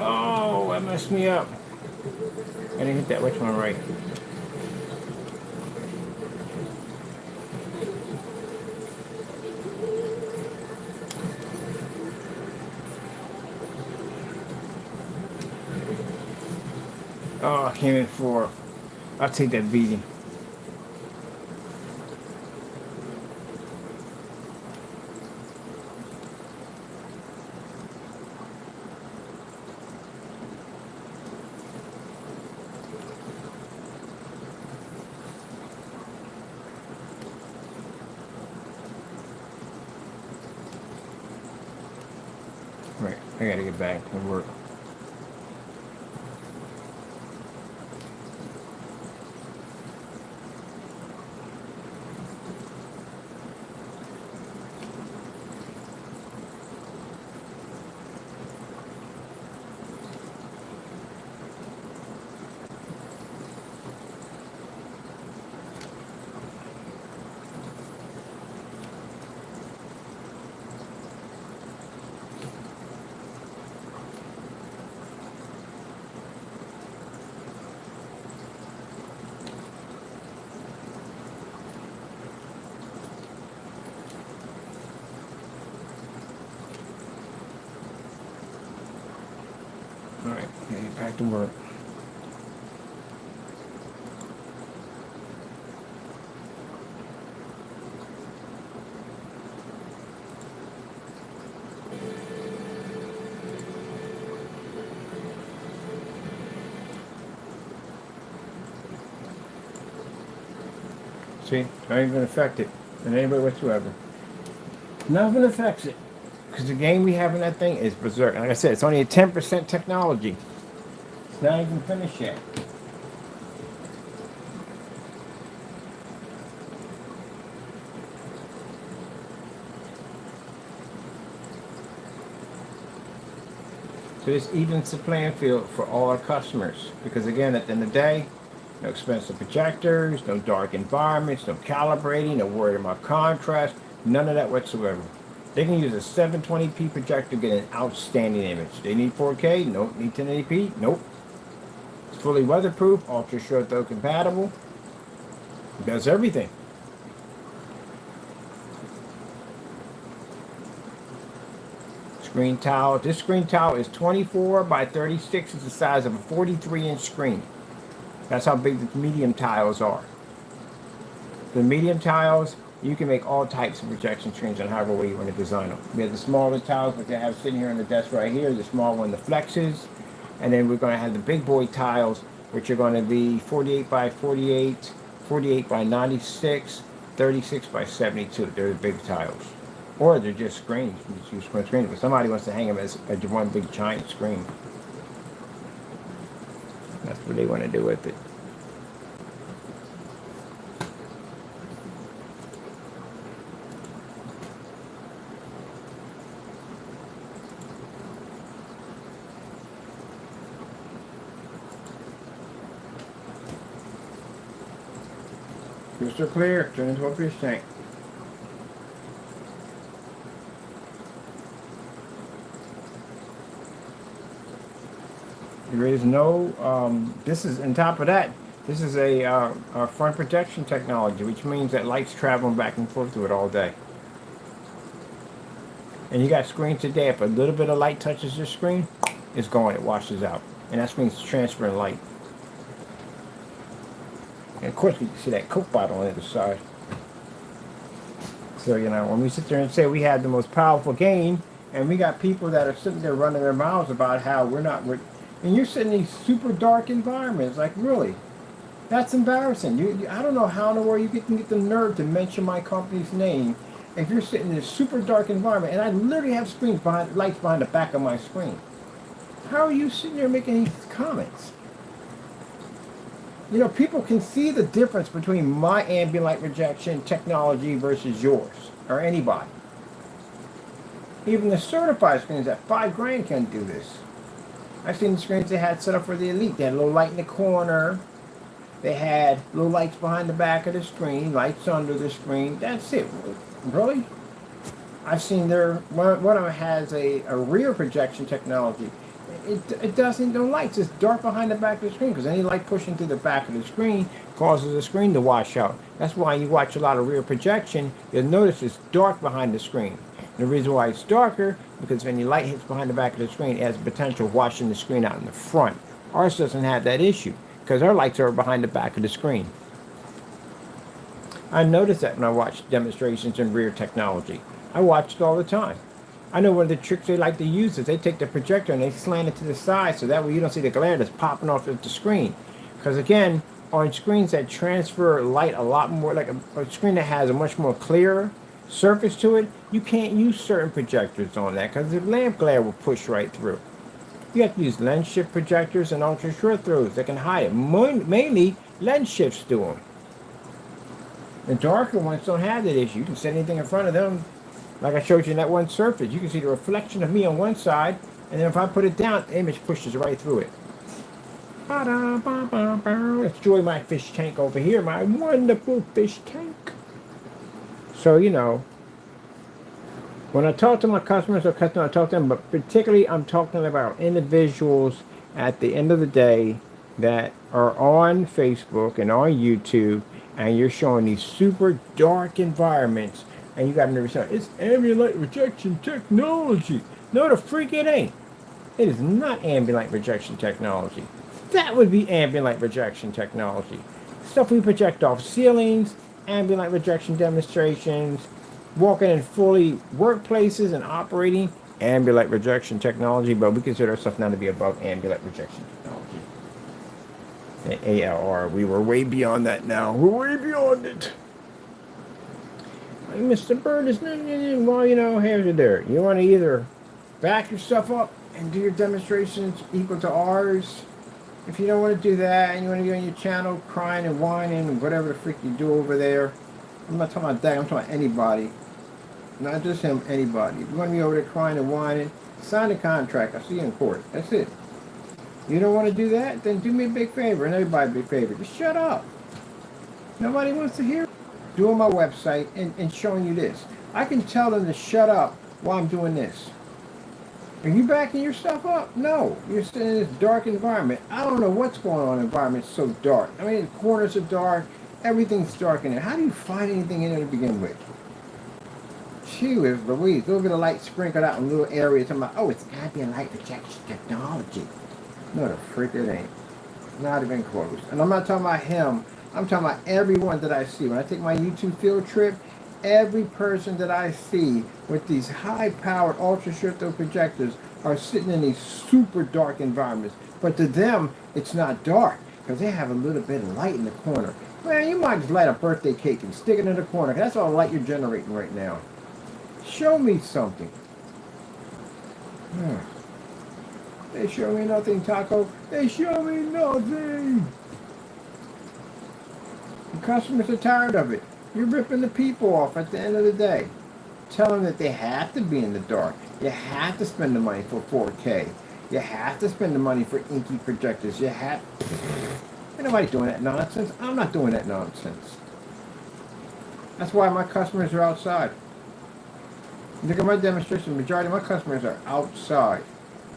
S1: Oh, that messed me up. I didn't hit that which one right. Oh, I came in fourth. I'll take that beating. Right, I gotta get back and work. Alright, okay, back to work. See, not even affect it in any way whatsoever. Nothing affects it. Because the game we have in that thing is berserk. Like I said, it's only a 10% technology. It's not even finished yet. So this evens the playing field for all our customers. Because again, at the end of the day, no expensive projectors, no dark environments, no calibrating, no worry about contrast, none of that whatsoever. They can use a 720p projector to get an outstanding image. They need 4K? Nope. Need 1080p? Nope. It's fully weatherproof, ultra short throw compatible. It does everything. Screen tile. This screen tile is 24 by 36. It's the size of a 43-inch screen. That's how big the medium tiles are. The medium tiles, you can make all types of projection screens on however way you want to design them. We have the smaller tiles, which I have sitting here on the desk right here, the small one, the flexes. And then we're going to have the big boy tiles, which are going to be 48 by 48, 48 by 96, 36 by 72. They're the big tiles. Or they're just screens. You just use one screen. But somebody wants to hang them as one big giant screen. That's what they want to do with it. Crystal clear. Turn into a fish tank. There is no, this is, on top of that, this is a front projection technology, which means that light's traveling back and forth through it all day. And you got screens today, if a little bit of light touches your screen, it's gone, it washes out. And that means transferring light. And of course, you can see that Coke bottle on the other side. So, you know, when we sit there and say we have the most powerful game, and we got people that are sitting there running their mouths about how we're not,
S3: And you're sitting in these super dark environments. Like, really? That's embarrassing. I don't know how in the world you can get the nerve to mention my company's name if you're sitting in a super dark environment, and I literally have lights behind the back of my screen. How are you sitting there making these comments? You know, people can see the difference between my ambient light rejection technology versus yours, or anybody. Even the certified screens at $5,000 can't do this. I've seen the screens they had set up for the Elite. They had a little light in the corner. They had little lights behind the back of the screen, lights under the screen. That's it. Really? I've seen one of them has a rear projection technology. It doesn't no lights. It's dark behind the back of the screen because any light pushing through the back of the screen causes the screen to wash out. That's why you watch a lot of rear projection, you'll notice it's dark behind the screen. And the reason why it's darker, because when your light hits behind the back of the screen, it has the potential of washing the screen out in the front. Ours doesn't have that issue because our lights are behind the back of the screen. I notice that when I watch demonstrations in rear technology. I watch it all the time. I know one of the tricks they like to use is they take the projector and they slant it to the side so that way you don't see the glare that's popping off of the screen. Because again, on screens that transfer light a lot more, like a screen that has a much more clear surface to it, you can't use certain projectors on that because the lamp glare will push right through. You have to use lens shift projectors and ultra short throws that can hide it. Mainly lens shifts do them. The darker ones don't have that issue. You can set anything in front of them. Like I showed you in that one surface, you can see the reflection of me on one side, and then if I put it down, the image pushes right through it. Let's enjoy my fish tank over here, my wonderful fish tank. So, you know, when I talk to my customers, I talk to them, but particularly I'm talking about individuals at the end of the day that are on Facebook and on YouTube, and you're showing these super dark environments, and you got to understand, it's ambient light rejection technology. No, the freak it ain't. It is not ambient light rejection technology. That would be ambient light rejection technology. Stuff we project off ceilings, ambient light rejection demonstrations, walking in fully workplaces and operating, ambient light rejection technology, but we consider ourselves now to be above ambient light rejection technology. And ALR, we were way beyond that now. We're way beyond it. Mr. Bird is, well, you know, here's it there. You want to either back yourself up and do your demonstrations equal to ours. If you don't want to do that and you want to be on your channel crying and whining and whatever the freak you do over there, I'm not talking about that, I'm talking about anybody. Not just him, anybody. If you want to be over there crying and whining, sign the contract. I'll see you in court. That's it. You don't want to do that? Then do me a big favor, and everybody a big favor. Just shut up. Nobody wants to hear doing my website and showing you this. I can tell them to shut up while I'm doing this. Are you backing your stuff up? No. You're sitting in this dark environment. I don't know what's going on in the environment. It's so dark. I mean, the corners are dark. Everything's dark in there. How do you find anything in there to begin with? Gee whiz Louise. A little bit of light sprinkled out in little areas. I'm like, oh, it's ambient light rejection technology. No, the freak it ain't. Not even close. And I'm not talking about him. I'm talking about everyone that I see. When I take my YouTube field trip, every person that I see with these high-powered ultra-short throw projectors are sitting in these super dark environments. But to them, it's not dark because they have a little bit of light in the corner. Man, you might just light a birthday cake and stick it in the corner. That's all the light you're generating right now. Show me something. They show me nothing, Taco. They show me nothing. The customers are tired of it. You're ripping the people off at the end of the day. Tell them that they have to be in the dark. You have to spend the money for 4K. You have to spend the money for inky projectors. You have... Ain't nobody doing that nonsense. I'm not doing that nonsense. That's why my customers are outside. Look at my demonstration. The majority of my customers are outside.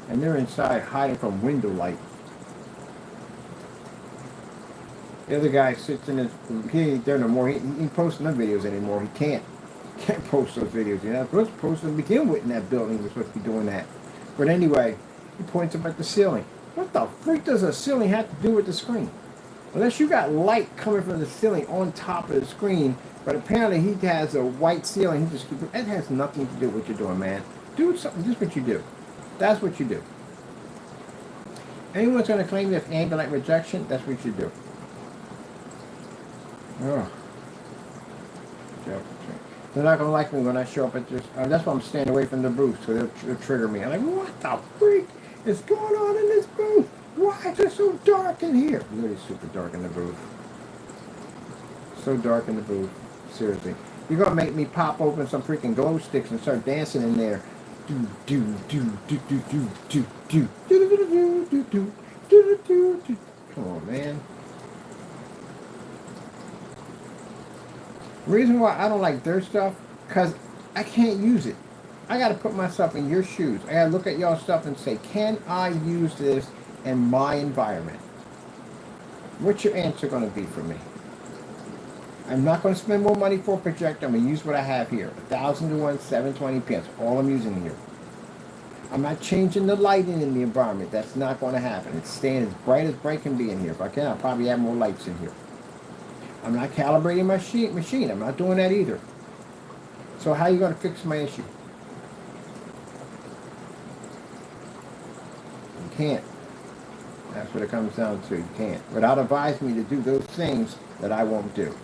S3: And they're inside hiding from window light. The other guy sits in his... He ain't there no more. He ain't posting no videos anymore. He can't post those videos. You're not supposed to post them to begin with in that building. We're supposed to be doing that. But anyway, he points up at the ceiling. What the freak does a ceiling have to do with the screen? Unless you got light coming from the ceiling on top of the screen, but apparently he has a white ceiling. He just keeps... That has nothing to do with what you're doing, man. Do something. Just what you do. That's what you do. Anyone's going to claim you have ambient rejection, that's what you do. Oh. They're not going to like me when I show up at this. That's why I'm staying away from the booth, so they'll trigger me. I'm like, what the freak is going on in this booth? Why is it so dark in here? Really super dark in the booth. So dark in the booth. Seriously. You're going to make me pop open some freaking glow sticks and start dancing in there. Do, do, do, do, do, do, do, do, do, do, do, do, do, do, do, do, do. Come on, man. The reason why I don't like their stuff, because I can't use it. I got to put myself in your shoes. I got to look at y'all stuff and say, can I use this in my environment? What's your answer going to be for me? I'm not going to spend more money for a projector. I'm going to use what I have here. 1000 to 1, 720p. That's all I'm using here. I'm not changing the lighting in the environment. That's not going to happen. It's staying as bright can be in here. If I can, I'll probably add more lights in here. I'm not calibrating my machine. I'm not doing that either. So how are you going to fix my issue? You can't. That's what it comes down to. You can't. Without advising me to do those things that I won't do.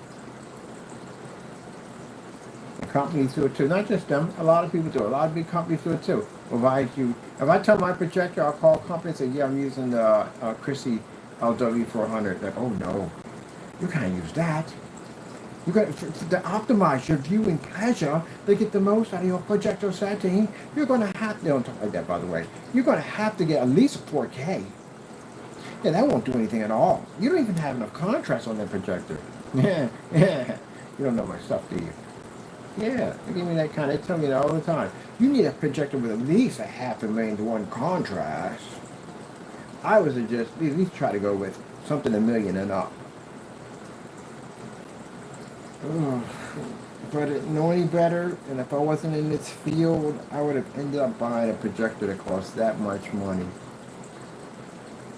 S3: The companies do it too. Not just them. A lot of people do it. A lot of big companies do it too. Advise you. If I tell my projector, I'll call a company and say, yeah, I'm using the Christie LW400. Like, oh no. You can't use that. You got to optimize your viewing pleasure to get the most out of your projector setting. You're going to have to, don't talk like that, by the way. You're going to have to get at least 4K. Yeah, that won't do anything at all. You don't even have enough contrast on that projector. Yeah. You don't know my stuff, do you? Yeah, they give me that kind of, they tell me that all the time. You need a projector with at least 500,000 to 1 contrast. I would suggest at least try to go with something 1 million and up. If I didn't know any better, and if I wasn't in this field, I would have ended up buying a projector that cost that much money.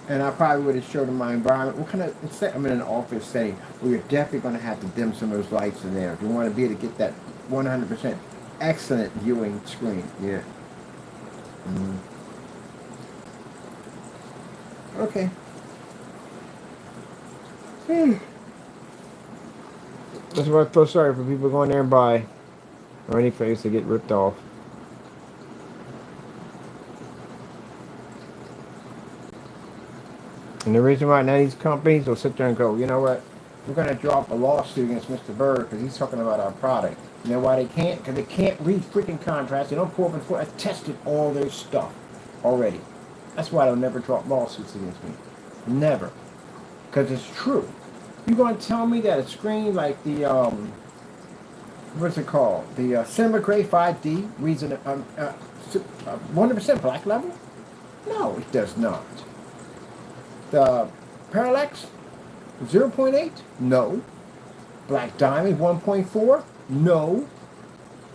S3: And I probably would have showed them my environment. What kind of, I'm in an office setting where you're definitely going to have to dim some of those lights in there if you want to be able to get that 100% excellent viewing screen. Yeah. Okay. That's why I feel sorry for people going there and buy, or any place to get ripped off. And the reason why now these companies will sit there and go, you know what, we're going to drop a lawsuit against Mr. Bird because he's talking about our product. You know why they can't? Because they can't read freaking contrast. They don't pull up and forth. I've tested all their stuff already. That's why they'll never drop lawsuits against me. Never. Because it's true. You're going to tell me that a screen like the, what's it called? The Cinema Gray 5D reads a 100% black level? No, it does not. The Parallax 0.8? No. Black Diamond 1.4? No.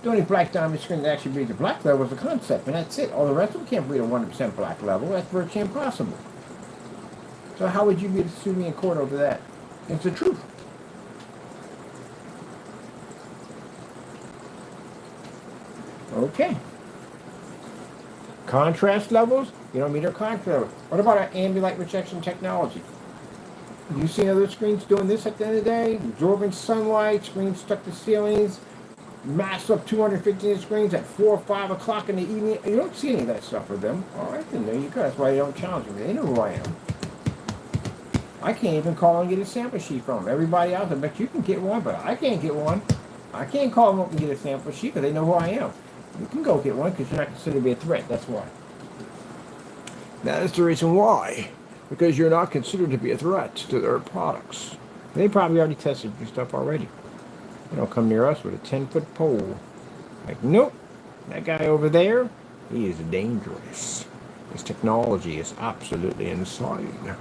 S3: The only Black Diamond screen that actually reads a black level is the concept, and that's it. All the rest of them can't read a 100% black level. That's virtually impossible. So how would you be able to sue me in court over that? It's the truth. Okay. Contrast levels? You don't meet our contrast levels. What about our ambient light rejection technology? You see other screens doing this at the end of the day? Absorbing sunlight, screens stuck to ceilings, masked up 250-inch screens at 4 or 5 o'clock in the evening. You don't see any of that stuff with them. All right, then there you go. That's why they don't challenge me. They know who I am. I can't even call and get a sample sheet from them. Everybody else, I bet you can get one, but I can't get one. I can't call them up and get a sample sheet because they know who I am. You can go get one because you're not considered to be a threat. That's why. That is the reason why. Because you're not considered to be a threat to their products. They probably already tested your stuff already. They don't come near us with a 10-foot pole. Like, nope. That guy over there, he is dangerous. His technology is absolutely insane.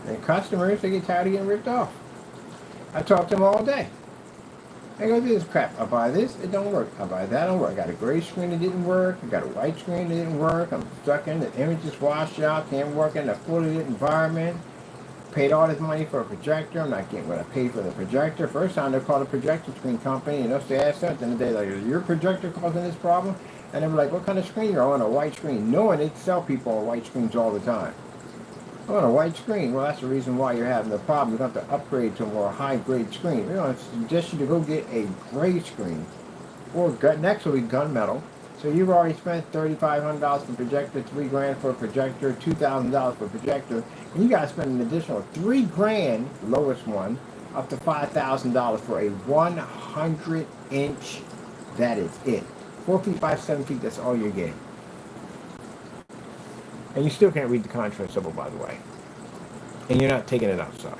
S3: And customers, they get tired of getting ripped off. I talk to them all day. I go do this crap. I buy this, it don't work. I buy that, it don't work. I got a gray screen, it didn't work. I got a white screen, it didn't work. I'm stuck in the image is washed out, can't work in a fully lit environment. Paid all this money for a projector. I'm not getting what I paid for the projector. First time they called a projector screen company, and they asked us, and they like, is your projector causing this problem? And they were like, what kind of screen you're on? A white screen. Knowing they sell people on white screens all the time. On a white screen, well, that's the reason why you're having the problem. You're going to have to upgrade to a more high-grade screen. We're going to suggest you to go get a gray screen. Or next will be gunmetal. So you've already spent $3,500 for projector, $3,000 for a projector, $2,000 for a projector, and you got to spend an additional $3,000, lowest one, up to $5,000 for a 100-inch. That is it. 4 feet by 7 feet. That's all you're getting. And you still can't read the contrast symbol, by the way. And you're not taking it outside.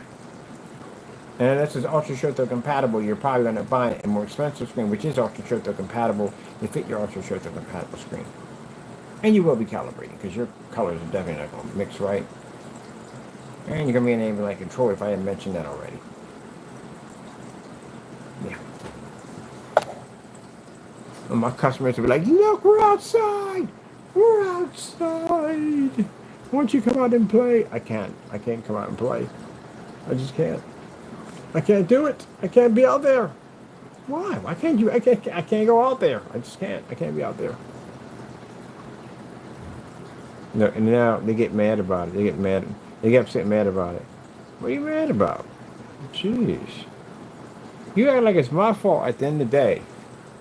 S3: And this is ultra short throw compatible. You're probably going to buy a more expensive screen, which is ultra short throw compatible, to fit your ultra short throw compatible screen. And you will be calibrating, because your colors are definitely not going to mix right. And you're going to be enabling like control if I hadn't mentioned that already. Yeah. And my customers will be like, look, we're outside! We're outside! Why don't you come out and play? I can't. I can't come out and play. I just can't. I can't do it. I can't be out there. Why? Why can't you? I can't go out there. I just can't. I can't be out there. No, and now they get mad about it. They get mad. They get upset mad about it. What are you mad about? Jeez. You act like it's my fault at the end of the day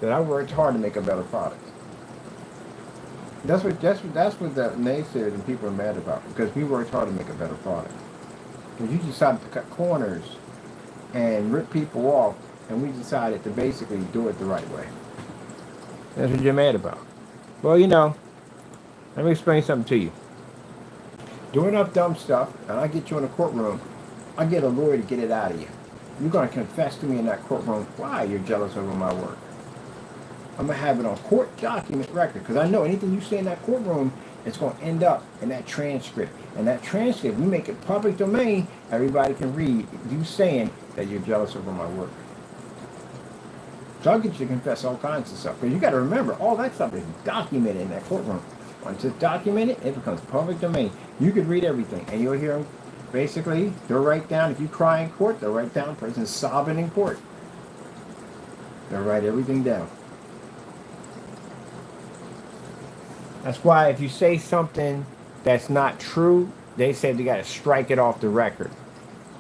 S3: that I worked hard to make a better product. That's what the naysayers and people are mad about, because we worked hard to make a better product. Because you decided to cut corners and rip people off, and we decided to basically do it the right way. That's what you're mad about. Well, you know, let me explain something to you. Do enough dumb stuff, and I get you in a courtroom, I get a lawyer to get it out of you. You're going to confess to me in that courtroom why you're jealous over my work. I'm going to have it on court document record, because I know anything you say in that courtroom, it's going to end up in that transcript. And that transcript, you make it public domain, everybody can read you saying that you're jealous over my work. So I'll get you to confess all kinds of stuff. Because you got to remember, all that stuff is documented in that courtroom. Once it's documented, it becomes public domain. You could read everything, and you'll hear them, basically, they'll write down, if you cry in court, they'll write down a person sobbing in court. They'll write everything down. That's why if you say something that's not true, they said you got to strike it off the record.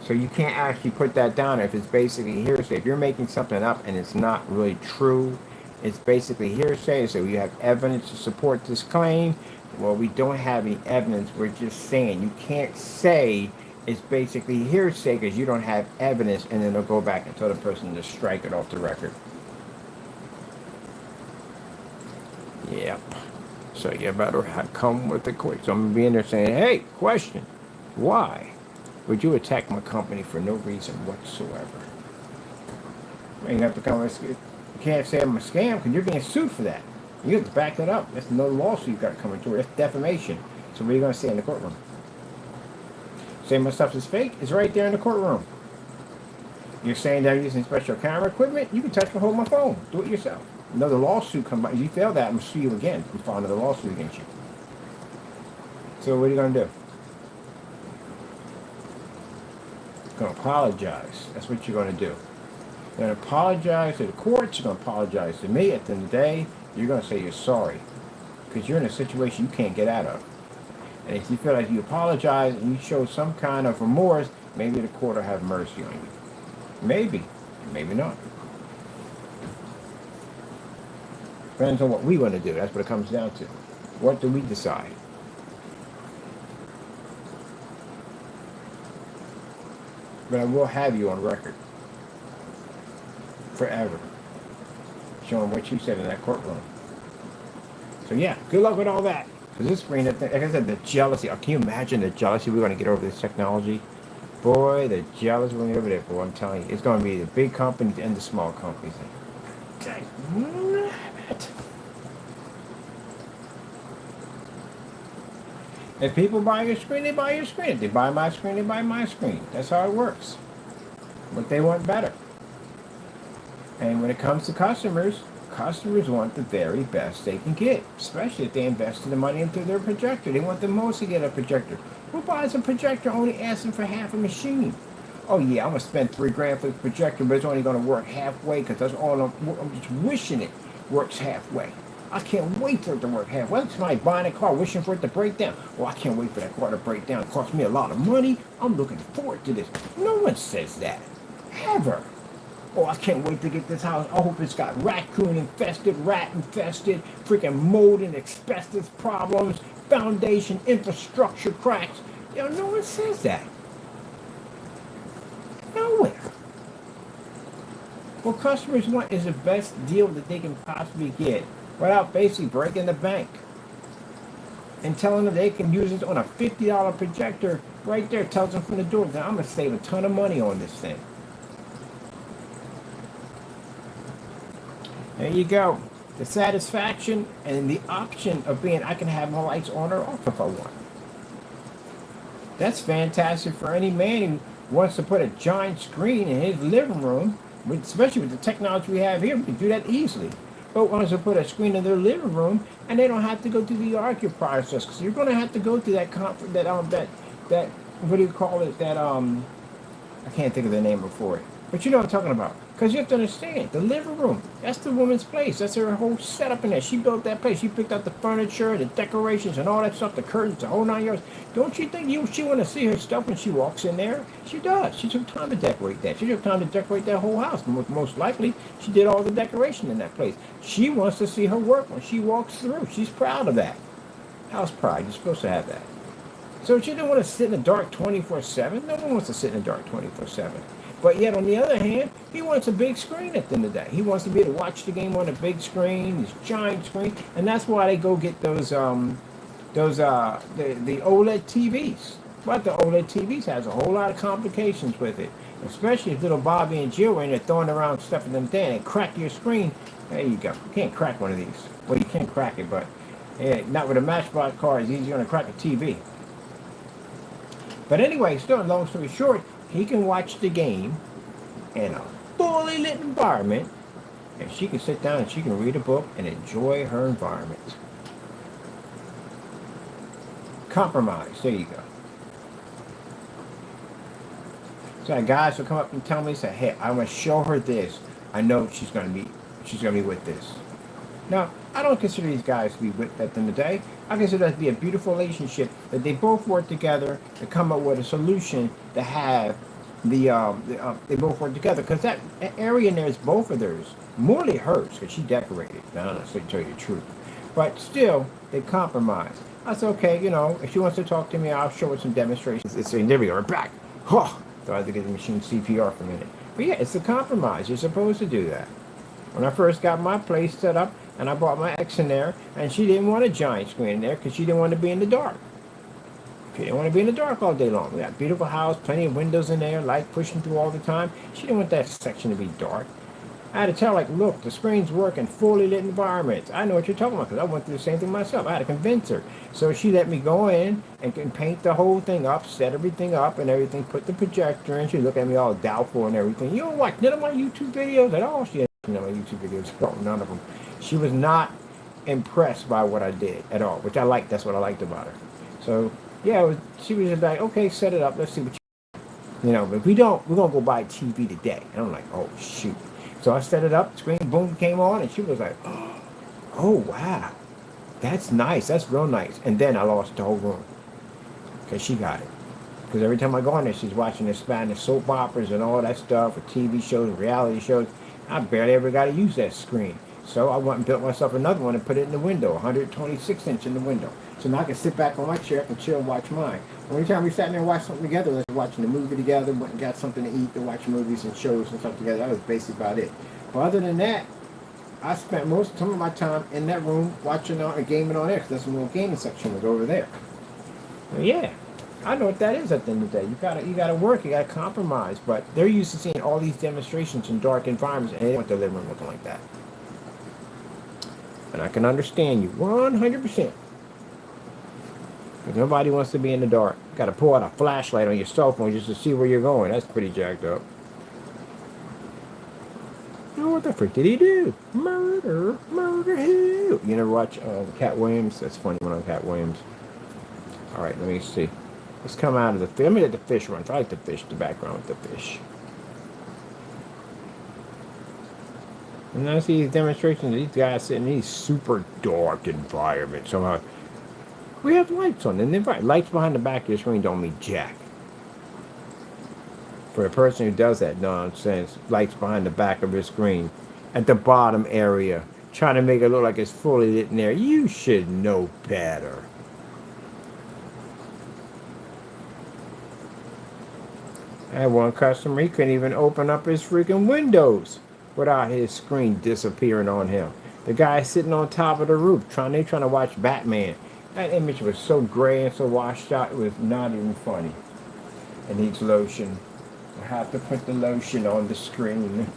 S3: So you can't actually put that down if it's basically hearsay. If you're making something up and it's not really true, it's basically hearsay. So you have evidence to support this claim. Well, we don't have any evidence. We're just saying. You can't say it's basically hearsay because you don't have evidence, and then they'll go back and tell the person to strike it off the record. Yep. So you better come with the quick. So I'm going to be in there saying, hey, question, why would you attack my company for no reason whatsoever? You have to come with, you can't say I'm a scam because you're getting sued for that. You have to back that up. That's another lawsuit you've got to come into. That's defamation. So what are you going to say in the courtroom? Say my stuff is fake? It's right there in the courtroom. You're saying that I'm using special camera equipment? You can touch and hold my phone. Do it yourself. Another lawsuit comes by. If you fail that, I'm going to sue you again and file another lawsuit against you. So what are you going to do? You're going to apologize. That's what you're going to do. You're going to apologize to the courts. You're going to apologize to me. At the end of the day, you're going to say you're sorry. Because you're in a situation you can't get out of. And if you feel like you apologize and you show some kind of remorse, maybe the court will have mercy on you. Maybe. Maybe not. Depends on what we want to do. That's what it comes down to. What do we decide? But I will have you on record. Forever. Showing what you said in that courtroom. So yeah, good luck with all that. Because this screen, like I said, the jealousy. Can you imagine the jealousy we're going to get over this technology? Boy, the jealousy we're going to get over there. Boy, I'm telling you. It's going to be the big companies and the small companies. If people buy your screen, they buy your screen. If they buy my screen, they buy my screen. That's how it works. But they want better.
S1: And when it comes to customers, customers want the very best they can get, especially if they invested the money into their projector. They want the most to get a projector. Who buys a projector only asking for half a machine? Oh yeah, I'm gonna spend $3 for the projector, but it's only gonna work halfway because that's all I'm just wishing it works halfway. I can't wait for it to work halfway. That's somebody buying a car, wishing for it to break down. Oh, I can't wait for that car to break down. It costs me a lot of money. I'm looking forward to this. No one says that, ever. Oh, I can't wait to get this house. I hope it's got raccoon infested, rat infested, freaking mold and asbestos problems, foundation, infrastructure cracks. No one says that. Nowhere. What customers want is the best deal that they can possibly get without basically breaking the bank. And telling them they can use it on a $50 projector right there, tells them from the door that I'm going to save a ton of money on this thing. There you go. The satisfaction and the option of being, I can have my lights on or off if I want. That's fantastic for any man who wants to put a giant screen in his living room, especially with the technology we have here. We can do that easily. But wants to put a screen in their living room, and they don't have to go through the argue process, because you're going to have to go through that what do you call it? I can't think of the name before it, but you know what I'm talking about. Because you have to understand, the living room, that's the woman's place. That's her whole setup in there. She built that place. She picked out the furniture, the decorations, and all that stuff, the curtains, the whole 9 yards. Don't you think she want to see her stuff when she walks in there? She does. She took time to decorate that. She took time to decorate that whole house. Most likely, she did all the decoration in that place. She wants to see her work when she walks through. She's proud of that. House pride. You're supposed to have that. So she didn't want to sit in the dark 24/7. No one wants to sit in the dark 24/7. But yet, on the other hand, he wants a big screen at the end of the day. He wants to be able to watch the game on a big screen, this giant screen, and that's why they go get the OLED TVs. But the OLED TVs has a whole lot of complications with it, especially if little Bobby and Jill are in there throwing around stuff in them there and crack your screen. There you go. You can't crack one of these. Well, you can crack it, but not with a Matchbox car. It's easier to crack a TV. But anyway, still, long story short, he can watch the game in a fully lit environment, and she can sit down and she can read a book and enjoy her environment. Compromise. There you go. So guys will come up and tell me, say, hey, I'm going to show her this. I know she's going to be with this. Now, I don't consider these guys to be with at the end of the day. I consider that to be a beautiful relationship, that they both work together to come up with a solution to have they both work together. Because that area in there is both of theirs. Morely hers, because she decorated. I don't know, to tell you the truth. But still, they compromise. I said, okay, if she wants to talk to me, I'll show her some demonstrations. It's saying, there we go, we're back. Huh. So I had to get the machine CPR for a minute. But yeah, it's a compromise. You're supposed to do that. When I first got my place set up, and I brought my ex in there, and she didn't want a giant screen in there because she didn't want to be in the dark. She didn't want to be in the dark all day long. We got a beautiful house, plenty of windows in there, light pushing through all the time. She didn't want that section to be dark. I had to tell her, like, look, the screens work in fully lit environments. I know what you're talking about because I went through the same thing myself. I had to convince her. So she let me go in and paint the whole thing up, set everything up and everything, put the projector in. She looked at me all doubtful and everything. You don't watch none of my YouTube videos at all? She didn't know my YouTube videos at all, none of them. She was not impressed by what I did at all, which I liked. That's what I liked about her. So, yeah, she was just like, okay, set it up. Let's see what but if we don't, we're going to go buy a TV today. And I'm like, oh, shoot. So I set it up, the screen, boom, came on, and she was like, oh, wow. That's nice. That's real nice. And then I lost the whole room because she got it. Because every time I go in there, she's watching the Spanish soap operas and all that stuff, or TV shows, reality shows. I barely ever got to use that screen. So I went and built myself another one and put it in the window, 126-inch in the window. So now I can sit back on my chair and chill and watch mine. Every time we sat there and watched something together, we were watching a movie together, went and got something to eat, to watch movies and shows and stuff together. That was basically about it. But other than that, I spent some of my time in that room watching or gaming on there, because that's the little gaming section was over there. Well, yeah, I know what that is at the end of the day. You gotta work, you gotta compromise. But they're used to seeing all these demonstrations in dark environments, and they don't want their living room looking like that. And I can understand you 100%. Because nobody wants to be in the dark. Got to pull out a flashlight on your cell phone just to see where you're going. That's pretty jacked up. Oh, what the frick did he do? Murder, murder who? You never watch Cat Williams? That's funny one on Cat Williams. All right, let me see. Let's come out of the. Let me let the fish run. I like the fish. The background with the fish. And I see these demonstrations. These guys sitting in these super dark environments. So we have lights on, and lights behind the back of your screen don't mean jack. For a person who does that nonsense, lights behind the back of your screen, at the bottom area, trying to make it look like it's fully lit in there, you should know better. I had one customer, he couldn't even open up his freaking windows without his screen disappearing on him. The guy sitting on top of the roof, trying to watch Batman. That image was so gray and so washed out, it was not even funny. It needs lotion. I have to put the lotion on the screen.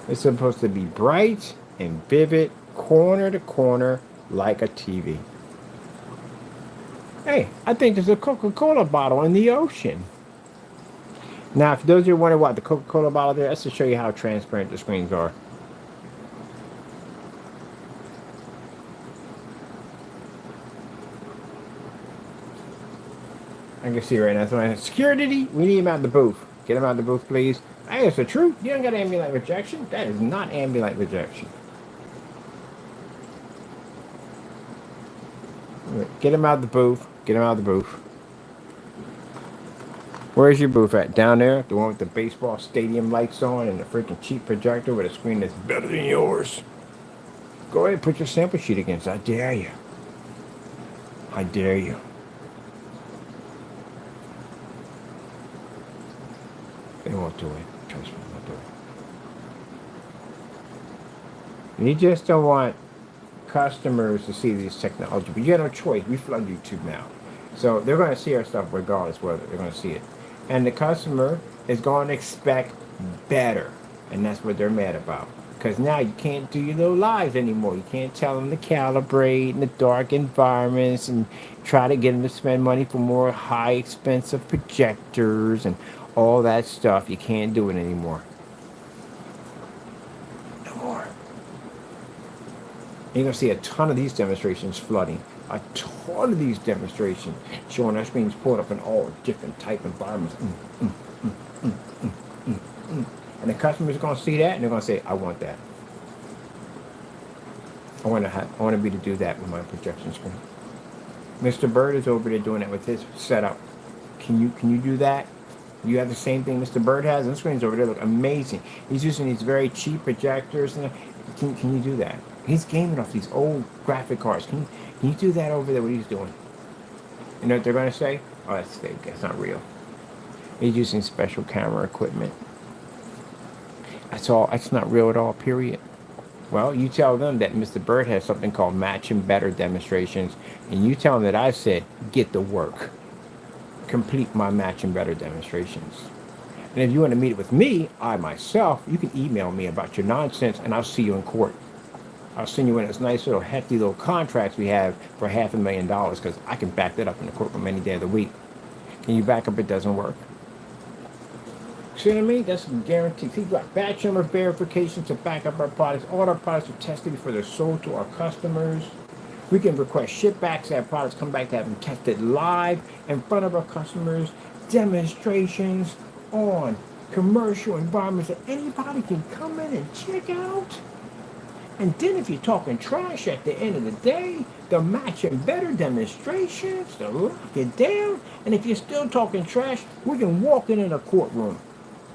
S1: It's supposed to be bright and vivid, corner to corner, like a TV. Hey, I think there's a Coca-Cola bottle in the ocean. Now, if those of you wonder what the Coca-Cola bottle there, that's to show you how transparent the screens are. I can see right now. So security, we need him out of the booth. Get him out of the booth, please. Hey, it's the truth. You don't got ambient rejection. That is not ambient rejection. Get him out of the booth. Get him out of the booth. Where's your booth at? Down there? The one with the baseball stadium lights on and the freaking cheap projector with a screen that's better than yours. Go ahead and put your sample sheet against. I dare you. I dare you. They won't do it. Trust me, they won't do it. You just don't want customers to see this technology, but you have no choice. We flood YouTube now. So they're going to see our stuff regardless whether they're going to see it. And the customer is going to expect better. And that's what they're mad about. Because now you can't do your little lives anymore. You can't tell them to calibrate in the dark environments and try to get them to spend money for more high expensive projectors and all that stuff. You can't do it anymore. No more. You're going to see a ton of these demonstrations flooding. A ton of these demonstrations showing our screens pulled up in all different type environments. And the customer's going to see that and they're going to say, I want that. I want to be able to do that with my projection screen. Mr. Bird is over there doing that with his setup. Can you do that? You have the same thing Mr. Bird has, and the screens over there look amazing. He's using these very cheap projectors. And can you do that? He's gaming off these old graphic cards. Can you do that over there, what he's doing? You know what they're going to say? Oh, that's fake. That's not real. He's using special camera equipment. That's all. That's not real at all, period. Well, you tell them that Mr. Bird has something called match and better demonstrations, and you tell them that I said, get to work. Complete my match and better demonstrations. And if you want to meet with me, I myself, you can email me about your nonsense, and I'll see you in court. I'll send you in this nice little hefty little contracts we have for $500,000 because I can back that up in the courtroom any day of the week. Can you back up it doesn't work? See what I mean? That's guaranteed. We've got batch number verification to back up our products. All our products are tested before they're sold to our customers. We can request ship backs, have products come back to have them tested live in front of our customers. Demonstrations on commercial environments that anybody can come in and check out. And then if you're talking trash at the end of the day, the match and better demonstrations, to lock it down. And if you're still talking trash, we can walk in a courtroom.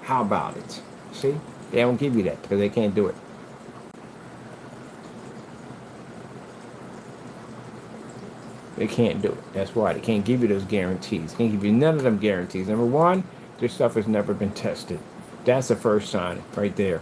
S1: How about it? See? They don't give you that because they can't do it. They can't do it. That's why. They can't give you those guarantees. They can't give you none of them guarantees. Number one, their stuff has never been tested. That's the first sign right there.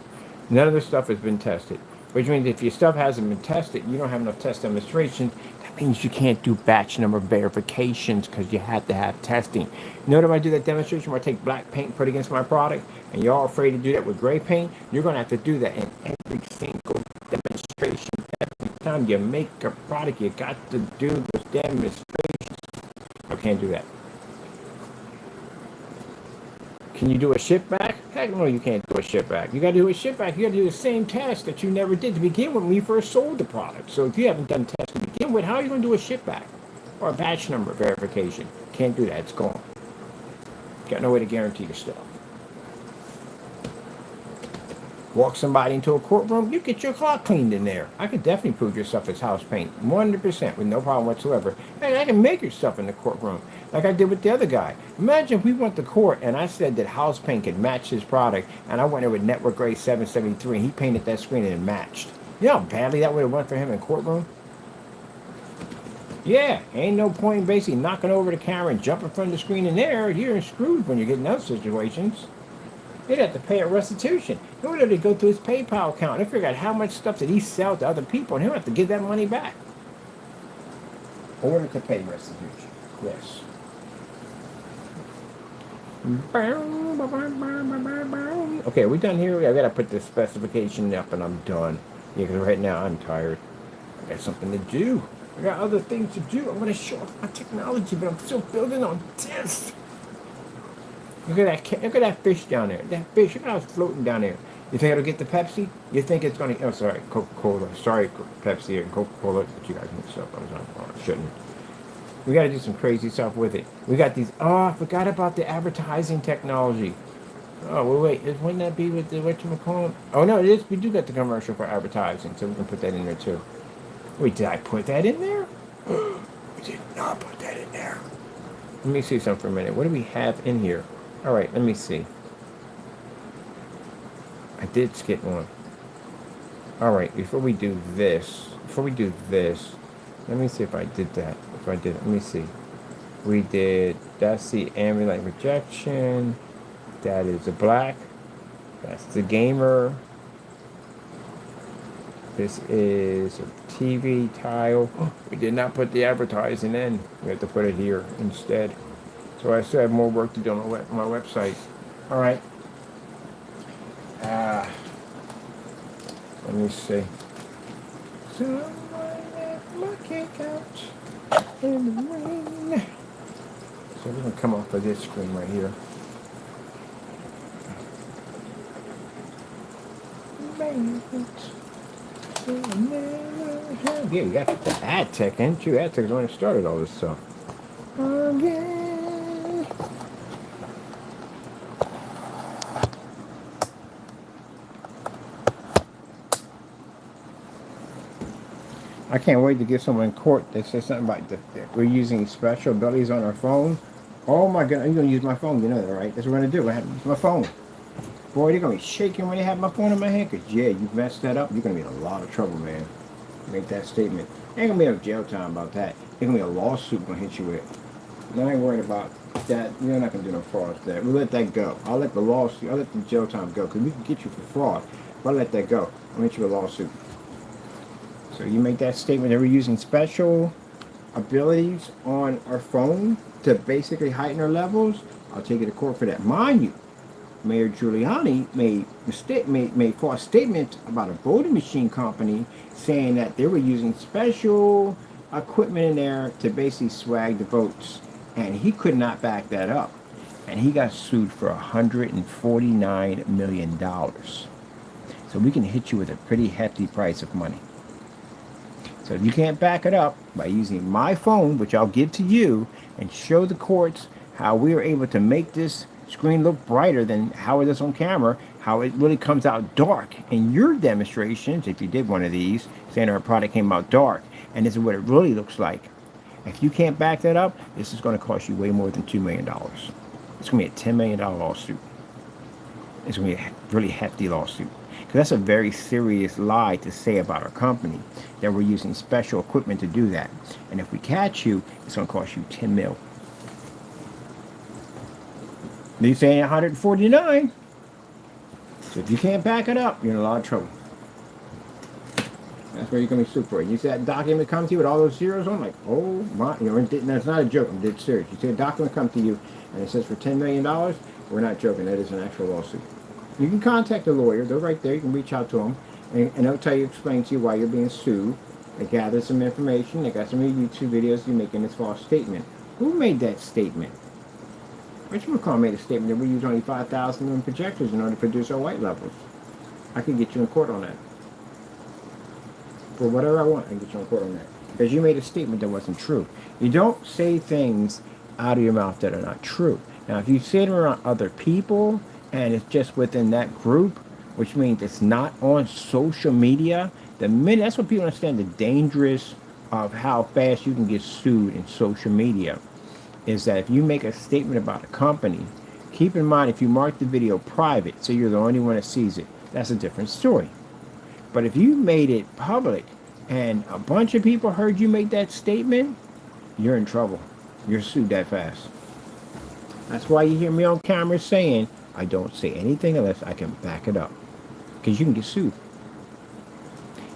S1: None of their stuff has been tested. Which means if your stuff hasn't been tested, you don't have enough test demonstrations, that means you can't do batch number verifications because you have to have testing. You know what I do that demonstration where I take black paint and put it against my product, and you're all afraid to do that with gray paint? You're going to have to do that in every single demonstration. Every time you make a product, you got to do those demonstrations. I can't do that. Can you do a ship back? Heck no, you can't do a ship back. You got to do a ship back. You got to do the same test that you never did to begin with when you first sold the product. So if you haven't done tests to begin with, how are you going to do a ship back or a batch number verification? Can't do that. It's gone. Got no way to guarantee your stuff. Walk somebody into a courtroom, you get your clock cleaned in there. I can definitely prove your stuff is house paint, 100% with no problem whatsoever. And I can make your stuff in the courtroom, like I did with the other guy. Imagine if we went to court and I said that house paint could match his product, and I went there with network grade 773, and he painted that screen and it matched. You know how badly that would have went for him in courtroom? Yeah, ain't no point in basically knocking over the camera and jumping from the screen in there. You're screwed when you get in those situations. He'd have to pay a restitution. He would have to go through his PayPal account and figure out how much stuff did he sell to other people, and he'll have to give that money back. Order to pay restitution. Yes. Okay, we done here? I gotta put this specification up and I'm done. Yeah, because right now I'm tired. I got something to do. I got other things to do. I'm gonna show off my technology, but I'm still building on this. Look at that fish down there. That fish, look how it's floating down there. You think it'll get the Pepsi? You think it's gonna? Oh, sorry, Coca-Cola. Sorry, Pepsi and Coca-Cola. But you guys mixed up. I shouldn't. We got to do some crazy stuff with it. We got these. Oh, I forgot about the advertising technology. Oh, well, wait. Wouldn't that be with the whatchamacallit? Oh no, it is. We do got the commercial for advertising, so we can put that in there too. Wait, did I put that in there? We did not put that in there. Let me see something for a minute. What do we have in here? All right, let me see. I did skip one. All right, before we do this, let me see if I did that. If I did, let me see. We did, that's the ambient light projection. That is the black. That's the gamer. This is a TV tile. We did not put the advertising in. We have to put it here instead. So I still have more work to do on my website. All right. Let me see. Someone left my cake out in the rain. So we're going to come off of this screen right here. Yeah, you got the ad tech, ain't you? Ad tech's the one that started all this stuff. Again. I can't wait to get someone in court that says something about we're using special abilities on our phone. Oh my God, you're going to use my phone, you know that, right? That's what we're going to do. I have to use my phone. Boy, they're going to be shaking when they have my phone in my hand, because, yeah, you messed that up, you're going to be in a lot of trouble, man. Make that statement. Ain't going to be no jail time about that. Ain't going to be a lawsuit going to hit you with. No, I ain't worried about that. You're not going to do no fraud with that. We'll let that go. I'll let the lawsuit, I'll let the jail time go, because we can get you for fraud. But I'll let that go. I'll hit you with a lawsuit. So you make that statement that we're using special abilities on our phone to basically heighten our levels. I'll take you to court for that. Mind you, Mayor Giuliani made false statements about a voting machine company saying that they were using special equipment in there to basically swag the votes. And he could not back that up. And he got sued for $149 million. So we can hit you with a pretty hefty price of money. So if you can't back it up by using my phone, which I'll give to you, and show the courts how we are able to make this screen look brighter than how it is on camera, how it really comes out dark in your demonstrations, if you did one of these, saying our product came out dark, and this is what it really looks like. If you can't back that up, this is going to cost you way more than $2 million. It's going to be a $10 million lawsuit. It's going to be a really hefty lawsuit. Because that's a very serious lie to say about our company, that we're using special equipment to do that. And if we catch you, it's going to cost you $10 million. They're saying 149. So if you can't back it up, you're in a lot of trouble. That's where you're going to be sued for it. You see that document come to you with all those zeros on, like, oh my, you know, that's not a joke, I'm dead serious. You see a document come to you and it says for $10 million, we're not joking, that is an actual lawsuit. You can contact a lawyer, they're right there, you can reach out to them, and they'll tell you, explain to you why you're being sued. They gather some information, they got some of your YouTube videos, you're making this false statement. Who made that statement? whatchamacallit made a statement that we use only 5,000 projectors in order to produce our white levels. I could get you in court on that. For whatever I want, I can get you in court on that. Because you made a statement that wasn't true. You don't say things out of your mouth that are not true. Now, if you say it around other people, and it's just within that group, which means it's not on social media, that's what people understand the dangerous of how fast you can get sued in social media, is that if you make a statement about a company, keep in mind if you mark the video private, so you're the only one that sees it, that's a different story. But if you made it public and a bunch of people heard you make that statement, you're in trouble. You're sued that fast. That's why you hear me on camera saying, I don't say anything unless I can back it up. Because you can get sued.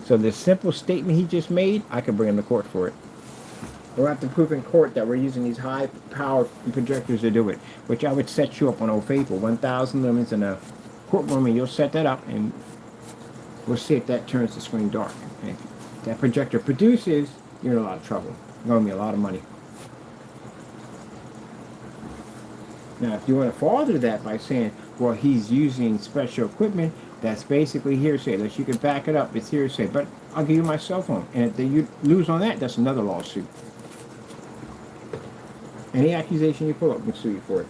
S1: So this simple statement he just made, I can bring him to court for it. We'll have to prove in court that we're using these high-powered projectors to do it, which I would set you up on Old Faithful, 1,000 lumens in a courtroom, and you'll set that up, and we'll see if that turns the screen dark. And if that projector produces, you're in a lot of trouble. It's going to be a lot of money. Now, if you want to further that by saying, well, he's using special equipment, that's basically hearsay. Unless you can back it up, it's hearsay. But I'll give you my cell phone. And if you lose on that, that's another lawsuit. Any accusation you pull up, we'll sue you for it.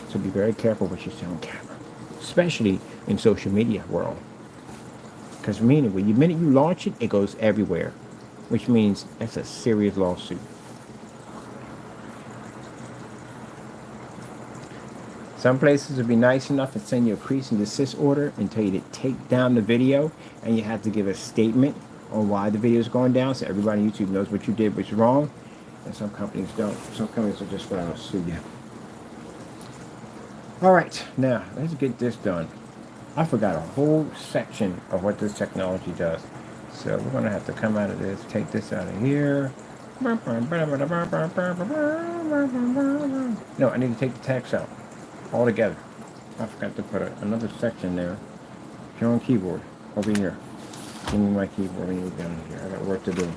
S1: So be very careful what you say on camera, especially in social media world. Because meaning, when the minute you launch it, it goes everywhere, which means that's a serious lawsuit. Some places would be nice enough to send you a cease and desist order and tell you to take down the video, and you have to give a statement on why the video is going down, so everybody on YouTube knows what you did was wrong. And some companies don't. Some companies will just flat out sue you. All right, now let's get this done. I forgot a whole section of what this technology does. So we're going to have to come out of this, take this out of here. No, I need to take the text out altogether. I forgot to put another section there. You're on keyboard over here. Give me my keyboard when you get down here. I got work to do.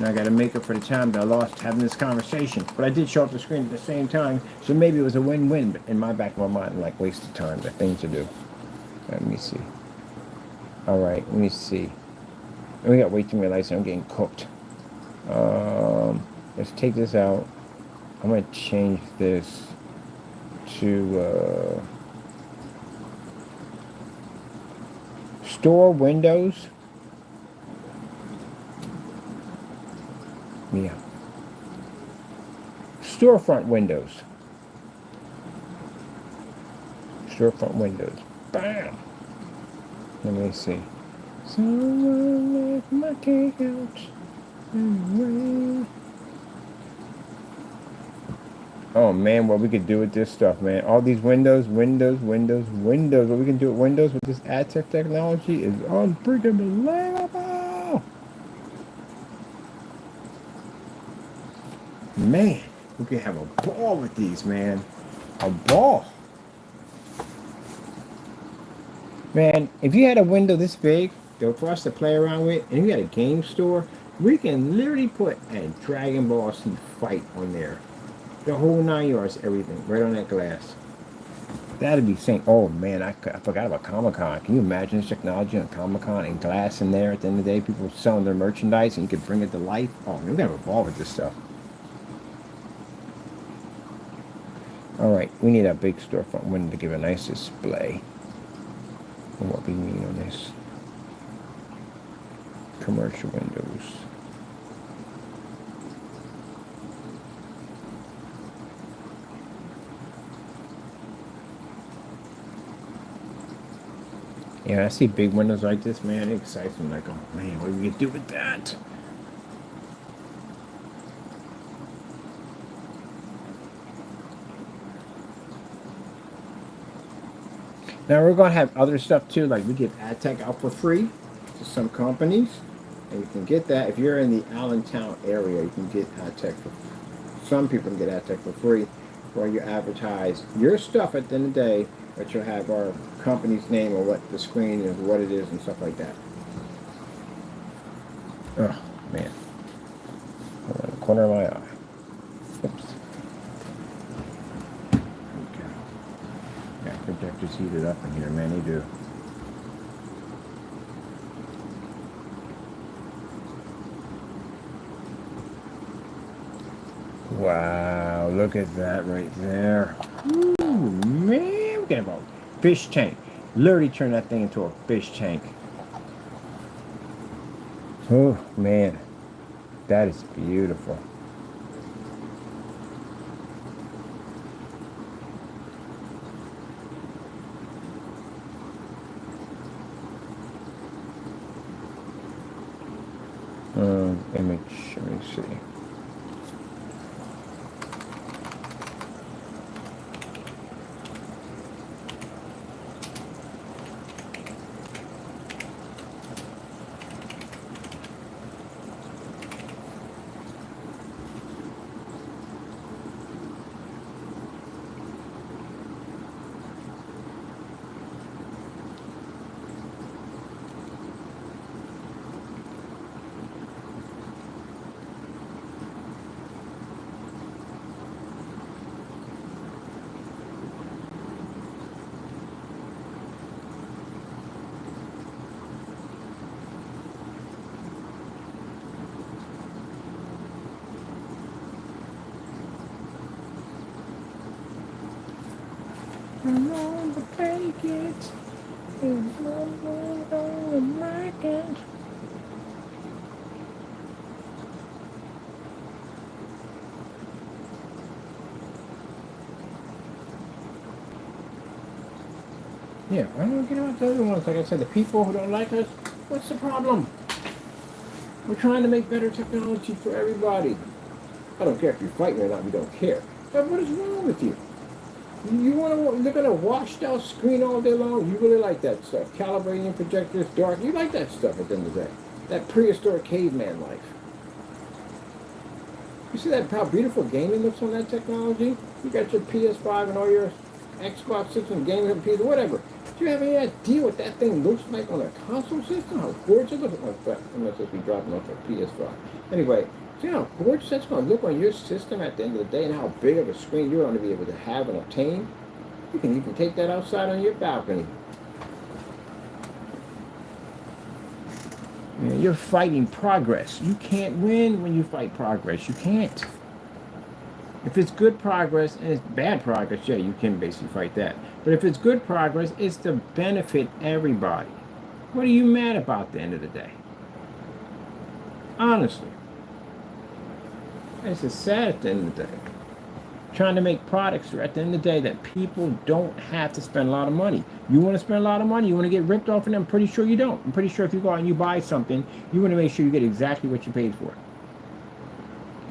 S1: Now I got to make up for the time that I lost having this conversation. But I did show up the screen at the same time, so maybe it was a win-win. But in my back of my mind, like wasted time, the things to do. Let me see. All right, let me see. We got way too many lights. I'm getting cooked. Let's take this out. I'm gonna change this to store windows. Yeah. Storefront windows. Storefront windows. Bam! Let me see. Someone left my cake out in the rain. Oh man, what we could do with this stuff, man. All these windows. What we can do with windows with this ad tech technology is unfreaking believable. Man, we could have a ball with these, man. A ball. Man, if you had a window this big for us to play around with, and you had a game store, we can literally put a Dragon Ball Z fight on there. The whole 9 yards, everything, right on that glass. That'd be saying, oh man, I forgot about Comic-Con. Can you imagine this technology on Comic-Con and glass in there at the end of the day? People selling their merchandise and you could bring it to life. Oh, man, we gotta evolve with this stuff. All right, we need a big storefront window to give a nice display. And what we mean on this. Commercial windows. Yeah, I see big windows like this, man. It excites me. Like, oh man, what do we do with that? Now we're going to have other stuff too, like we give ad tech out for free to some companies, and you can get that if you're in the Allentown area. You can get ad tech for some people can get ad tech for free, where you advertise your stuff at the end of the day, but you'll have our company's name or what the screen is, what it is, and stuff like that. Oh man, in the corner of my eye. Oops. projectors heat it up in here, man. They do. Wow, look at that right there. Ooh, man, we got about fish tank. Literally turn that thing into a fish tank. Oh, man, that is beautiful. Image, let me see. I'm on the blankets, and I'm on the blanket. Yeah, why don't we get out the other ones? Like I said, the people who don't like us, what's the problem? We're trying to make better technology for everybody. I don't care if you're fighting or not, we don't care. But what is wrong with you? You want to look at a washed out screen all day long? You really like that stuff. Calibrating projectors, dark. You like that stuff at the end of the day. That prehistoric caveman life. You see that how beautiful gaming looks on that technology? You got your PS5 and all your Xbox system, gaming computers, whatever. Do you have any idea what that thing looks like on a console system? How gorgeous it looks like? I'm not supposed to be dropping off a PS5. Anyway, do you know how gorgeous that's going to look on your system at the end of the day and how big of a screen you're going to be able to have and obtain? You can take that outside on your balcony. You know, you're fighting progress. You can't win when you fight progress. You can't. If it's good progress and it's bad progress, yeah, you can basically fight that. But if it's good progress, it's to benefit everybody. What are you mad about at the end of the day? Honestly. It's just sad at the end of the day. Trying to make products at the end of the day that people don't have to spend a lot of money. You want to spend a lot of money, you want to get ripped off, and I'm pretty sure you don't. I'm pretty sure if you go out and you buy something, you want to make sure you get exactly what you paid for.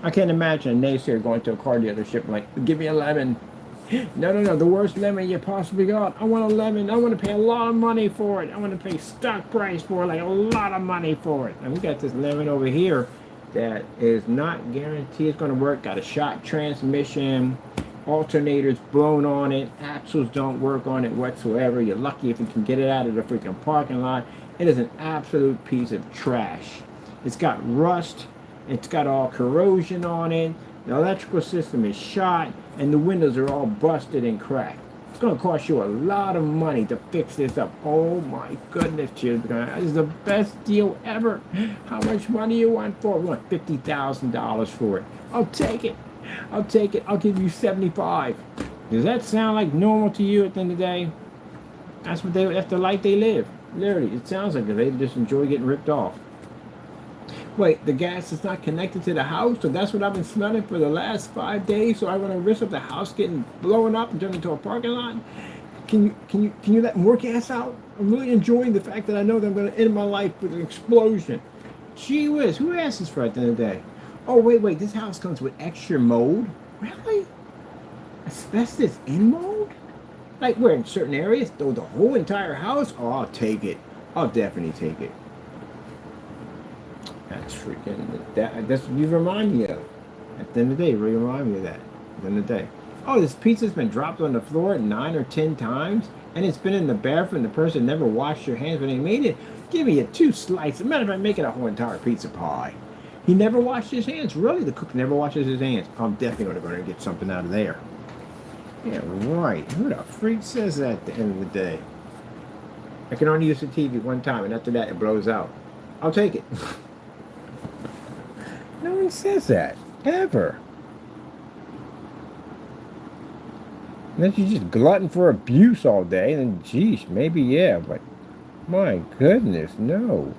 S1: I can't imagine a naysayer going to a car dealership and like, give me a lemon. No, the worst lemon you possibly got. I want a lemon. I want to pay a lot of money for it. I want to pay stock price for it, like a lot of money for it. And we got this lemon over here that is not guaranteed it's going to work. Got a shot transmission, alternators blown on it, axles don't work on it whatsoever. You're lucky if you can get it out of the freaking parking lot. It is an absolute piece of trash. It's got rust. It's got all corrosion on it. The electrical system is shot, and the windows are all busted and cracked. It's going to cost you a lot of money to fix this up. Oh my goodness, children. This is the best deal ever. How much money you want for it? We want $50,000 for it. I'll take it. I'll take it. I'll give you $75,000. Does that sound like normal to you at the end of the day? That's the life they live. Literally, it sounds like they just enjoy getting ripped off. Wait, the gas is not connected to the house, so that's what I've been smelling for the last 5 days. So I want to risk up the house getting blown up and turned into a parking lot. Can you let more gas out? I'm really enjoying the fact that I know that I'm going to end my life with an explosion. Gee whiz, who asked this for at the end of the day? Oh wait, this house comes with extra mold. Really? Asbestos in mold? Like where in certain areas? Though the whole entire house? Oh, I'll take it. I'll definitely take it. That's freaking, that's what you remind me of. At the end of the day, you really remind me of that. At the end of the day. Oh, this pizza's been dropped on the floor 9 or 10 times, and it's been in the bathroom. The person never washed their hands when they made it. Give me 2 slices. Matter of fact, make it a whole entire pizza pie. He never washed his hands. Really, the cook never washes his hands. I'm definitely going to go and get something out of there. Yeah, right. Who the freak says that at the end of the day? I can only use the TV one time, and after that, it blows out. I'll take it. No one says that. Ever. Unless you just glutton for abuse all day, then geez, maybe yeah, but my goodness, no.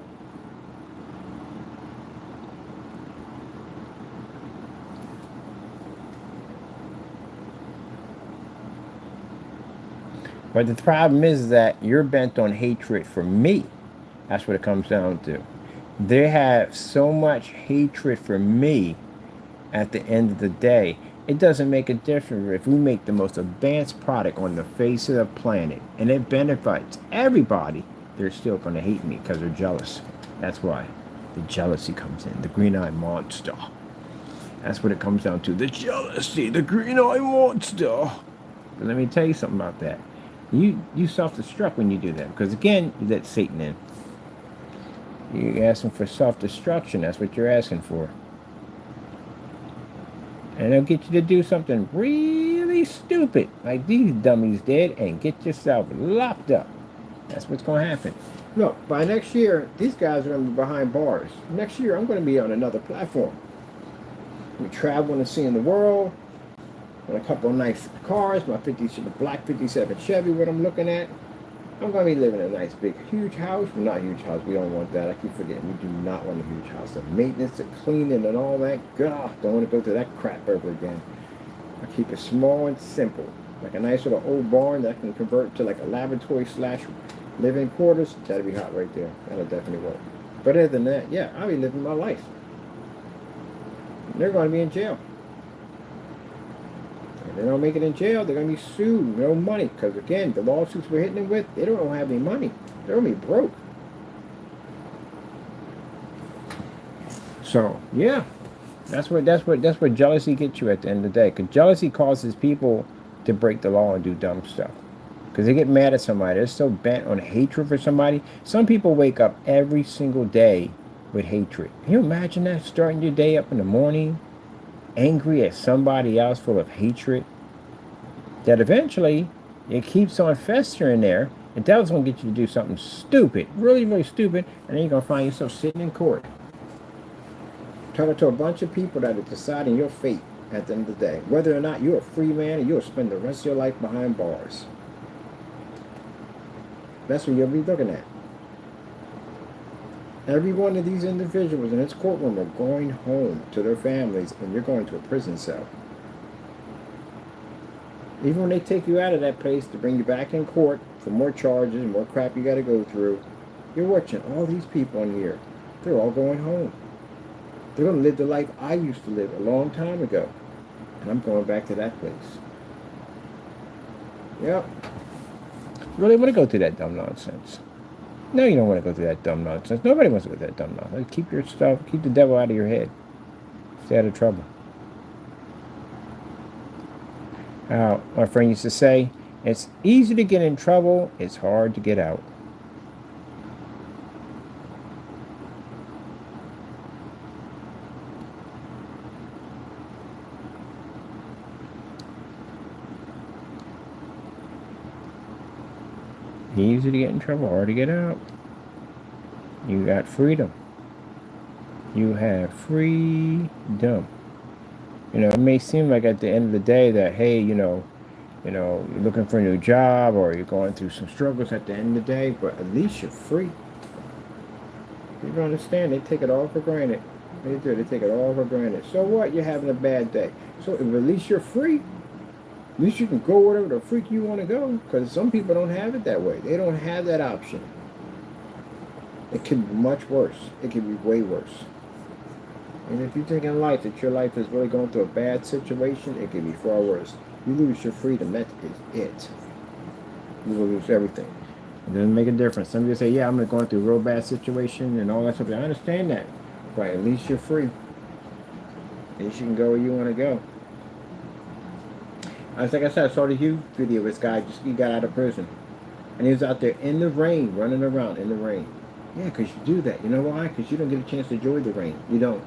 S1: But the problem is that you're bent on hatred for me. That's what it comes down to. They have so much hatred for me at the end of the day. It doesn't make a difference if we make the most advanced product on the face of the planet and it benefits everybody, they're still going to hate me because they're jealous. That's why the jealousy comes in, the green-eyed monster. That's what it comes down to, the jealousy, the green-eyed monster. But let me tell you something about that. You self-destruct when you do that, because again, you let Satan in. You're asking for self-destruction. That's what you're asking for. And they'll get you to do something really stupid, like these dummies did, and get yourself locked up. That's what's going to happen. Look, by next year, these guys are going to be behind bars. Next year, I'm going to be on another platform. I'm traveling and seeing the world. On a couple of nice cars, my black 57 Chevy, what I'm looking at. I'm going to be living in a nice, big, huge house. Well, not huge house. We don't want that. I keep forgetting. We do not want a huge house. The maintenance, the cleaning, and all that. God, don't want to go through that crap ever again. I keep it small and simple. Like a nice little old barn that I can convert to like a laboratory / living quarters. That'd be hot right there. That'll definitely work. But other than that, yeah, I'll be living my life. They're going to be in jail. If they don't make it in jail, they're going to be sued. No money. Because again, the lawsuits we're hitting them with, they don't have any money. They're going to be broke. So, yeah. That's what jealousy gets you at the end of the day. Because jealousy causes people to break the law and do dumb stuff. Because they get mad at somebody. They're so bent on hatred for somebody. Some people wake up every single day with hatred. Can you imagine that? Starting your day up in the morning, angry at somebody else, full of hatred, that eventually it keeps on festering there, and that's going to get you to do something stupid, really, really stupid, and then you're going to find yourself sitting in court talking to a bunch of people that are deciding your fate at the end of the day, whether or not you're a free man and you'll spend the rest of your life behind bars. That's what you'll be looking at. Every one of these individuals in this courtroom are going home to their families, and you're going to a prison cell. Even when they take you out of that place to bring you back in court for more charges and more crap you got to go through, you're watching all these people in here. They're all going home. They're going to live the life I used to live a long time ago. And I'm going back to that place. Yep. Really want to go through that dumb nonsense. No, you don't want to go through that dumb nonsense. Nobody wants to go through that dumb nonsense. Keep your stuff, keep the devil out of your head. Stay out of trouble. My friend used to say, it's easy to get in trouble, it's hard to get out. Easy to get in trouble, hard to get out. You got freedom. You have freedom. You know, it may seem like at the end of the day that, hey, you're looking for a new job or you're going through some struggles at the end of the day, but at least you're free. You don't understand, they take it all for granted. They do, they take it all for granted. So what? You're having a bad day. So if at least you're free, at least you can go wherever the freak you want to go, because some people don't have it that way. They don't have that option. It can be much worse. It can be way worse. And if you think in life that your life is really going through a bad situation, it can be far worse. You lose your freedom, that is it. You will lose everything. It doesn't make a difference. Some people say, yeah, I'm going through a real bad situation and all that stuff. I understand that. But at least you're free. At least you can go where you want to go. Like I said, I saw the Hugh video. This guy he got out of prison. And he was out there in the rain, running around in the rain. Yeah, because you do that. You know why? Because you don't get a chance to enjoy the rain. You don't.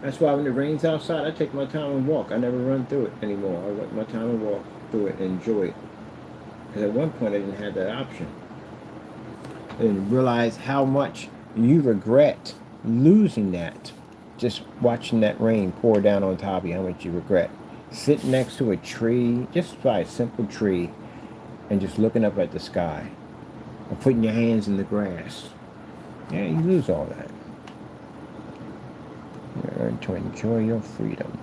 S1: That's why when it rains outside, I take my time and walk. I never run through it anymore. I let my time and walk. through it and enjoy it. Because at one point I didn't have that option. I didn't realize how much you regret losing that. Just watching that rain pour down on top of you, how much you regret. Sitting next to a tree, just by a simple tree, and just looking up at the sky. Or putting your hands in the grass. Yeah, you lose all that. You learn to enjoy your freedom.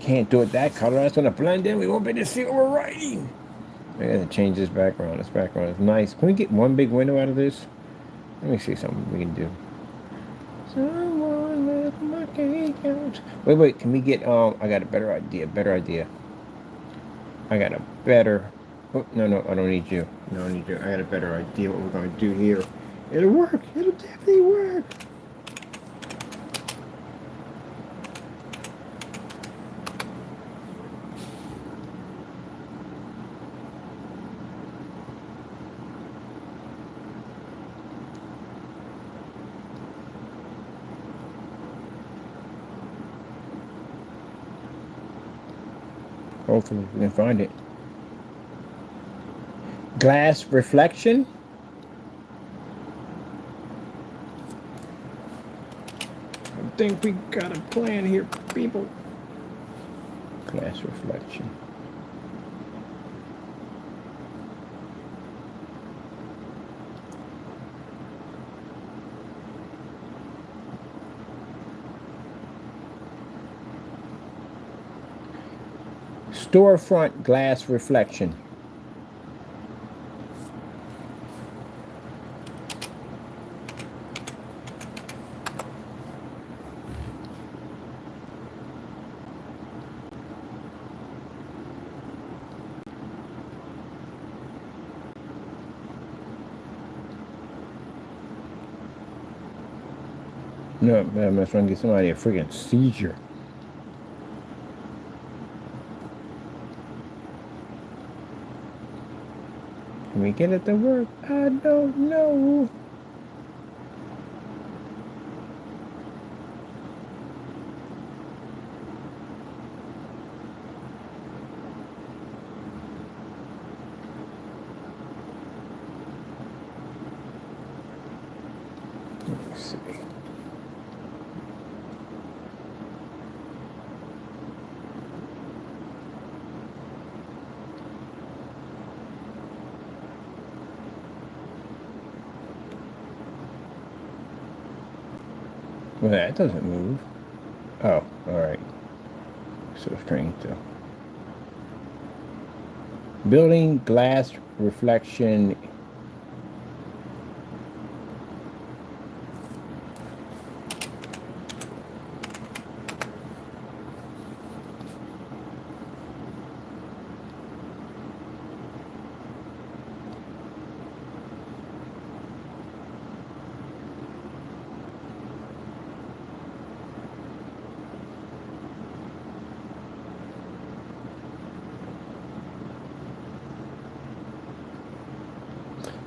S1: Can't do it that color. That's going to blend in. We won't be able to see what we're writing. I got to change this background. This background is nice. Can we get one big window out of this? Let me see something we can do. Someone left my cake out. Wait. Can we get, I got a better idea. I got a better, oh, no, I don't need you. No, I don't need you. I got a better idea what we're going to do here. It'll work. It'll definitely work. Hopefully we can find it. Glass reflection. I think we got a plan here, people. Glass reflection. Storefront glass reflection. No, I'm not trying to get somebody a freaking seizure. Can we get it to work? I don't know. Let's see. Well, that doesn't move. Oh, alright. So strange though. Building glass reflection.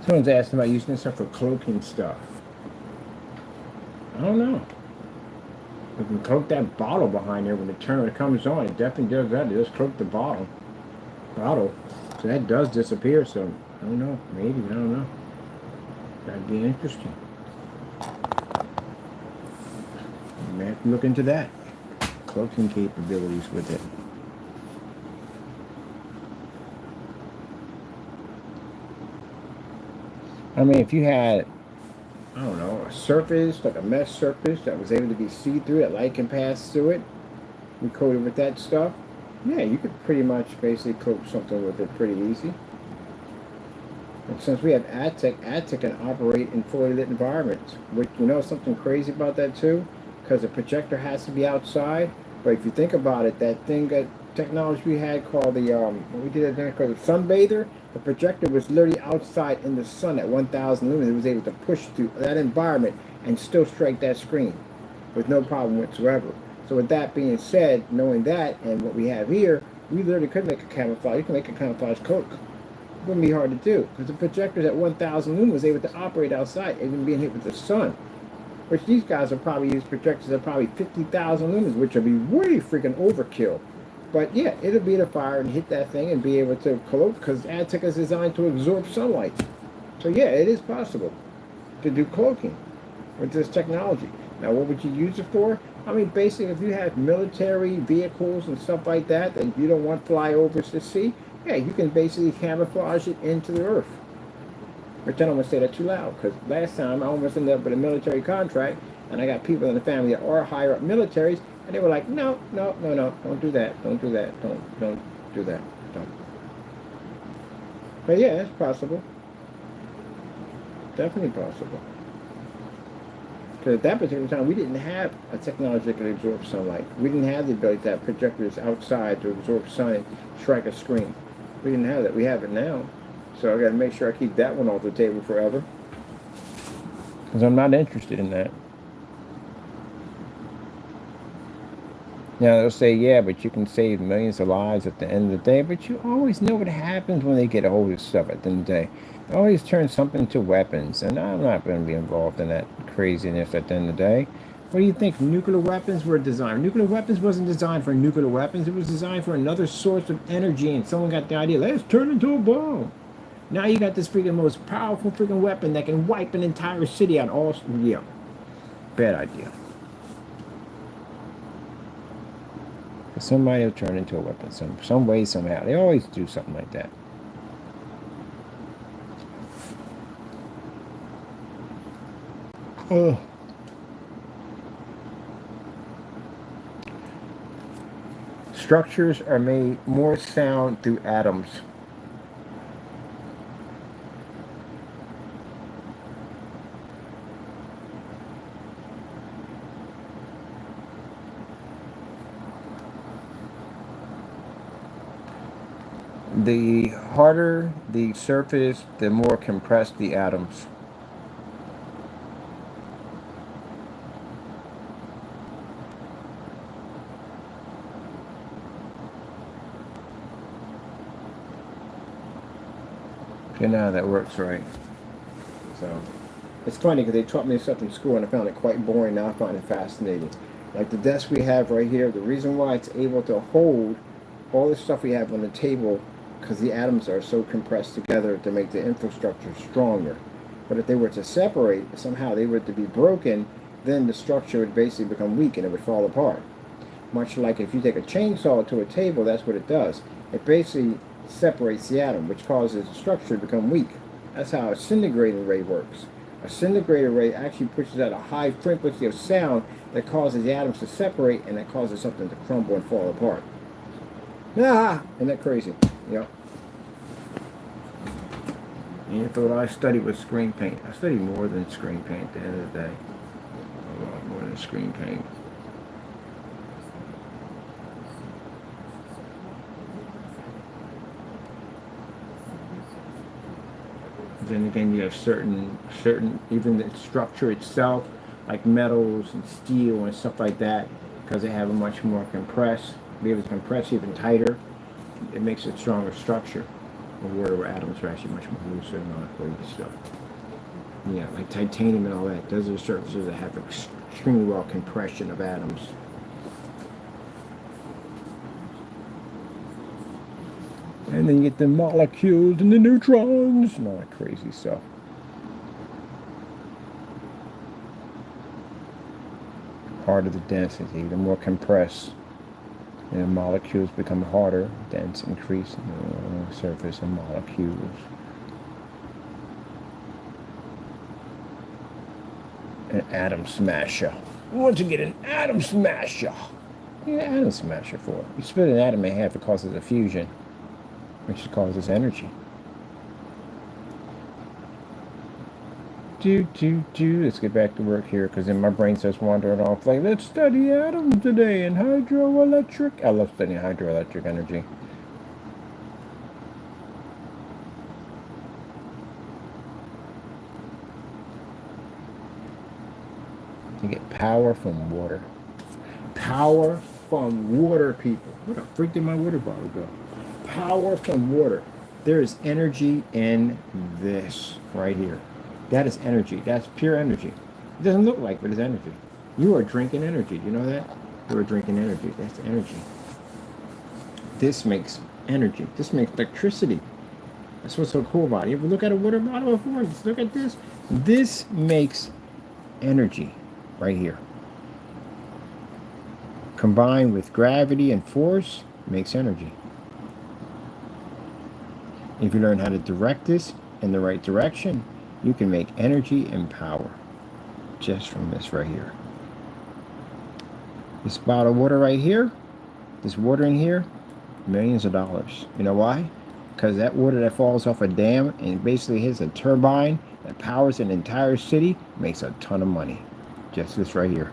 S1: Someone's asking about using this stuff for cloaking stuff. I don't know. We can cloak that bottle behind there when it comes on. It definitely does that. It just cloak the bottle. So that does disappear. So I don't know. Maybe, I don't know. That'd be interesting. You may have to look into that. Cloaking capabilities with it. I mean, if you had, I don't know, a surface, like a mesh surface that was able to be see-through, that light can pass through it, you coat it with that stuff, yeah, you could pretty much basically coat something with it pretty easy. And since we have AdTech can operate in fully lit environments, which, you know, something crazy about that too, because the projector has to be outside. But if you think about it, that technology we had called the what we did that called the sunbather, the projector was literally outside in the sun at 1,000 lumens. It was able to push through that environment and still strike that screen with no problem whatsoever. So with that being said, knowing that and what we have here, we literally could make a camouflage. You can make a camouflage cloak. It wouldn't be hard to do because the projectors at 1,000 lumens was able to operate outside, even being hit with the sun. which these guys will probably use projectors at probably 50,000 lumens, which will be way freaking overkill. But yeah, it'll be the fire and hit that thing and be able to cloak, because Aztec is designed to absorb sunlight. So yeah, it is possible to do cloaking with this technology. Now, what would you use it for? I mean, basically, if you have military vehicles and stuff like that that you don't want flyovers to see, yeah, you can basically camouflage it into the earth. Which I don't want to say that too loud, because last time I almost ended up with a military contract, and I got people in the family that are higher up militaries, and they were like, no, no, no, no, don't do that, don't do that, don't do that, don't. But yeah, it's possible. Definitely possible. Because at that particular time, we didn't have a technology that could absorb sunlight. We didn't have the ability to have projectors outside to absorb sun and strike a screen. We didn't have that. We have it now. So I got to make sure I keep that one off the table forever. Because I'm not interested in that. Now they'll say, yeah, but you can save millions of lives at the end of the day. But you always know what happens when they get a hold of stuff at the end of the day. They always turn something to weapons. And I'm not going to be involved in that craziness at the end of the day. What do you think nuclear weapons were designed? Nuclear weapons wasn't designed for nuclear weapons. It was designed for another source of energy. And someone got the idea, let's turn it into a bomb. Now you got this freaking most powerful freaking weapon that can wipe an entire city out. All, yeah, bad idea. Somebody will turn into a weapon some way, somehow. They always do something like that. Oh. Structures are made more sound through atoms. The harder the surface, the more compressed the atoms. You know how that works, right? So, it's funny because they taught me stuff in school and I found it quite boring. Now I find it fascinating. Like the desk we have right here, the reason why it's able to hold all the stuff we have on the table, because the atoms are so compressed together to make the infrastructure stronger. But if they were to separate, somehow they were to be broken, then the structure would basically become weak and it would fall apart. Much like if you take a chainsaw to a table, that's what it does. It basically separates the atom, which causes the structure to become weak. That's how a disintegrator ray works. A disintegrator ray actually pushes out a high frequency of sound that causes the atoms to separate, and that causes something to crumble and fall apart. Ah, isn't that crazy? Yep. And you thought I studied with screen paint. I studied more than screen paint at the end of the day. A lot more than screen paint. Then again, you have certain, even the structure itself, like metals and steel and stuff like that, because they have a much more compressed, be able to compress even tighter, it makes a stronger structure. Where atoms are actually much more looser and all that crazy stuff. Yeah, like titanium and all that. Those are surfaces that have extremely well compression of atoms. And then you get the molecules and the neutrons and all that crazy stuff. Harder the density, the more compressed. And the molecules become harder, dense, increase in the surface of molecules. An atom smasher. Once you get an atom smasher. Yeah, atom smasher for? You split an atom in half, it causes a fusion, which causes energy. Let's get back to work here, because then my brain starts wandering off. Like, let's study atoms today and hydroelectric. I love studying hydroelectric energy. You get power from water. Power from water, people. Where the freak did my water bottle go? Power from water. There is energy in this right here. That is energy. That's pure energy. It doesn't look like, but it's energy. You are drinking energy. You know that? You are drinking energy. That's energy. This makes energy. This makes electricity. That's what's so cool about it. You ever look at a water bottle before? Just look at this. This makes energy right here. Combined with gravity and force, makes energy. If you learn how to direct this in the right direction, you can make energy and power just from this right here. This bottle of water right here, this water in here, millions of dollars. You know why? Because that water that falls off a dam and basically hits a turbine that powers an entire city makes a ton of money. Just this right here.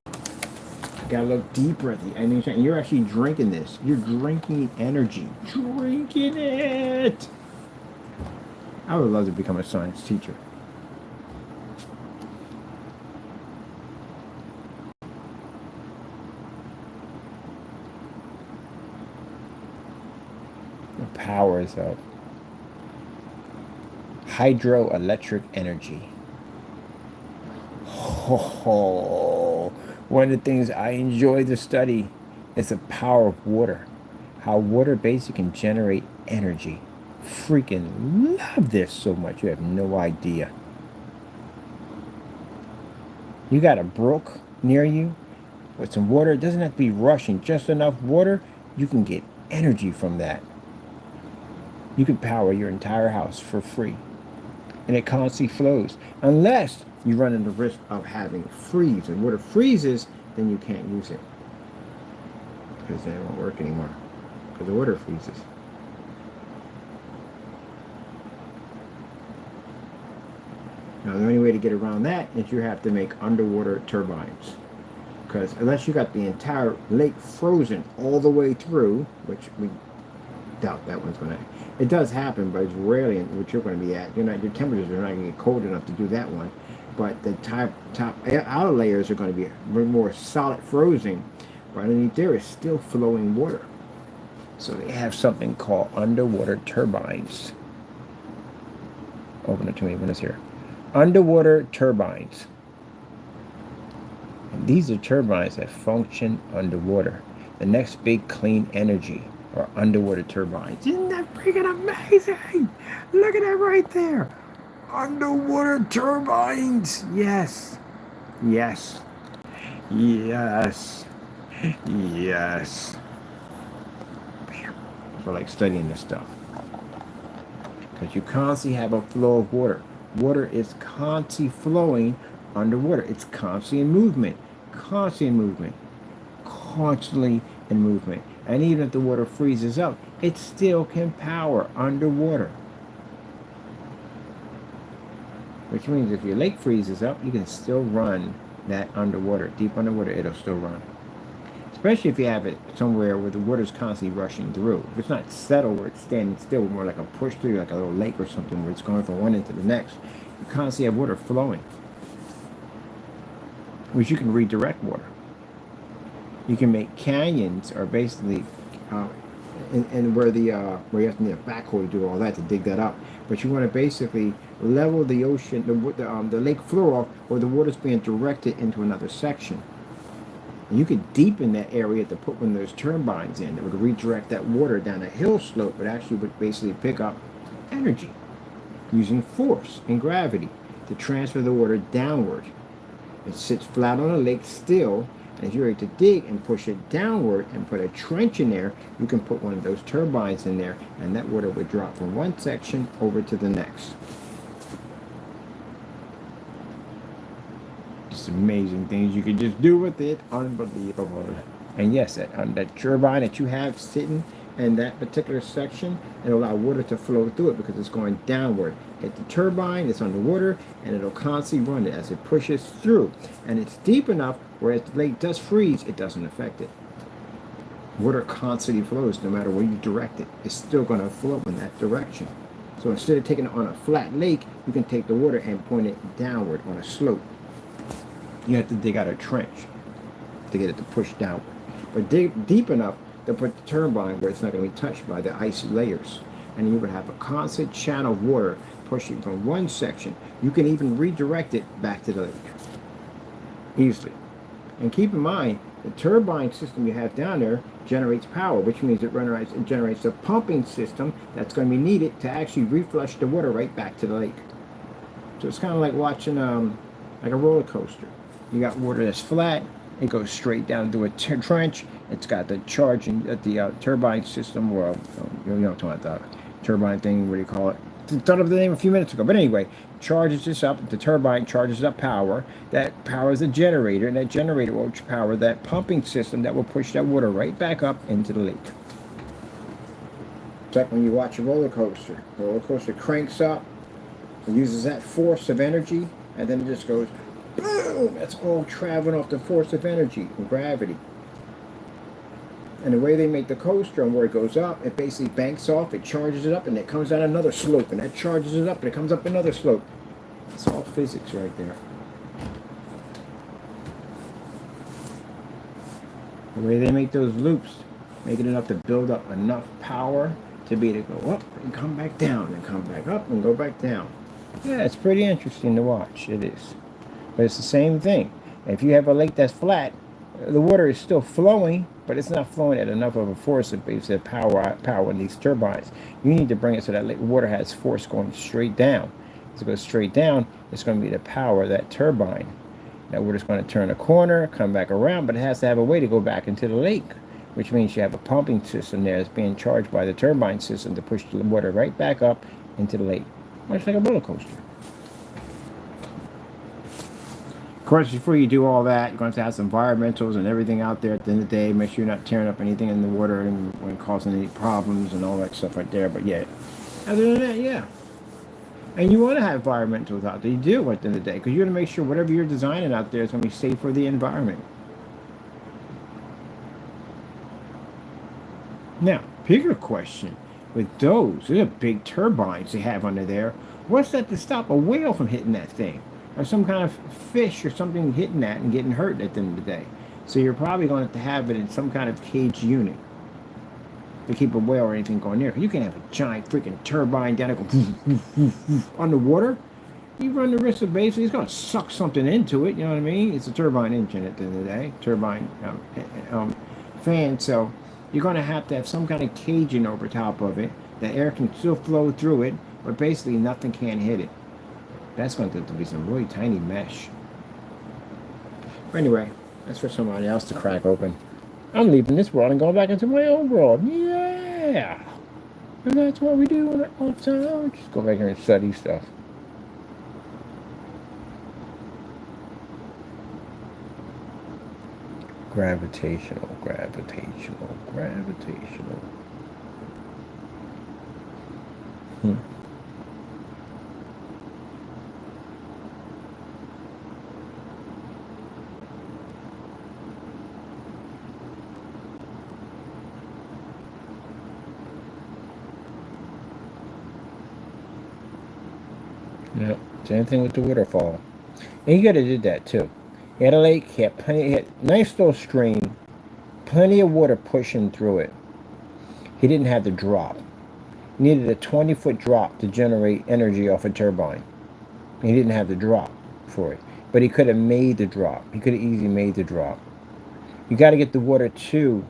S1: You gotta look deeper at the energy. You're actually drinking this. You're drinking energy. Drinking it. I would love to become a science teacher. The powers of hydroelectric energy. Oh, one of the things I enjoy to study is the power of water. How water basically can generate energy. Freaking love this so much. You have no idea. You got a brook near you with some water. It doesn't have to be rushing. Just enough water. You can get energy from that. You can power your entire house for free. And it constantly flows. Unless you run into the risk of having freeze. And water freezes, then you can't use it. Because then it won't work anymore. Because the water freezes. Now the only way to get around that is you have to make underwater turbines. Because unless you got the entire lake frozen all the way through, which we doubt that one's going to. It does happen, but it's rarely what you're going to be at. Your temperatures are not going to get cold enough to do that one. But the top outer layers are going to be more solid frozen. But underneath there is still flowing water. So they have something called underwater turbines. Open it to me when it's here. Underwater turbines. And these are turbines that function underwater. The next big clean energy or underwater turbines. Isn't that freaking amazing? Look at that right there. Underwater turbines. Yes. Yes. Yes. Yes. I like studying this stuff. Because you constantly have a flow of water. Water is constantly flowing underwater. It's constantly in movement. Constantly in movement. Constantly in movement. And even if the water freezes up, it still can power underwater. Which means if your lake freezes up, you can still run that underwater. Deep underwater, it'll still run. Especially if you have it somewhere where the water's constantly rushing through. If it's not settled where it's standing still, more like a push through, like a little lake or something where it's going from one end to the next, you constantly have water flowing. Which you can redirect water. You can make canyons, or basically, and where you have to need a backhoe to do all that, to dig that up. But you want to basically level the ocean, the lake floor off, where the water's being directed into another section. And you could deepen that area to put one of those turbines in that would redirect that water down a hill slope, but actually would basically pick up energy using force and gravity to transfer the water downward. It sits flat on a lake still. And if you're ready to dig and push it downward and put a trench in there, you can put one of those turbines in there, and that water would drop from one section over to the next. Just amazing things you can just do with it. Unbelievable. And yes, that turbine that you have sitting in that particular section, it'll allow water to flow through it because it's going downward. Hit the turbine, it's underwater, and it'll constantly run it as it pushes through. And it's deep enough where if the lake does freeze, it doesn't affect it. Water constantly flows no matter where you direct it. It's still going to flow in that direction. So instead of taking it on a flat lake, you can take the water and point it downward on a slope. You have to dig out a trench to get it to push downward. But dig deep enough to put the turbine where it's not going to be touched by the icy layers. And you would have a constant channel of water pushing from one section. You can even redirect it back to the lake. easily. And keep in mind, the turbine system you have down there generates power, which means it generates a pumping system that's going to be needed to actually reflush the water right back to the lake. So it's kind of like watching like a roller coaster. You got water that's flat, it goes straight down to a trench. It's got the charging at the turbine system, or you know, talking about the turbine thing. What do you call it? Thought of the name a few minutes ago. But anyway, charges this up. The turbine charges up power. That powers the generator, and that generator will power that pumping system that will push that water right back up into the lake. It's like when you watch a roller coaster. The roller coaster cranks up, it uses that force of energy, and then it just goes boom. That's all traveling off the force of energy and gravity. And the way they make the coaster and where it goes up, it basically banks off, it charges it up, and it comes down another slope, and that charges it up, and it comes up another slope. It's all physics right there. The way they make those loops, making enough to build up enough power to be able to go up and come back down, and come back up and go back down. Yeah, it's pretty interesting to watch. It is. But it's the same thing. If you have a lake that's flat, the water is still flowing, but it's not flowing at enough of a force to power in these turbines. You need to bring it so that water has force going straight down. As it goes straight down, it's going to be the power of that turbine. That water's going to turn a corner, come back around, but it has to have a way to go back into the lake, which means you have a pumping system there that's being charged by the turbine system to push the water right back up into the lake, much like a roller coaster. Of course, before you do all that, you're going to have some environmentals and everything out there at the end of the day. Make sure you're not tearing up anything in the water and causing any problems and all that stuff right there. But yeah, other than that, yeah. And you want to have environmentals out there. You do at the end of the day, because you're going to make sure whatever you're designing out there is going to be safe for the environment. Now, bigger question. With those are big turbines they have under there. What's that to stop a whale from hitting that thing? Or some kind of fish or something hitting that and getting hurt at the end of the day. So you're probably going to have it in some kind of cage unit to keep a whale or anything going there. You can have a giant freaking turbine down there go underwater. You run the risk of basically it's going to suck something into it. You know what I mean? It's a turbine engine at the end of the day, turbine fan. So you're going to have some kind of caging over top of it. The air can still flow through it, but basically nothing can hit it. That's going to have to be some really tiny mesh. But anyway, that's for somebody else to crack open. I'm leaving this world and going back into my own world. Yeah! And that's what we do on our off time. Just go back here and study stuff. Gravitational. Yep, same thing with the waterfall. And you could have did that too. He had a lake, he had nice little stream, plenty of water pushing through it. He didn't have the drop. He needed a 20-foot drop to generate energy off a turbine. He didn't have the drop for it. But he could have made the drop. He could have easily made the drop. You got to get the water to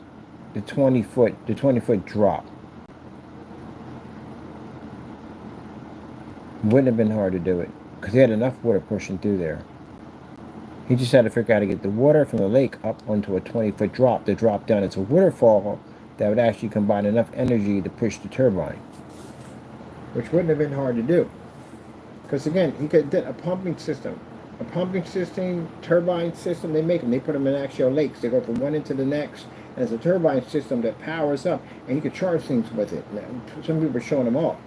S1: the 20-foot drop. Wouldn't have been hard to do it because he had enough water pushing through there. He just had to figure out how to get the water from the lake up onto a 20-foot drop to drop down into a waterfall that would actually combine enough energy to push the turbine, which wouldn't have been hard to do. Because again, he could get a pumping system, turbine system. They make them. They put them in actual lakes. They go from one end to the next. And it's a turbine system that powers up, and you could charge things with it. Now, some people are showing them off.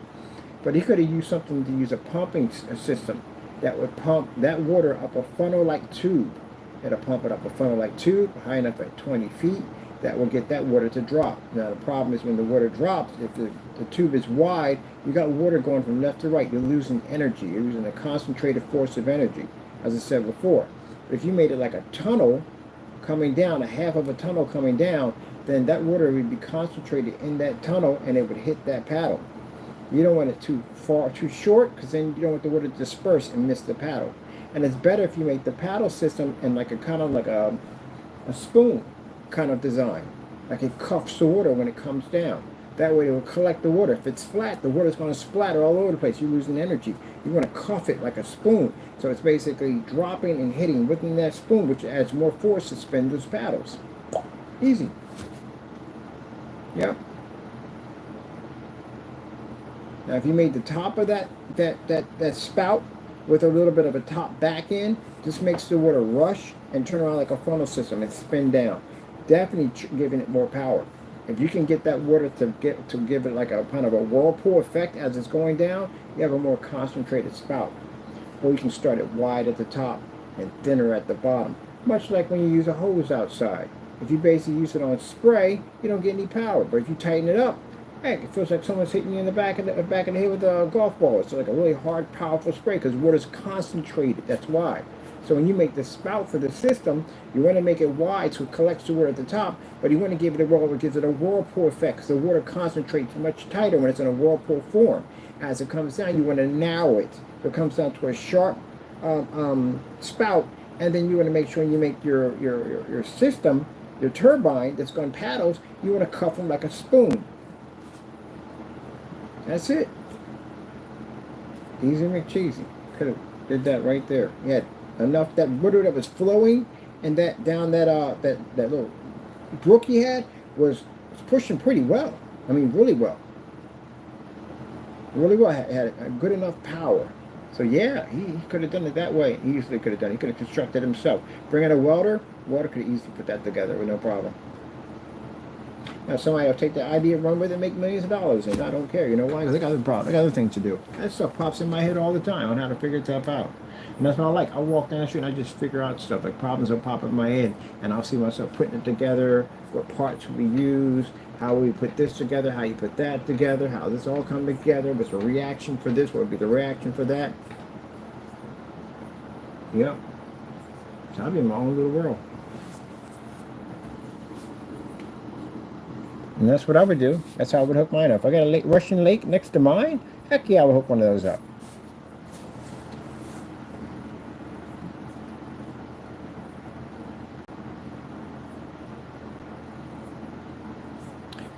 S1: But he could have used something to use a pumping system that would pump that water up a funnel-like tube. It'll pump it up a funnel-like tube high enough at 20 feet that will get that water to drop. Now the problem is when the water drops, if the tube is wide, you got water going from left to right. You're losing energy. You're using a concentrated force of energy, as I said before. But if you made it like a tunnel coming down, a half of a tunnel coming down, then that water would be concentrated in that tunnel and it would hit that paddle. You don't want it too short, because then you don't want the water to disperse and miss the paddle.
S3: And it's better if you make the paddle system in like a kind of like a spoon kind of design. Like it cuffs the water when it comes down. That way it will collect the water. If it's flat, the water's going to splatter all over the place. You're losing energy. You want to cuff it like a spoon. So it's basically dropping and hitting within that spoon, which adds more force to spin those paddles. Easy. Yep. Now if you made the top of that spout with a little bit of a top back end, this makes the water rush and turn around like a funnel system and spin down. Definitely giving it more power. If you can get that water to give it like a kind of a whirlpool effect as it's going down, you have a more concentrated spout. Or you can start it wide at the top and thinner at the bottom. Much like when you use a hose outside. If you basically use it on spray, you don't get any power. But if you tighten it up, heck, it feels like someone's hitting you in the back of the head with a golf ball. It's like a really hard, powerful spray because water's concentrated. That's why. So when you make the spout for the system, you want to make it wide so it collects the water at the top, but you want to give it gives it a whirlpool effect because the water concentrates much tighter when it's in a whirlpool form. As it comes down, you want to narrow it. So it comes down to a sharp spout, and then you want to make sure you make your system, your turbine that's going paddles, you want to cuff them like a spoon. That's it. Easy McCheesy. Could have did that right there. You had enough that water that was flowing, and that down that little brook he had was pushing pretty well. I mean, really well. Really well. Had a good enough power. So yeah, he could have done it that way. He easily could have done it. He could have constructed himself. Bring in a welder could have easily put that together with no problem. Now somebody will take the idea, run with it, make millions of dollars, and I don't care. You know why? Because I got other problems. I got other things to do. That stuff pops in my head all the time on how to figure stuff out. And that's what I like. I walk down the street and I just figure out stuff. Like problems will pop in my head, and I'll see myself putting it together. What parts will we use? How we put this together? How you put that together? How this all come together? What's the reaction for this? What would be the reaction for that? Yep. So I'll be in my own little world. And that's what I would do. That's how I would hook mine up. If I got a Russian lake next to mine, heck yeah, I would hook one of those up.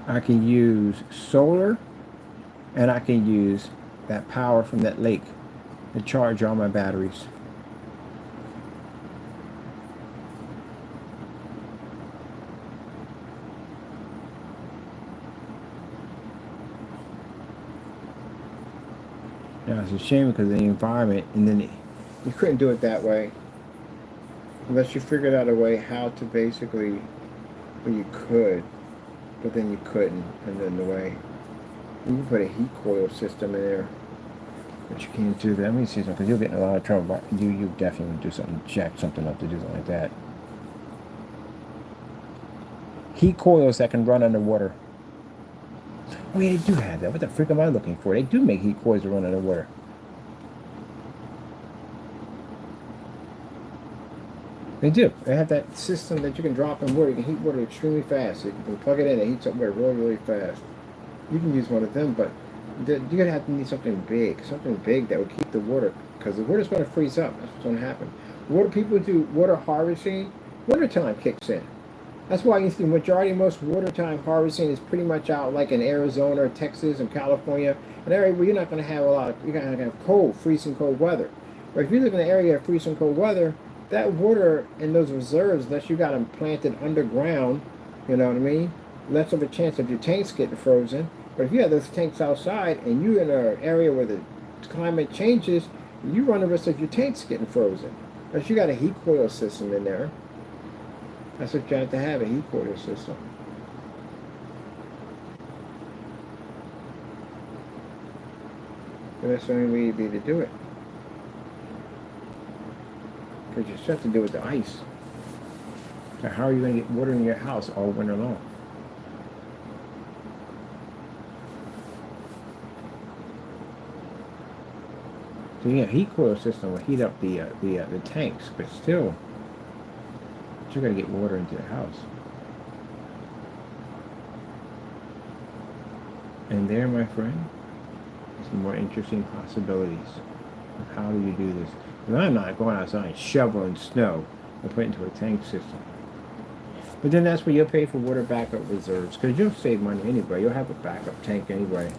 S3: I can use solar, and I can use that power from that lake to charge all my batteries. Now it's a shame because of the environment, and then you couldn't do it that way unless you figured out a way how to basically, well, you could, but then you couldn't, and then the way you can put a heat coil system in there, but you can't do that. Let me see something, because you'll get in a lot of trouble. But you definitely would do something, jack something up to do something like that. Heat coils that can run underwater. Oh yeah, they do have that. What the frick am I looking for? They do make heat coils that run underwater. They do. They have that system that you can drop in water. You can heat water extremely fast. So you can plug it in and heat up water really, really fast. You can use one of them, but you're going to have to need something big that would keep the water, because the water's going to freeze up. That's what's going to happen. Water people do water harvesting. Wintertime kicks in. That's why you see the majority of most watertime harvesting is pretty much out like in Arizona or Texas and California, an area where you're not going to have you're going to have cold, freezing cold weather. But if you live in an area of freezing cold weather, that water in those reserves, unless you got them planted underground, you know what I mean, less of a chance of your tanks getting frozen. But if you have those tanks outside and you're in an area where the climate changes, you run the risk of your tanks getting frozen. Unless you got a heat coil system in there. That's what you have to have, a heat coil system. And that's the only way you'd be able to do it. Because you still have to do with the ice. So how are you going to get water in your house all winter long? So yeah, heat coil system will heat up the tanks, but still, you got to get water into the house. And there, my friend, is the more interesting possibilities of how do you do this.
S1: And I'm not going outside and shoveling snow and put it into a tank system. But then that's where you'll pay for water backup reserves, because you'll save money anyway. You'll have a backup tank anyway.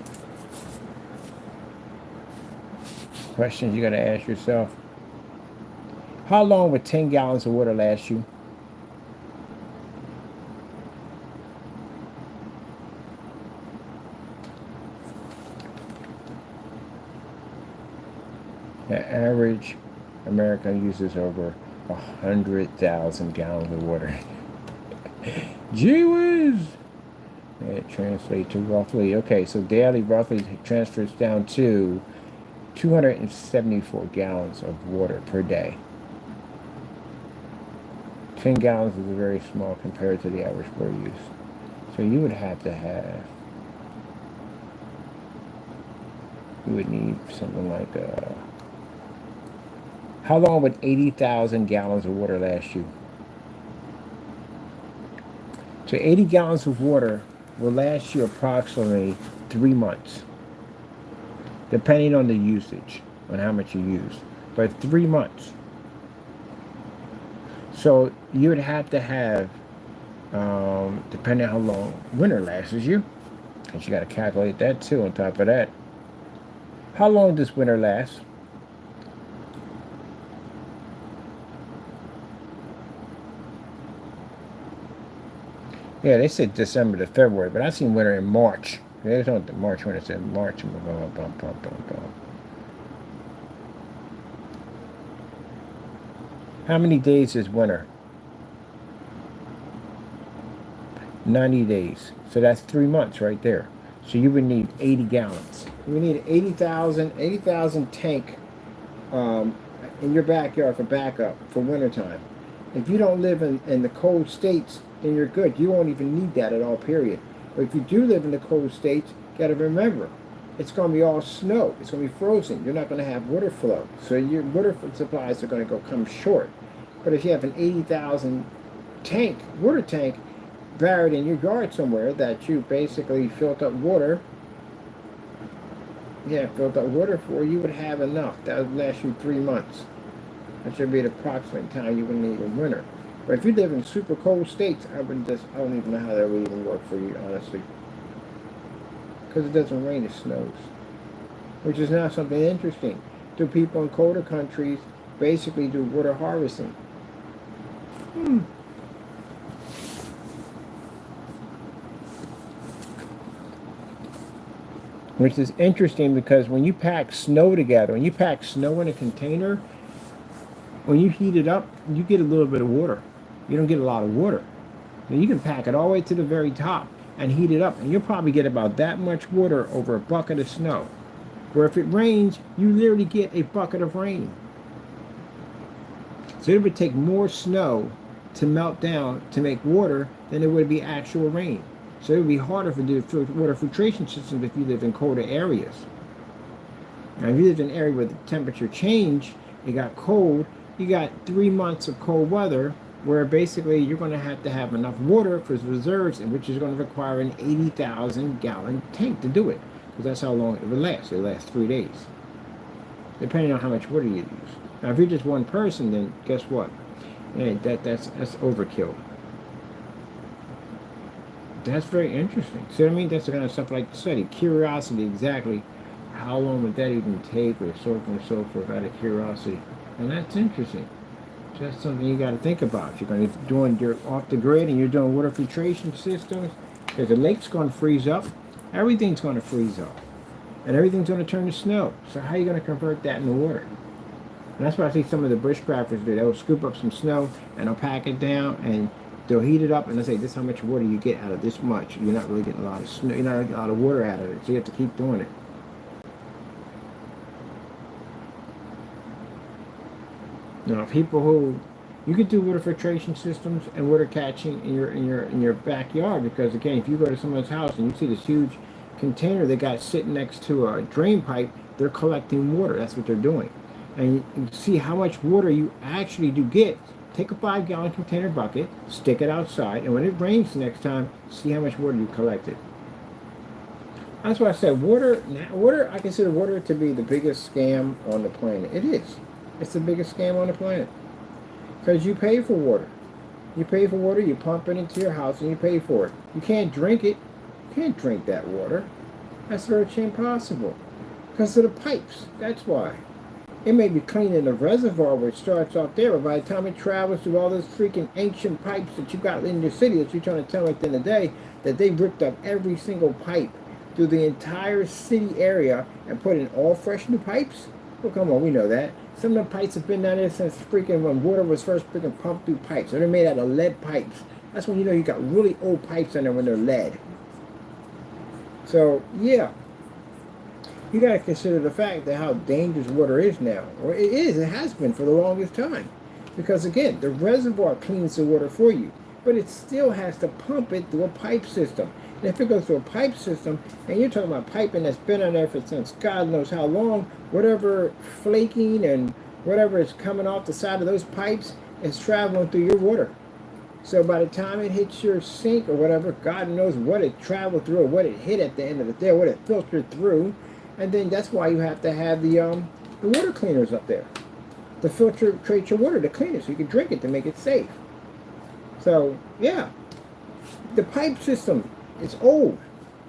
S1: Questions you got to ask yourself. How long would 10 gallons of water last you? The average American uses over 100,000 gallons of water. Gee whiz! It translates to roughly, okay, so daily roughly transfers down to 274 gallons of water per day. 10 gallons is very small compared to the average water use. So you would have to have, you would need something like, how long would 80,000 gallons of water last you? So 80 gallons of water will last you approximately 3 months, depending on the usage, on how much you use. But 3 months. So you would have to have, depending on how long winter lasts you, because you got to calculate that too on top of that. How long does winter last? Yeah, they said December to February, but I seen winter in March. They don't March when it said March. How many days is winter? 90 days. So that's 3 months right there. So you would need 80 gallons. You would need 80,000 tank in your backyard for backup for wintertime. If you don't live in the cold states, then you're good. You won't even need that at all, period. But if you do live in the cold states, you got to remember, it's going to be all snow. It's going to be frozen. You're not going to have water flow. So your water supplies are going to come short. But if you have an 80,000 water tank, buried in your yard somewhere that you basically filled up water, for, you would have enough. That would last you 3 months. That should be the approximate time you would need in winter. But if you live in super cold states, I don't even know how that would even work for you, honestly. Because it doesn't rain, it snows. Which is now something interesting. Do people in colder countries basically do water harvesting? Which is interesting because when you pack snow together, when you pack snow in a container, when you heat it up, you get a little bit of water. You don't get a lot of water. Now you can pack it all the way to the very top and heat it up, and you'll probably get about that much water over a bucket of snow. Where if it rains, you literally get a bucket of rain. So it would take more snow to melt down to make water than it would be actual rain. So it would be harder to do water filtration systems if you live in colder areas. Now if you live in an area where the temperature changed, it got cold, you got 3 months of cold weather where basically you're going to have enough water for reserves, and which is going to require an 80,000 gallon tank to do it. Because that's how long it would last. It lasts 3 days. Depending on how much water you use. Now if you're just one person, then guess what? Yeah, that's overkill. That's very interesting. See what I mean? That's the kind of stuff like to study. Curiosity, exactly. How long would that even take, or so on and so forth, out of curiosity. And that's interesting. So that's something you got to think about. If you're off the grid and you're doing water filtration systems, because the lake's going to freeze up, everything's going to freeze up. And everything's going to turn to snow. So how are you going to convert that into water? And that's what I see some of the bushcrafters do. They'll scoop up some snow and they'll pack it down and they'll heat it up and they'll say, this is how much water you get out of this much. You're not really getting a lot of snow. You're not getting a lot of water out of it. So you have to keep doing it. Now, people who you could do water filtration systems and water catching in your backyard, because again, if you go to someone's house and you see this huge container they got sitting next to a drain pipe, they're collecting water. That's what they're doing. And you see how much water you actually do get. Take a 5-gallon container bucket, stick it outside, and when it rains next time, see how much water you collected. That's why I said water. I consider water to be the biggest scam on the planet. It is. It's the biggest scam on the planet. Because you pay for water. You pay for water, you pump it into your house, and you pay for it. You can't drink it. You can't drink that water. That's virtually impossible. Because of the pipes. That's why. It may be clean in the reservoir where it starts off there, but by the time it travels through all those freaking ancient pipes that you got in your city that you're trying to tell me at the end of the day, that they ripped up every single pipe through the entire city area and put in all fresh new pipes? Well, come on, we know that. Some of the pipes have been down there since freaking when water was first freaking pumped through pipes. So they're made out of lead pipes. That's when you know you got really old pipes in there when they're lead. So, yeah. You got to consider the fact that how dangerous water is now. Or it is, it has been for the longest time. Because again, the reservoir cleans the water for you. But it still has to pump it through a pipe system. And if it goes through a pipe system, and you're talking about piping that's been on there for since God knows how long, whatever flaking and whatever is coming off the side of those pipes is traveling through your water. So by the time it hits your sink or whatever, God knows what it traveled through or what it hit at the end of the day, what it filtered through. And then that's why you have to have the water cleaners up there. To filtrate your water, to clean it so you can drink it, to make it safe. So, yeah. The pipe system is old.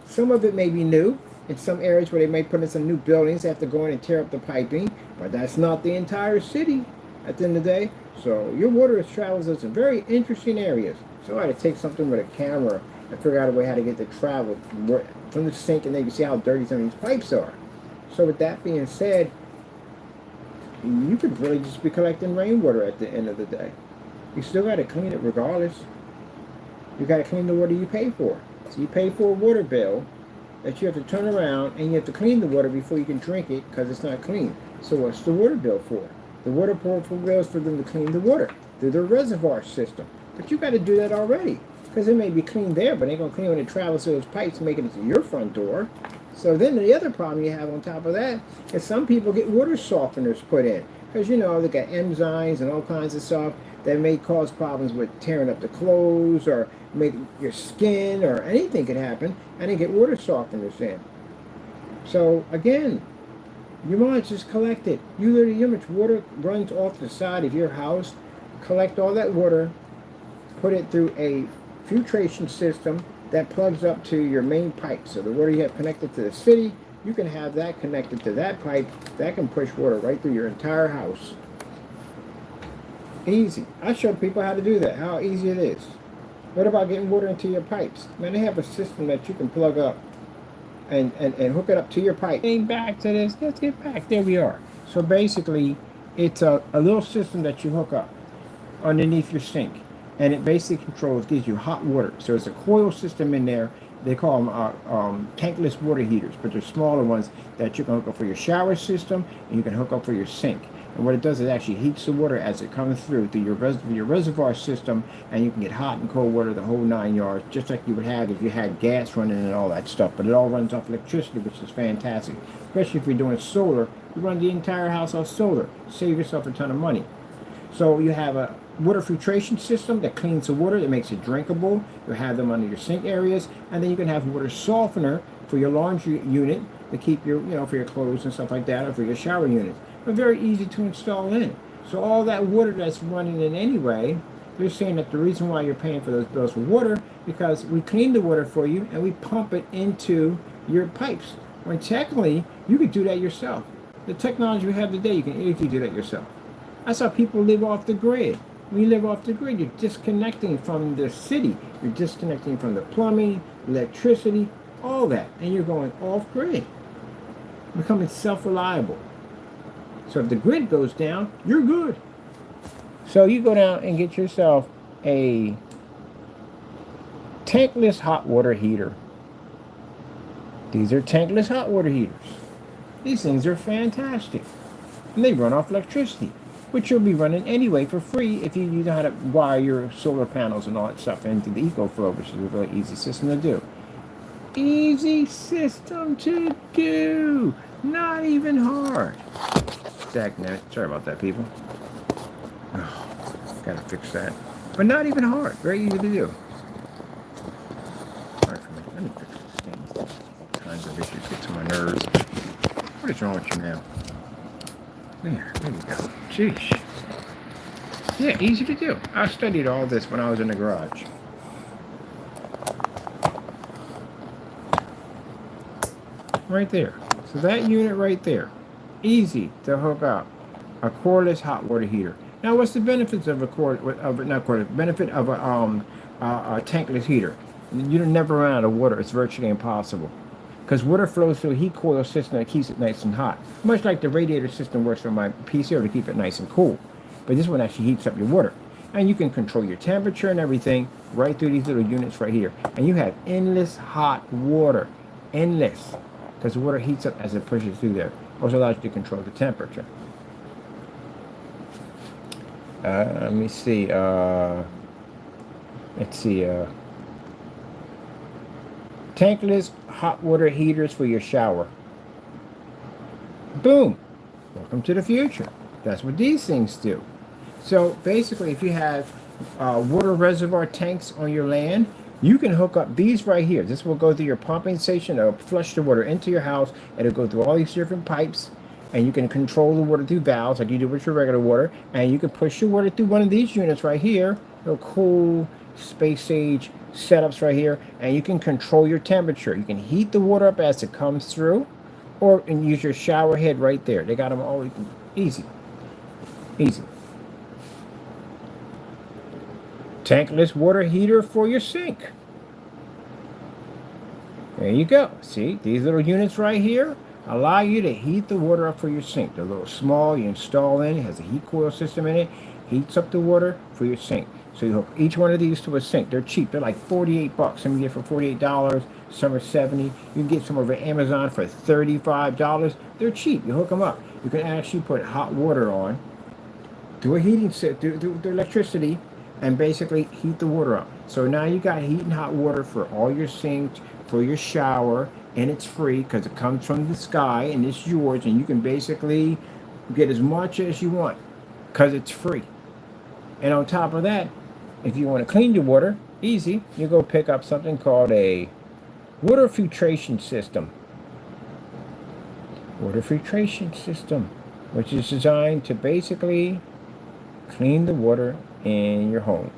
S1: Some of it may be new. In some areas where they may put in some new buildings, they have to go in and tear up the piping. But that's not the entire city at the end of the day. So your water travels in some very interesting areas. So I had to take something with a camera and figure out a way how to get the travel from the sink, and then you can see how dirty some of these pipes are. So with that being said, you could really just be collecting rainwater at the end of the day. You still got to clean it regardless. You got to clean the water you pay for. So you pay for a water bill that you have to turn around and you have to clean the water before you can drink it because it's not clean. So what's the water bill for? The water bill is for them to clean the water through their reservoir system. But you got to do that already. Because it may be clean there, but it ain't going to clean when it travels through those pipes and make it to your front door. So then the other problem you have on top of that is some people get water softeners put in. Because, you know, they got enzymes and all kinds of stuff that may cause problems with tearing up the clothes or make your skin or anything could happen. And they get water softeners in. So, again, you might just collect it. You literally, how much water runs off the side of your house, collect all that water, put it through a filtration system that plugs up to your main pipe. So the water you have connected to the city, you can have that connected to that pipe that can push water right through your entire house. Easy. I show people how to do that, how easy it is. What about getting water into your pipes? Man, they have a system that you can plug up and hook it up to your pipe. Getting back to this, let's get back. There we are. So basically, it's a little system that you hook up underneath your sink. And it basically gives you hot water. So it's a coil system in there. They call them tankless water heaters, but they're smaller ones that you can hook up for your shower system and you can hook up for your sink. And what it does is it actually heats the water as it comes through your reservoir system, and you can get hot and cold water the whole 9 yards, just like you would have if you had gas running and all that stuff. But it all runs off electricity, which is fantastic. Especially if you're doing solar, you run the entire house off solar. Save yourself a ton of money. So you have a water filtration system that cleans the water, that makes it drinkable. You have them under your sink areas, and then you can have water softener for your laundry unit to keep your, for your clothes and stuff like that, or for your shower unit. But very easy to install in. So all that water that's running in anyway, they're saying that the reason why you're paying for those bills for water, because we clean the water for you and we pump it into your pipes. When technically, you could do that yourself. The technology we have today, you can easily do that yourself. That's how people live off the grid. When you live off the grid, you're disconnecting from the city. You're disconnecting from the plumbing, electricity, all that. And you're going off grid. Becoming self-reliable. So if the grid goes down, you're good. So you go down and get yourself a tankless hot water heater. These are tankless hot water heaters. These things are fantastic. And they run off electricity, which you'll be running anyway for free if you know how to wire your solar panels and all that stuff into the EcoFlow, which is a really easy system to do. Easy system to do. Not even hard. Stagnant. Sorry about that, people. Oh, gotta fix that. But not even hard. Very easy to do. Alright, let me fix this thing. All kinds of issues get to my nerves. What is wrong with you now? There you go. Jeez. Yeah, easy to do. I studied all this when I was in the garage. Right there. So that unit right there, easy to hook up a cordless hot water heater. Now, what's the benefits of a benefit of a tankless heater? You don't never run out of water. It's virtually impossible because water flows through a heat coil system that keeps it nice and hot, much like the radiator system works on my PCR to keep it nice and cool. But this one actually heats up your water, and you can control your temperature and everything right through these little units right here, and you have endless hot water, endless. Because the water heats up as it pushes through there. Also allows you to control the temperature. Let me see. Let's see. Tankless hot water heaters for your shower. Boom. Welcome to the future. That's what these things do. So basically, if you have water reservoir tanks on your land, you can hook up these right here. This will go through your pumping station. It'll flush the water into your house. It'll go through all these different pipes, and you can control the water through valves like you do with your regular water. And you can push your water through one of these units right here. Little cool space age setups right here, and you can control your temperature. You can heat the water up as it comes through, or and use your shower head right there. They got them all easy, easy. Tankless water heater for your sink. There you go. See, these little units right here allow you to heat the water up for your sink. They're a little small. You install in. It has a heat coil system in it. Heats up the water for your sink. So you hook each one of these to a sink. They're cheap. They're like $48. Some you get for $48. Some are $70. You can get some over Amazon for $35. They're cheap. You hook them up. You can actually put hot water on, do a heating set, do electricity, and basically heat the water up. So now you got heat and hot water for all your sinks, for your shower, and it's free because it comes from the sky and it's yours, and you can basically get as much as you want because it's free. And on top of that, if you want to clean your water, easy, you go pick up something called a water filtration system. Water filtration system, which is designed to basically clean the water in your home.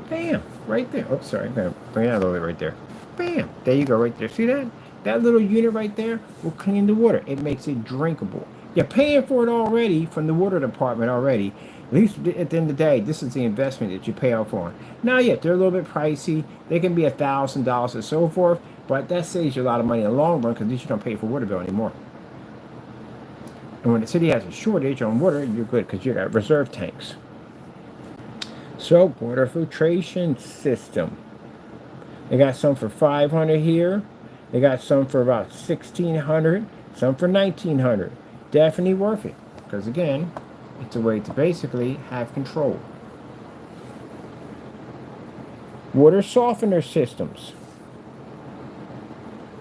S1: Bam, right there. Oops, sorry, I'm going to bring it out a little bit right there. Bam, there you go right there. See that? That little unit right there will clean the water. It makes it drinkable. You're paying for it already from the water department already. At least at the end of the day, this is the investment that you pay off on. Now, yeah, they're a little bit pricey. They can be $1,000 and so forth, but that saves you a lot of money in the long run because at least you don't pay for water bill anymore. And when the city has a shortage on water, you're good because you got reserve tanks. So, water filtration system. They got some for $500 here. They got some for about $1,600. Some for $1,900. Definitely worth it because again, it's a way to basically have control. Water softener systems.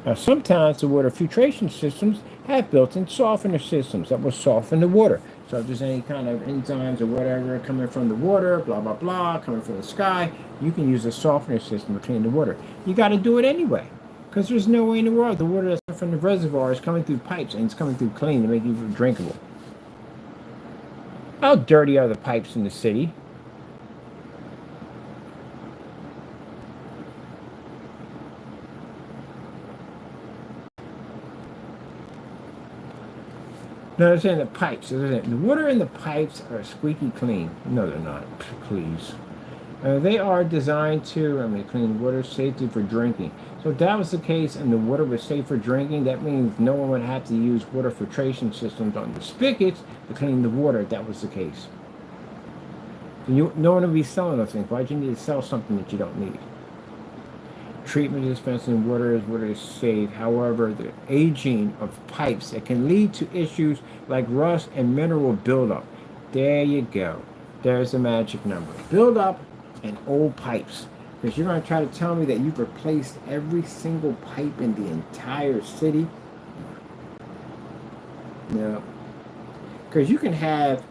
S1: Now, sometimes the water filtration systems have built-in softener systems that will soften the water. So if there's any kind of enzymes or whatever coming from the water, blah, blah, blah, coming from the sky, you can use a softener system to clean the water. You got to do it anyway because there's no way in the world the water that's from the reservoir is coming through pipes and it's coming through clean to make it drinkable. How dirty are the pipes in the city? No, they're saying the pipes. The water in the pipes are squeaky clean. No, they're not. Please. They are designed to clean water safety for drinking. So if that was the case and the water was safe for drinking, that means no one would have to use water filtration systems on the spigots to clean the water if that was the case. So no one would be selling those things. Why'd you need to sell something that you don't need? Treatment dispensing water is safe. However, the aging of pipes that can lead to issues like rust and mineral buildup. There you go. There's the magic number. Buildup and old pipes. Because you're going to try to tell me that you've replaced every single pipe in the entire city? No. Because you can have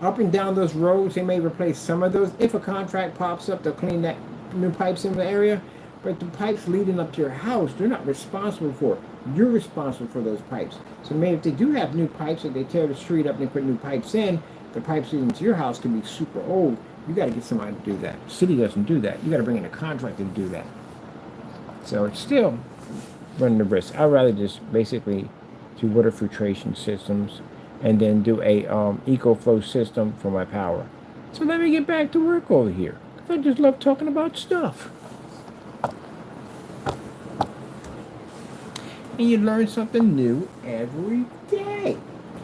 S1: up and down those roads, they may replace some of those. If a contract pops up to clean that new pipes in the area, But the pipes leading up to your house, they're not responsible for. You're responsible for those pipes. So maybe if they do have new pipes, if they tear the street up and they put new pipes in, the pipes leading to your house can be super old. You got to get somebody to do that. The city doesn't do that. You got to bring in a contractor to do that. So it's still running the risk. I'd rather just basically do water filtration systems and then do a EcoFlow system for my power. So let me get back to work over here. I just love talking about stuff. And you learn something new every day.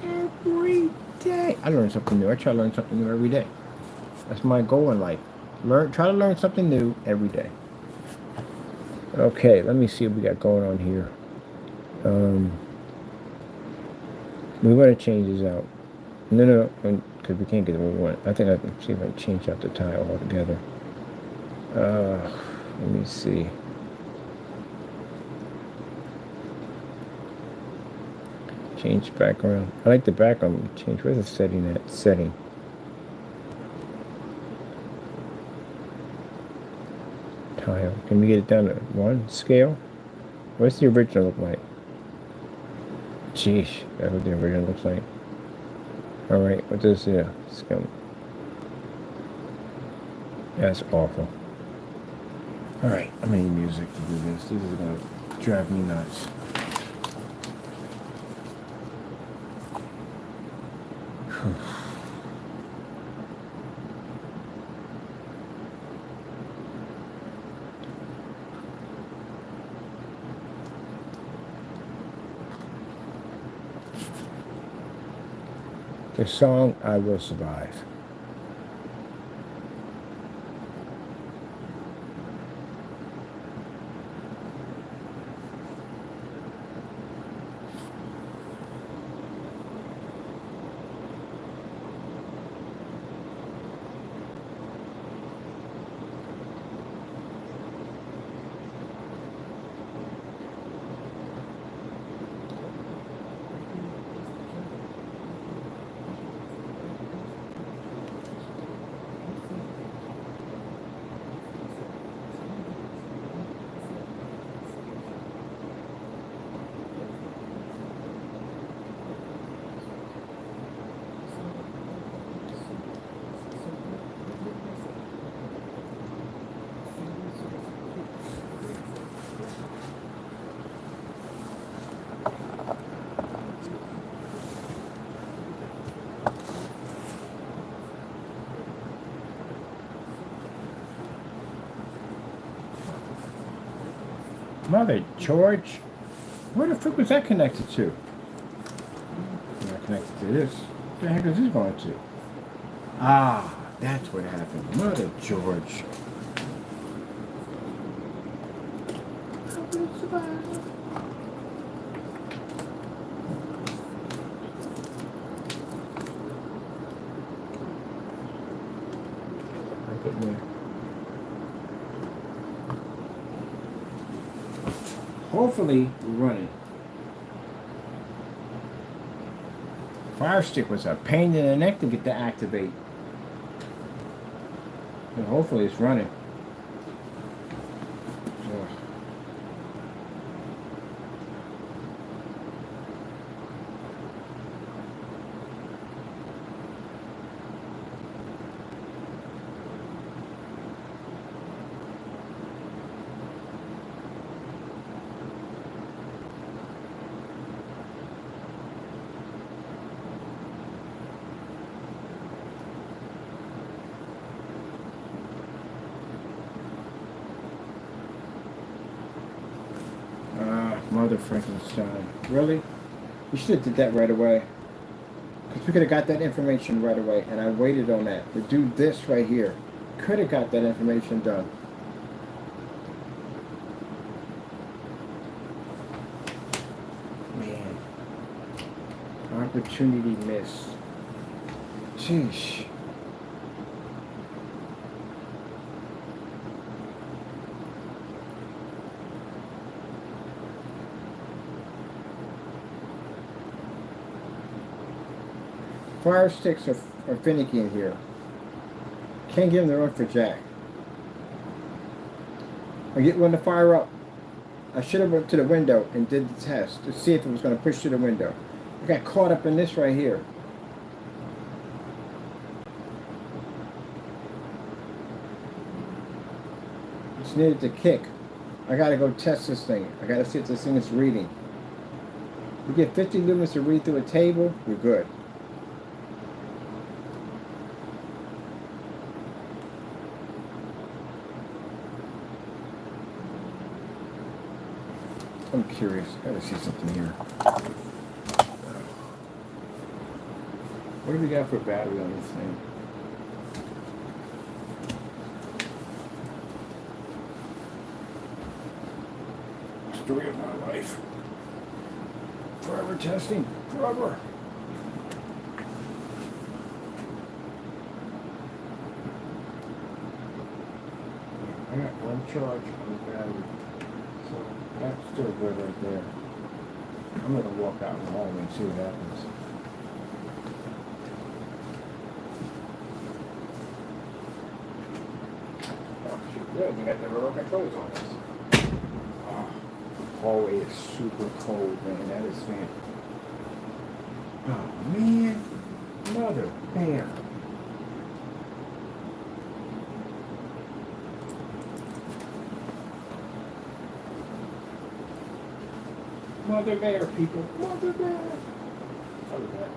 S1: Every day. I learn something new. I try to learn something new every day. That's my goal in life. Try to learn something new every day. Okay, let me see what we got going on here. We want to change this out. No, because we can't get what we want. I think I can see if I can change out the tile altogether. Let me see. Change background. I like the background. Change. Where's the setting at? Setting. Tile. Can we get it down to 1 scale? What's the original look like? Jeez, that's what the original looks like. Alright, what does the scale? That's awful. Alright, I'm gonna need music to do this. This is gonna drive me nuts. The song I Will Survive. Mother George, where the frick was that connected to? Not connected to this. What the heck is this going to? Ah, that's what happened. Mother George. Hopefully, we're running. Fire stick was a pain in the neck to get to activate. But hopefully, it's running. Ugh. Mother Frankenstein. Really? You should have did that right away. Because we could have got that information right away. And I waited on that. To do this right here. Could have got that information done. Man. Opportunity missed. Sheesh. Fire sticks are finicky in here. Can't give them the run for jack. I get one to fire up. I should have went to the window and did the test to see if it was going to push to the window. I got caught up in this right here. It's needed to kick. I got to go test this thing. I got to see if this thing is reading. We get 50 lumens to read through a table, we're good. I'm curious. I gotta see something here. What do we got for battery on this thing? Story of my life. Forever testing. Forever. I got one charge on the battery. So that's still good right there. I'm going to walk out in the hallway and see what happens. Oh, shit, good. You got the remote controls on this. Oh, the hallway is super cold, man. That is fantastic. Oh, man. Mother bear. Mother bear, people. Mother bear. Look at that.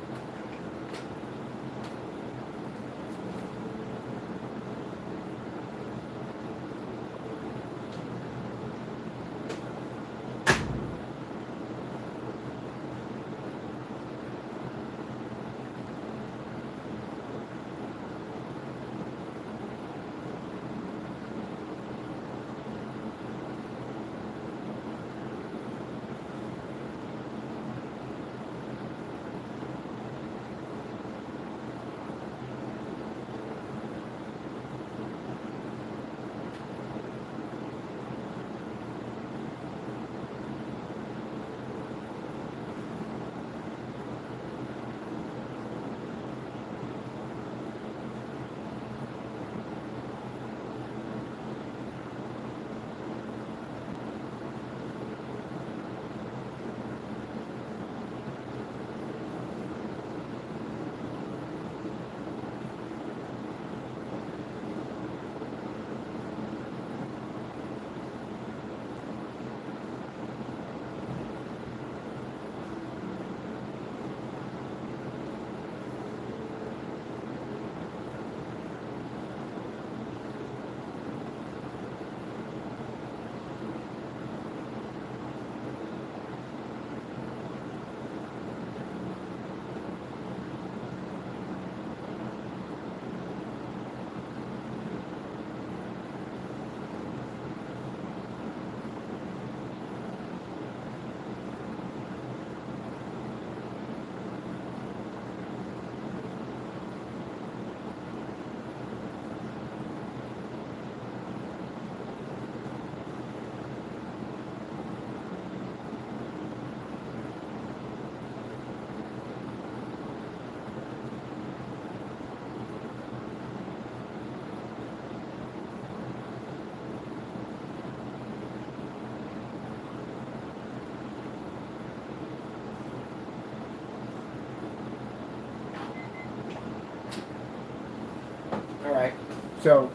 S1: Alright, so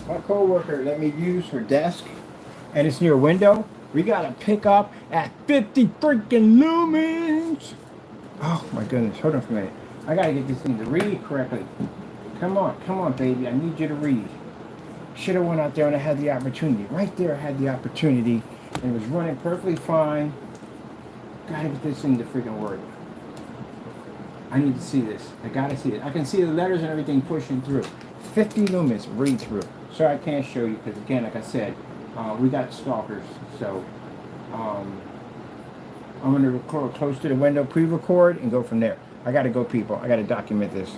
S1: my co-worker let me use her desk and it's near a window. We gotta pick up at 50 freaking lumens. Oh my goodness, hold on for a minute. I gotta get this thing to read correctly. Come on baby, I need you to read. Should have went out there and I had the opportunity. Right there I had the opportunity and it was running perfectly fine. Gotta get this thing to freaking work. I need to see this. I gotta see it. I can see the letters and everything pushing through. 50 lumens read through. Sorry I can't show you because again, like I said, we got stalkers. So I'm gonna record close to the window, pre-record, and go from there. I gotta go, people. I gotta document this.